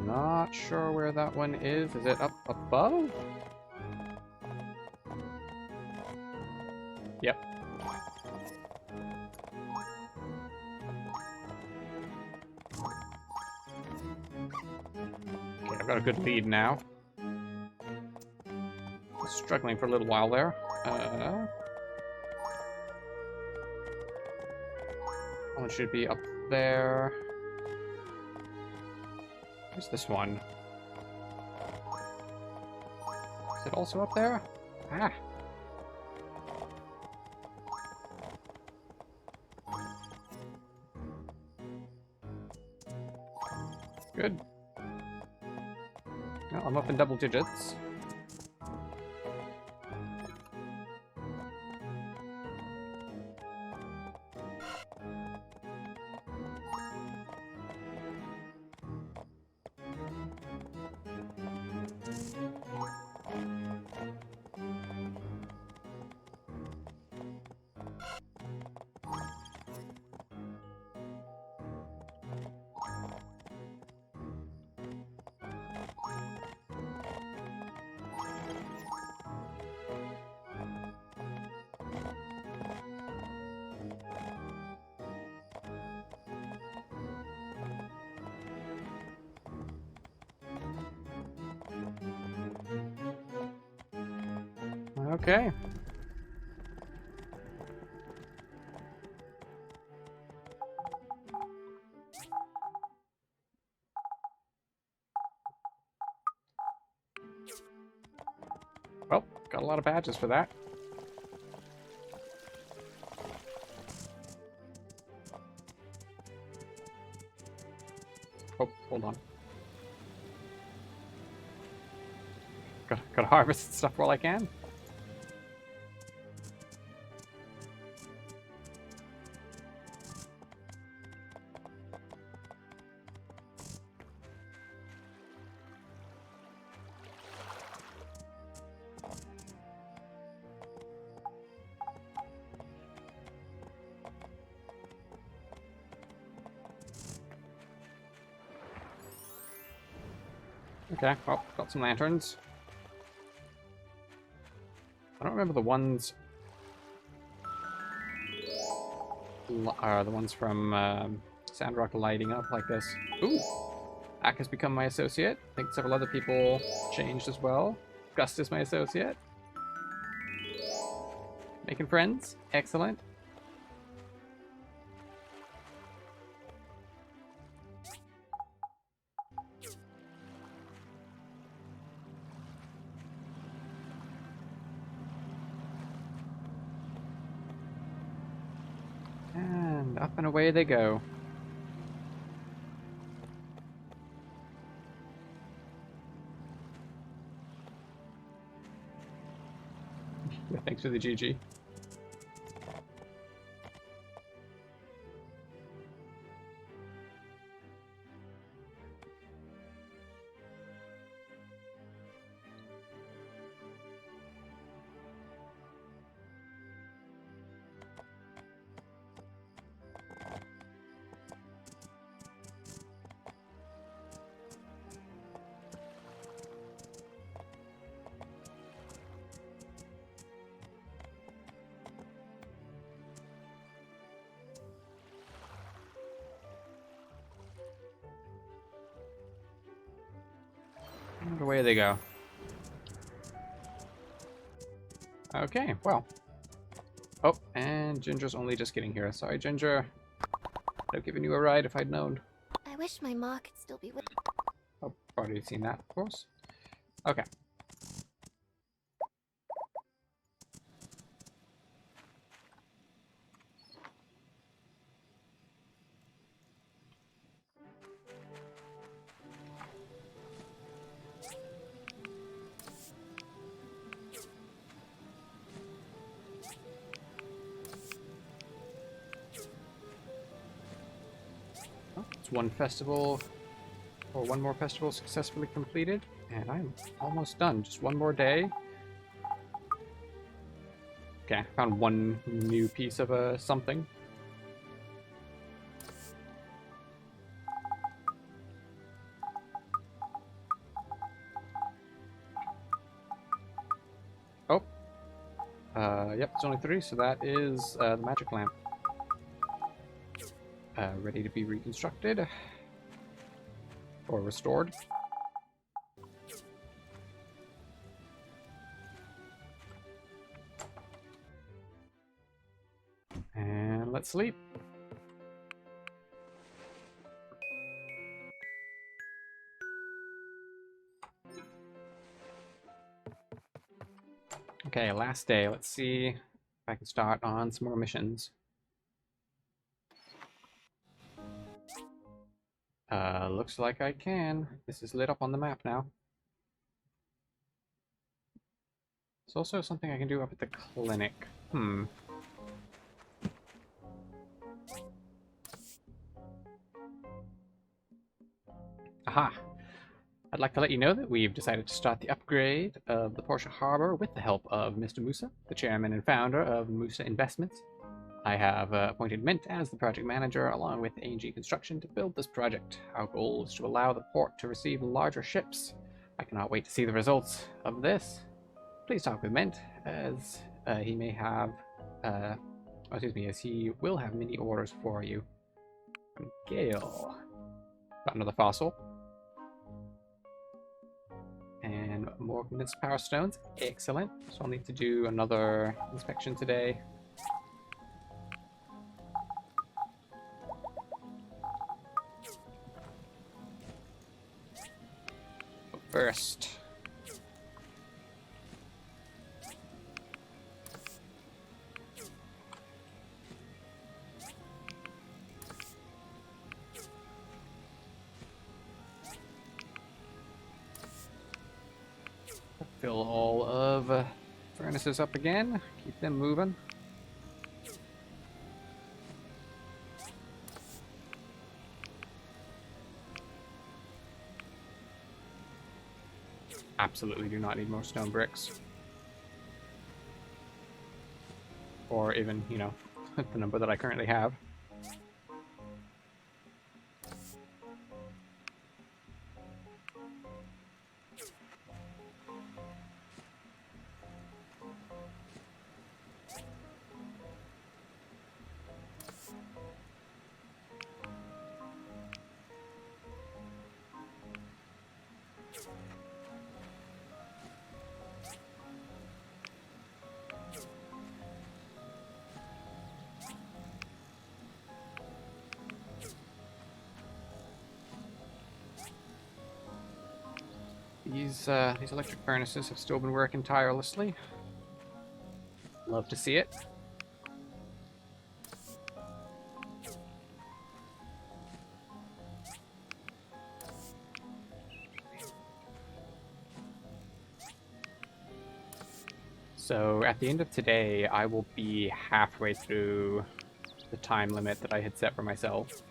Not sure where that one is. Is it up above? Yep. Okay, I've got a good lead now. Struggling for a little while there. One should be up there. Where's this one? Is it also up there? Ah! Good. Well, I'm up in double digits. Okay. Well, got a lot of badges for that. Oh, hold on. Gotta harvest stuff while I can. Okay, well, got some lanterns. I don't remember the ones... the ones from Sandrock lighting up like this. Ooh! Ak has become my associate. I think several other people changed as well. Gust is my associate. Making friends. Excellent. And up and away they go. Yeah, thanks for the GG. And away they go. Okay, well. Oh, and Ginger's only just getting here. Sorry, Ginger. I'd have given you a ride if I'd known. I wish my ma could still be with. Oh, already seen that, of course. Okay. It's one festival, or one more festival successfully completed, and I'm almost done. Just one more day. Okay, found one new piece of something. Oh. Yep, it's only 3, so that is the magic lamp. Ready to be reconstructed. Or restored. And let's sleep. Okay, last day. Let's see if I can start on some more missions. Looks like I can. This is lit up on the map now. There's also something I can do up at the clinic. Aha! I'd like to let you know that we've decided to start the upgrade of the Portia Harbor with the help of Mr. Musa, the chairman and founder of Musa Investments. I have appointed Mint as the project manager along with A&G Construction to build this project. Our goal is to allow the port to receive larger ships. I cannot wait to see the results of this. Please talk with Mint as he may have, as he will have many orders for you. From Gale. Got another fossil. And more condensed power stones. Excellent. So I'll need to do another inspection today. But first, fill all of furnaces up again. Keep them moving. Absolutely do not need more stone bricks. Or even, you know, the number that I currently have. These electric furnaces have still been working tirelessly. Love to see it. So at the end of today, I will be halfway through the time limit that I had set for myself.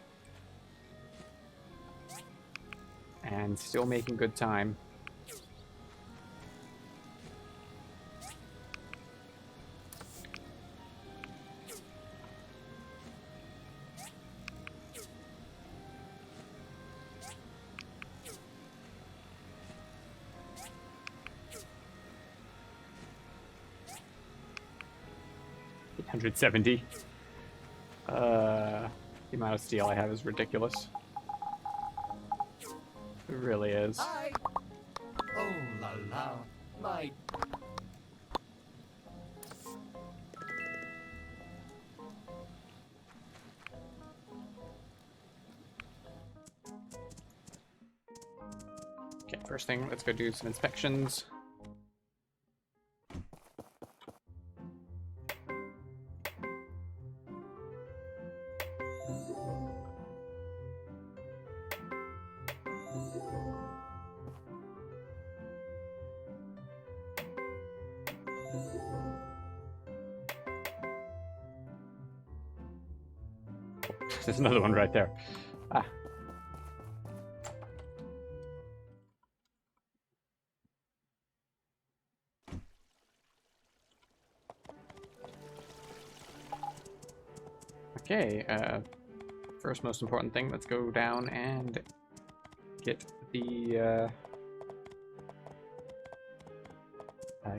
And still making good time. $870. The amount of steel I have is ridiculous. It really is. Hi. Oh la la, my... Okay, first thing, let's go do some inspections. There's another one right there. Ah. Okay, first most important thing, let's go down and get the,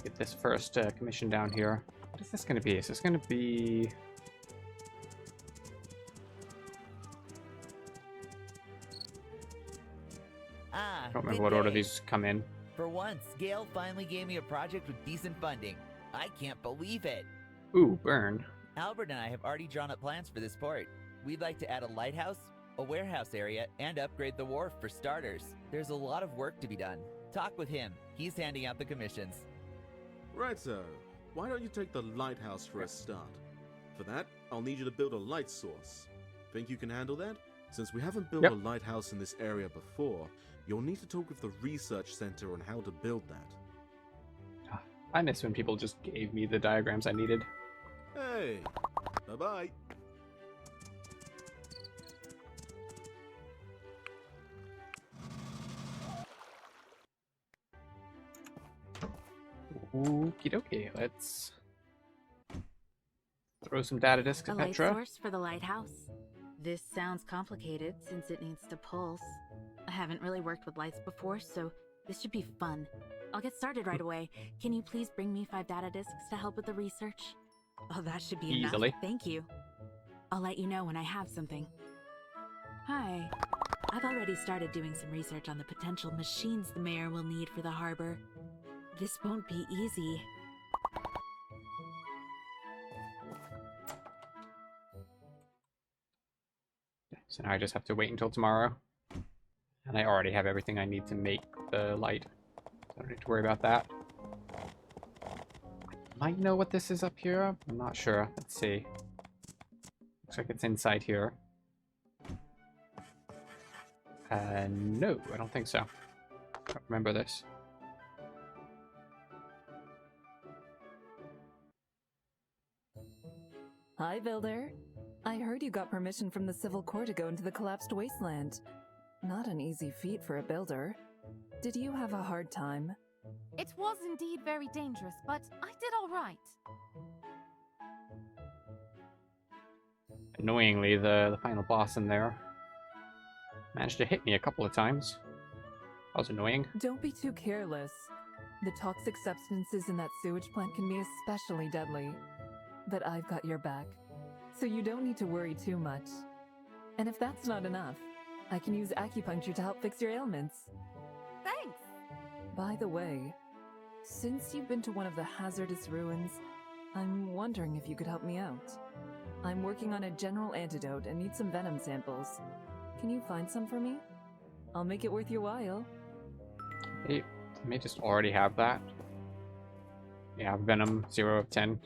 get this first commission down here. What is this going to be? Is this going to be... I don't remember what order these come in. For once, Gale finally gave me a project with decent funding. I can't believe it. Ooh, burn. Albert and I have already drawn up plans for this port. We'd like to add a lighthouse, a warehouse area, and upgrade the wharf for starters. There's a lot of work to be done. Talk with him. He's handing out the commissions. Right, so why don't you take the lighthouse for a start? For that, I'll need you to build a light source. Think you can handle that? Since we haven't built a lighthouse in this area before, you'll need to talk with the research center on how to build that. I miss when people just gave me the diagrams I needed. Hey, bye-bye. Okie dokie, let's throw some data disks A at light Petra. source for the lighthouse. This sounds complicated since it needs to pulse. I haven't really worked with lights before, so this should be fun. I'll get started right away. Can you please bring me 5 data disks to help with the research? Oh, that should be Easily. enough. Thank you. I'll let you know when I have something. Hi. I've already started doing some research on the potential machines the mayor will need for the harbor. This won't be easy. So now I just have to wait until tomorrow. And I already have everything I need to make the light. So I don't need to worry about that. I might know what this is up here. I'm not sure. Let's see. Looks like it's inside here. No, I don't think so. I don't remember this. Hi, Builder. I heard you got permission from the Civil Corps to go into the collapsed wasteland. Not an easy feat for a builder. Did you have a hard time? It was indeed very dangerous, but I did all right. Annoyingly, the final boss in there managed to hit me a couple of times. That was annoying. Don't be too careless. The toxic substances in that sewage plant can be especially deadly. But I've got your back, so you don't need to worry too much. And if that's not enough, I can use acupuncture to help fix your ailments. Thanks! By the way, since you've been to one of the hazardous ruins, I'm wondering if you could help me out. I'm working on a general antidote and need some venom samples. Can you find some for me? I'll make it worth your while. Hey, I may just already have that. Yeah, Venom 0 of 10.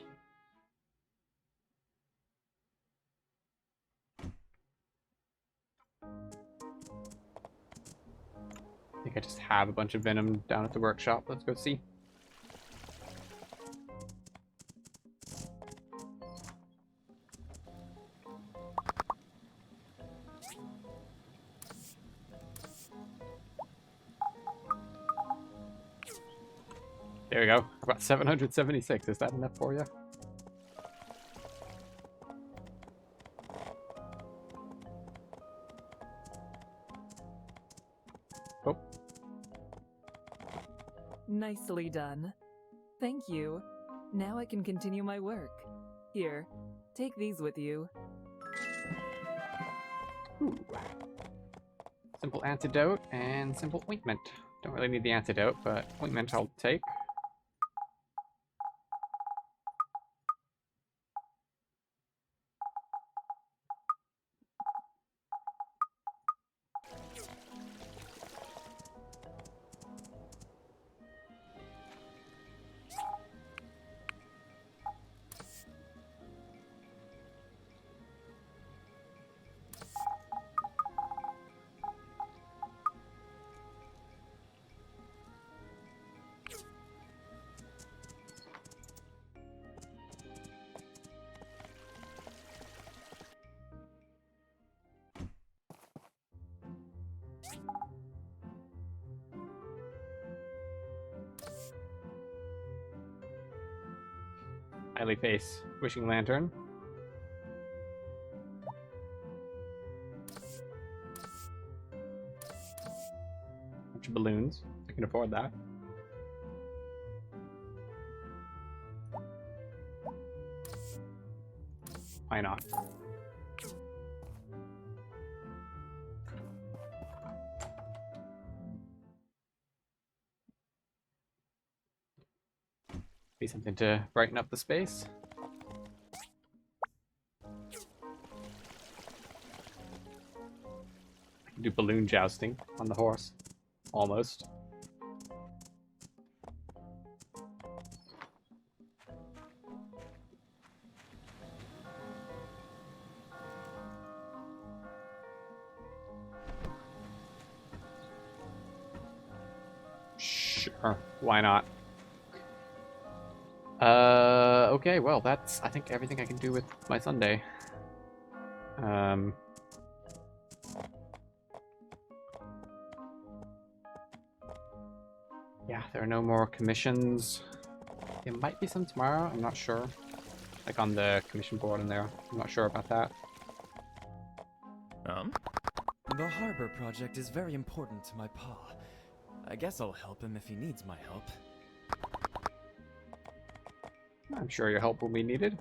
I think I just have a bunch of Venom down at the workshop. Let's go see. There we go. About 776. Is that enough for you? Oh. Nicely done. Thank you. Now I can continue my work. Here, take these with you. Ooh. Simple antidote and simple ointment. Don't really need the antidote, but ointment I'll take. Smiley face. Wishing lantern. Bunch of balloons. I can afford that. Why not? Be something to brighten up the space. I can do balloon jousting on the horse. Almost. Sure, why not? Okay, well, that's, I think, everything I can do with my Sunday. Yeah, there are no more commissions. There might be some tomorrow, I'm not sure. Like on the commission board in there, I'm not sure about that. The harbor project is very important to my pa. I guess I'll help him if he needs my help. I'm sure your help will be needed.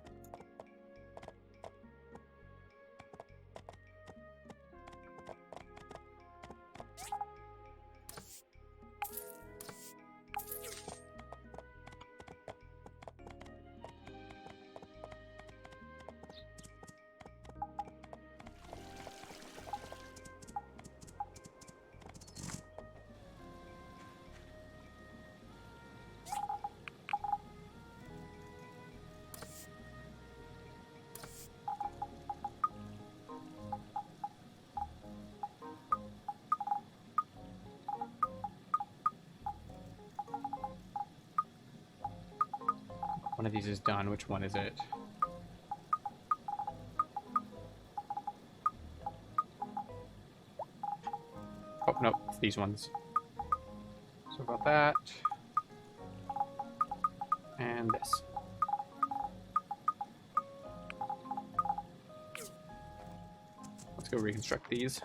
One of these is done. Which one is it? Oh, no, it's these ones. So about that. And this. Let's go reconstruct these.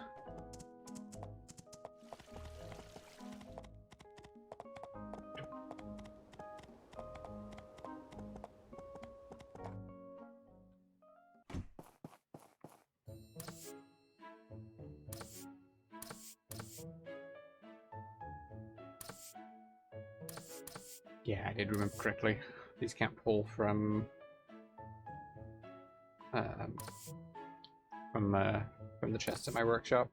Yeah, I did remember correctly. These can't pull from the chest at my workshop.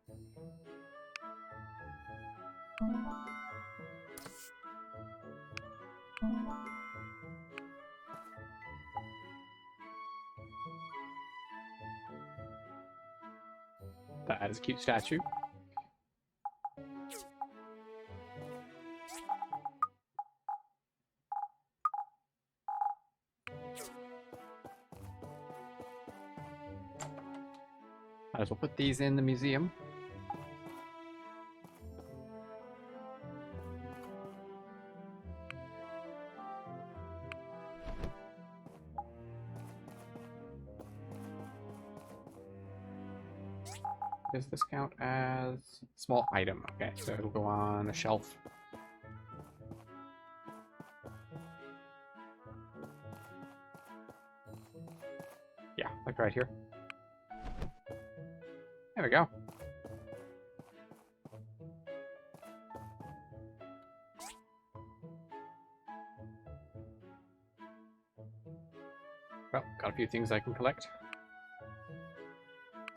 That is a cute statue. Might as well put these in the museum. Does this count as small item? Okay, so it'll go on a shelf. Yeah, like right here. There we go. Well, got a few things I can collect.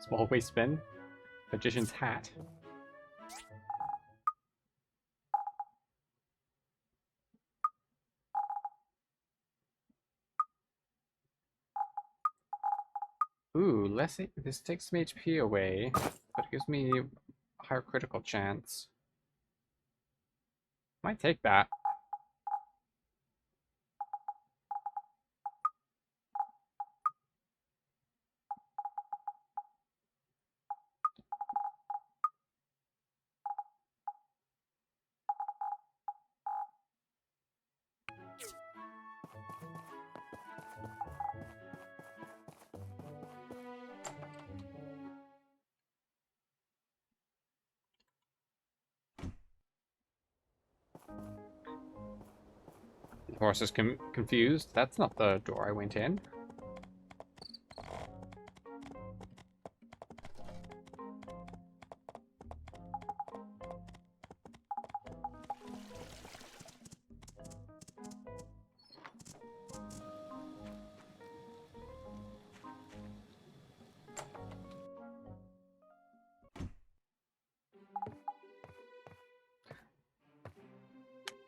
Small waste bin. Magician's hat. Ooh, this takes some HP away, but it gives me a higher critical chance. Might take that. The horse is confused. That's not the door I went in.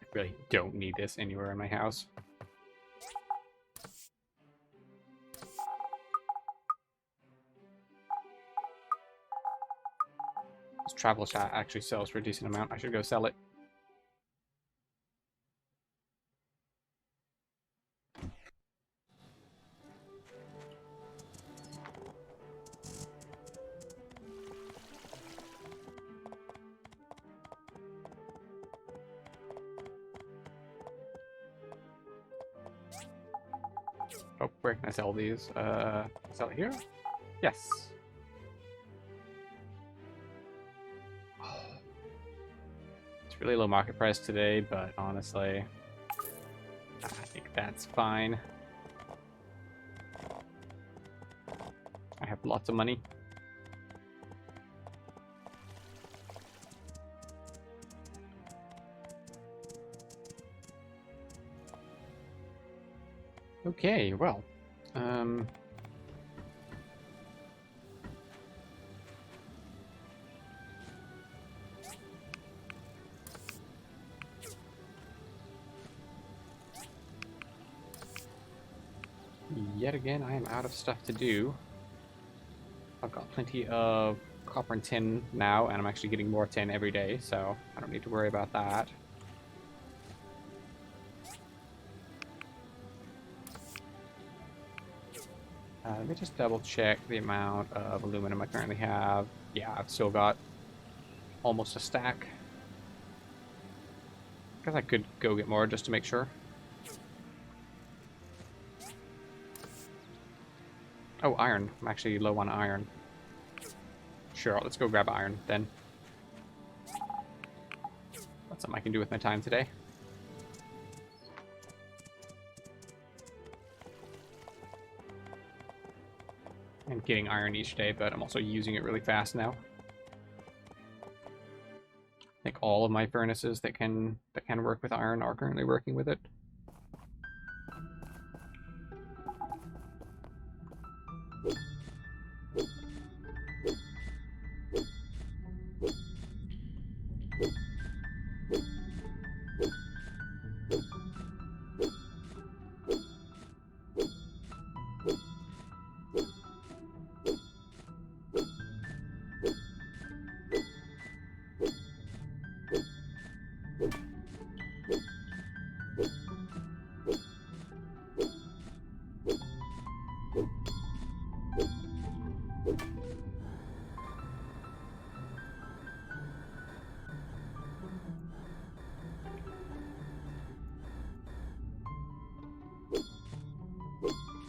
I really don't need this anywhere in my house. This travel chat actually sells for a decent amount. I should go sell it. Oh, where can I sell these? Sell it here? Yes. It's really low market price today, but honestly, I think that's fine. I have lots of money. Okay, well, yet again, I am out of stuff to do. I've got plenty of copper and tin now, and I'm actually getting more tin every day, so I don't need to worry about that. Let me just double check the amount of aluminum I currently have. Yeah, I've still got almost a stack. Guess I could go get more just to make sure. Oh, iron. I'm actually low on iron. Sure, let's go grab iron then. That's something I can do with my time today. I'm getting iron each day, but I'm also using it really fast now. I think all of my furnaces that can work with iron are currently working with it.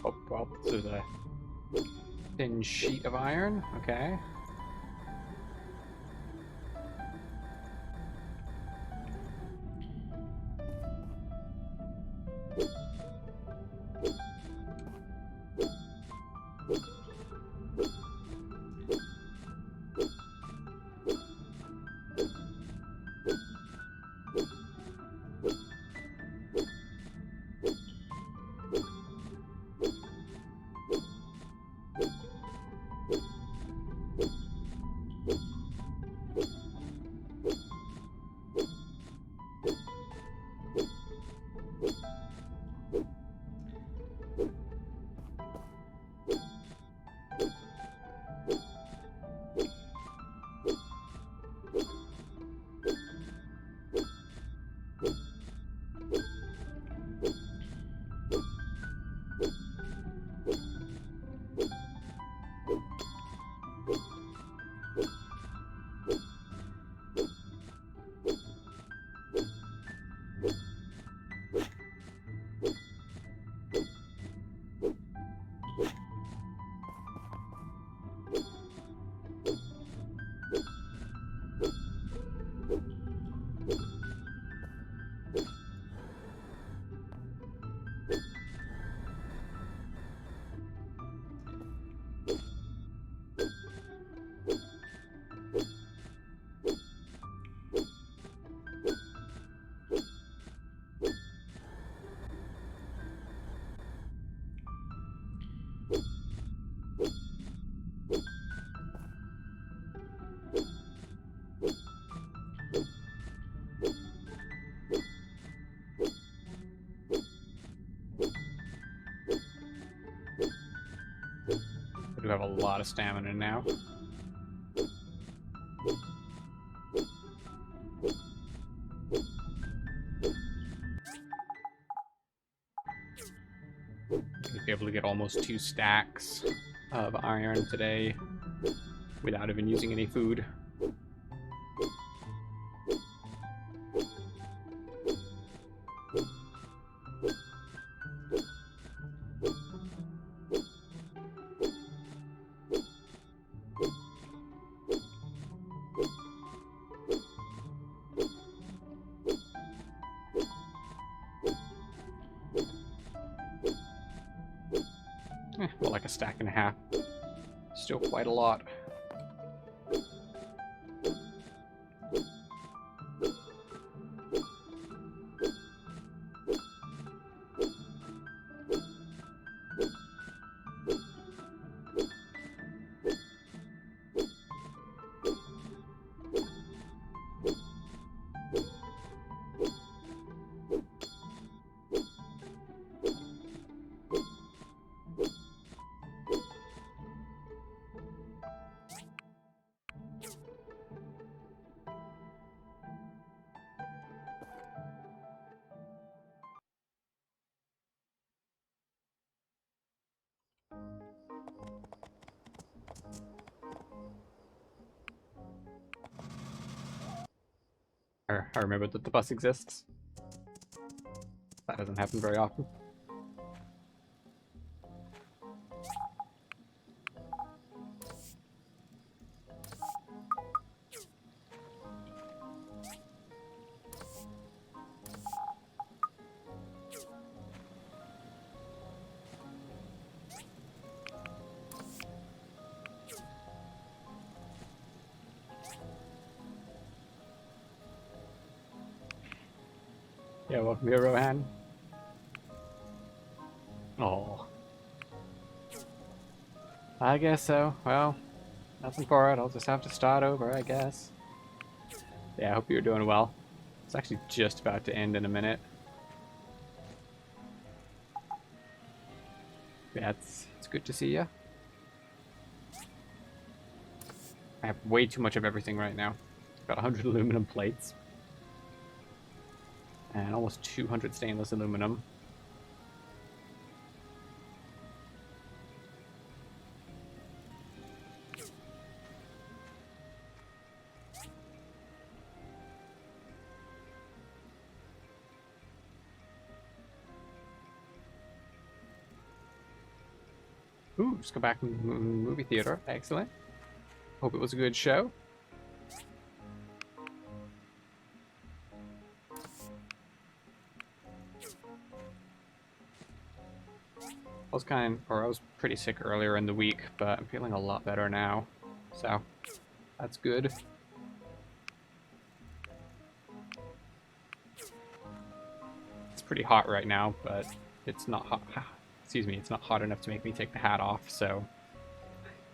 Oh, well, this is a thin sheet of iron. Okay. I do have a lot of stamina now. I'd be able to get almost 2 stacks of iron today without even using any food. More like a stack and a half. Still quite a lot. I remember that the bus exists. That doesn't happen very often. Yeah, welcome here, Rohan. Oh. I guess so. Well, nothing for it. I'll just have to start over, I guess. Yeah, I hope you're doing well. It's actually just about to end in a minute. Yeah, it's good to see you. I have way too much of everything right now. I've got 100 aluminum plates. And almost 200 stainless aluminum. Ooh, just go back to the movie theater. Excellent. Hope it was a good show. I was pretty sick earlier in the week, but I'm feeling a lot better now. So, that's good. It's pretty hot right now, but it's not hot. Excuse me, it's not hot enough to make me take the hat off, so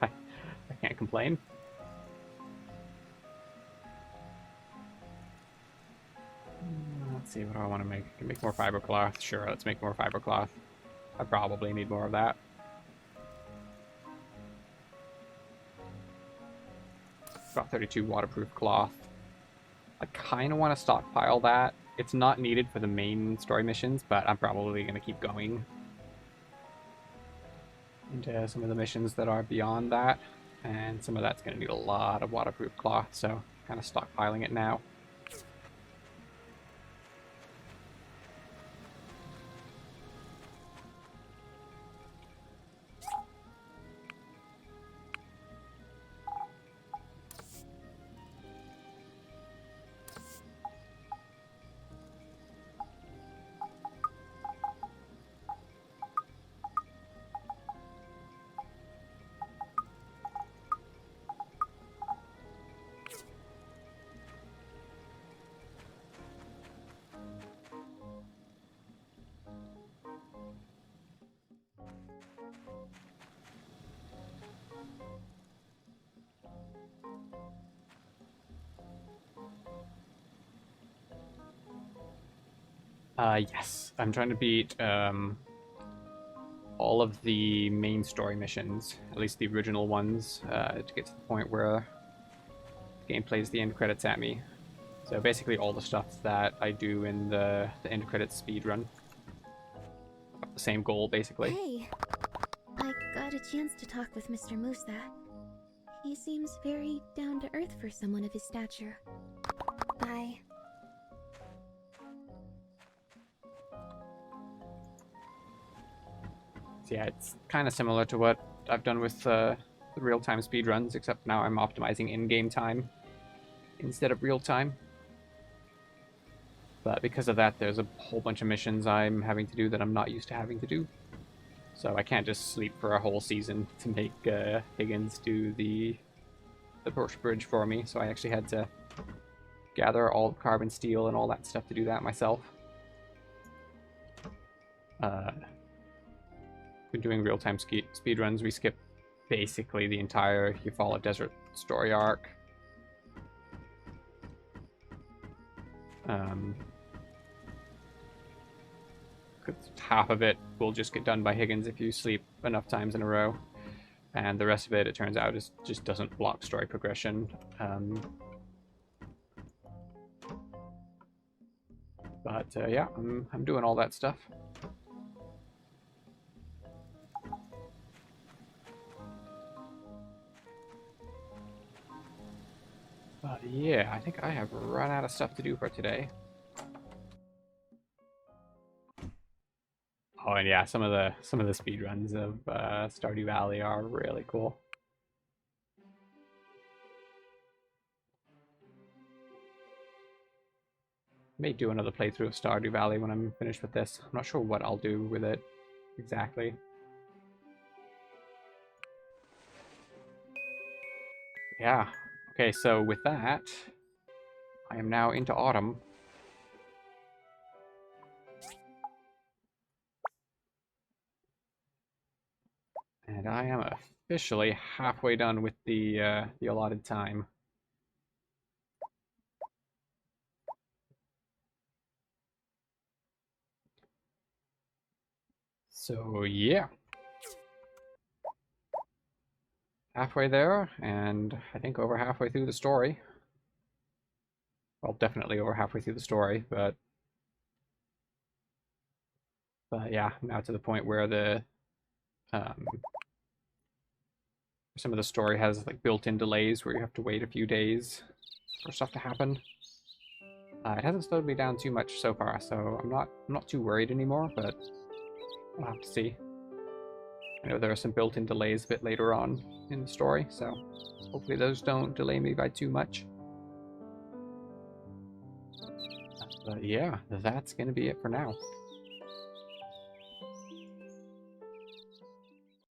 I can't complain. Let's see, what do I want to make? Can make more fiber cloth. Sure, let's make more fiber cloth. I probably need more of that. Got 32 waterproof cloth. I kind of want to stockpile that. It's not needed for the main story missions, but I'm probably going to keep going into some of the missions that are beyond that. And some of that's going to need a lot of waterproof cloth, so kind of stockpiling it now. Yes, I'm trying to beat all of the main story missions, at least the original ones, to get to the point where the game plays the end credits at me. So basically all the stuff that I do in the end credits speedrun. The same goal, basically. Hey, I got a chance to talk with Mr. Musa. He seems very down to earth for someone of his stature. Bye. Yeah, it's kind of similar to what I've done with the real-time speedruns, except now I'm optimizing in-game time instead of real-time. But because of that, there's a whole bunch of missions I'm having to do that I'm not used to having to do. So I can't just sleep for a whole season to make Higgins do the Porsche bridge for me, so I actually had to gather all the carbon steel and all that stuff to do that myself. When doing real-time speedruns, we skip basically the entire Eufaula Desert story arc. Half of it will just get done by Higgins if you sleep enough times in a row, and the rest of it turns out, just doesn't block story progression. Yeah, I'm doing all that stuff. But yeah, I think I have run out of stuff to do for today. Oh, and yeah, some of the speedruns of Stardew Valley are really cool. May do another playthrough of Stardew Valley when I'm finished with this. I'm not sure what I'll do with it exactly. Yeah. Okay, so with that, I am now into autumn. And I am officially halfway done with the allotted time. So yeah. Halfway there, and I think over halfway through the story. Well, definitely over halfway through the story, but yeah, now to the point where the some of the story has like built-in delays where you have to wait a few days for stuff to happen. It hasn't slowed me down too much so far, so I'm not too worried anymore, but we'll have to see. I know there are some built-in delays a bit later on in the story, so hopefully those don't delay me by too much. But yeah, that's gonna be it for now.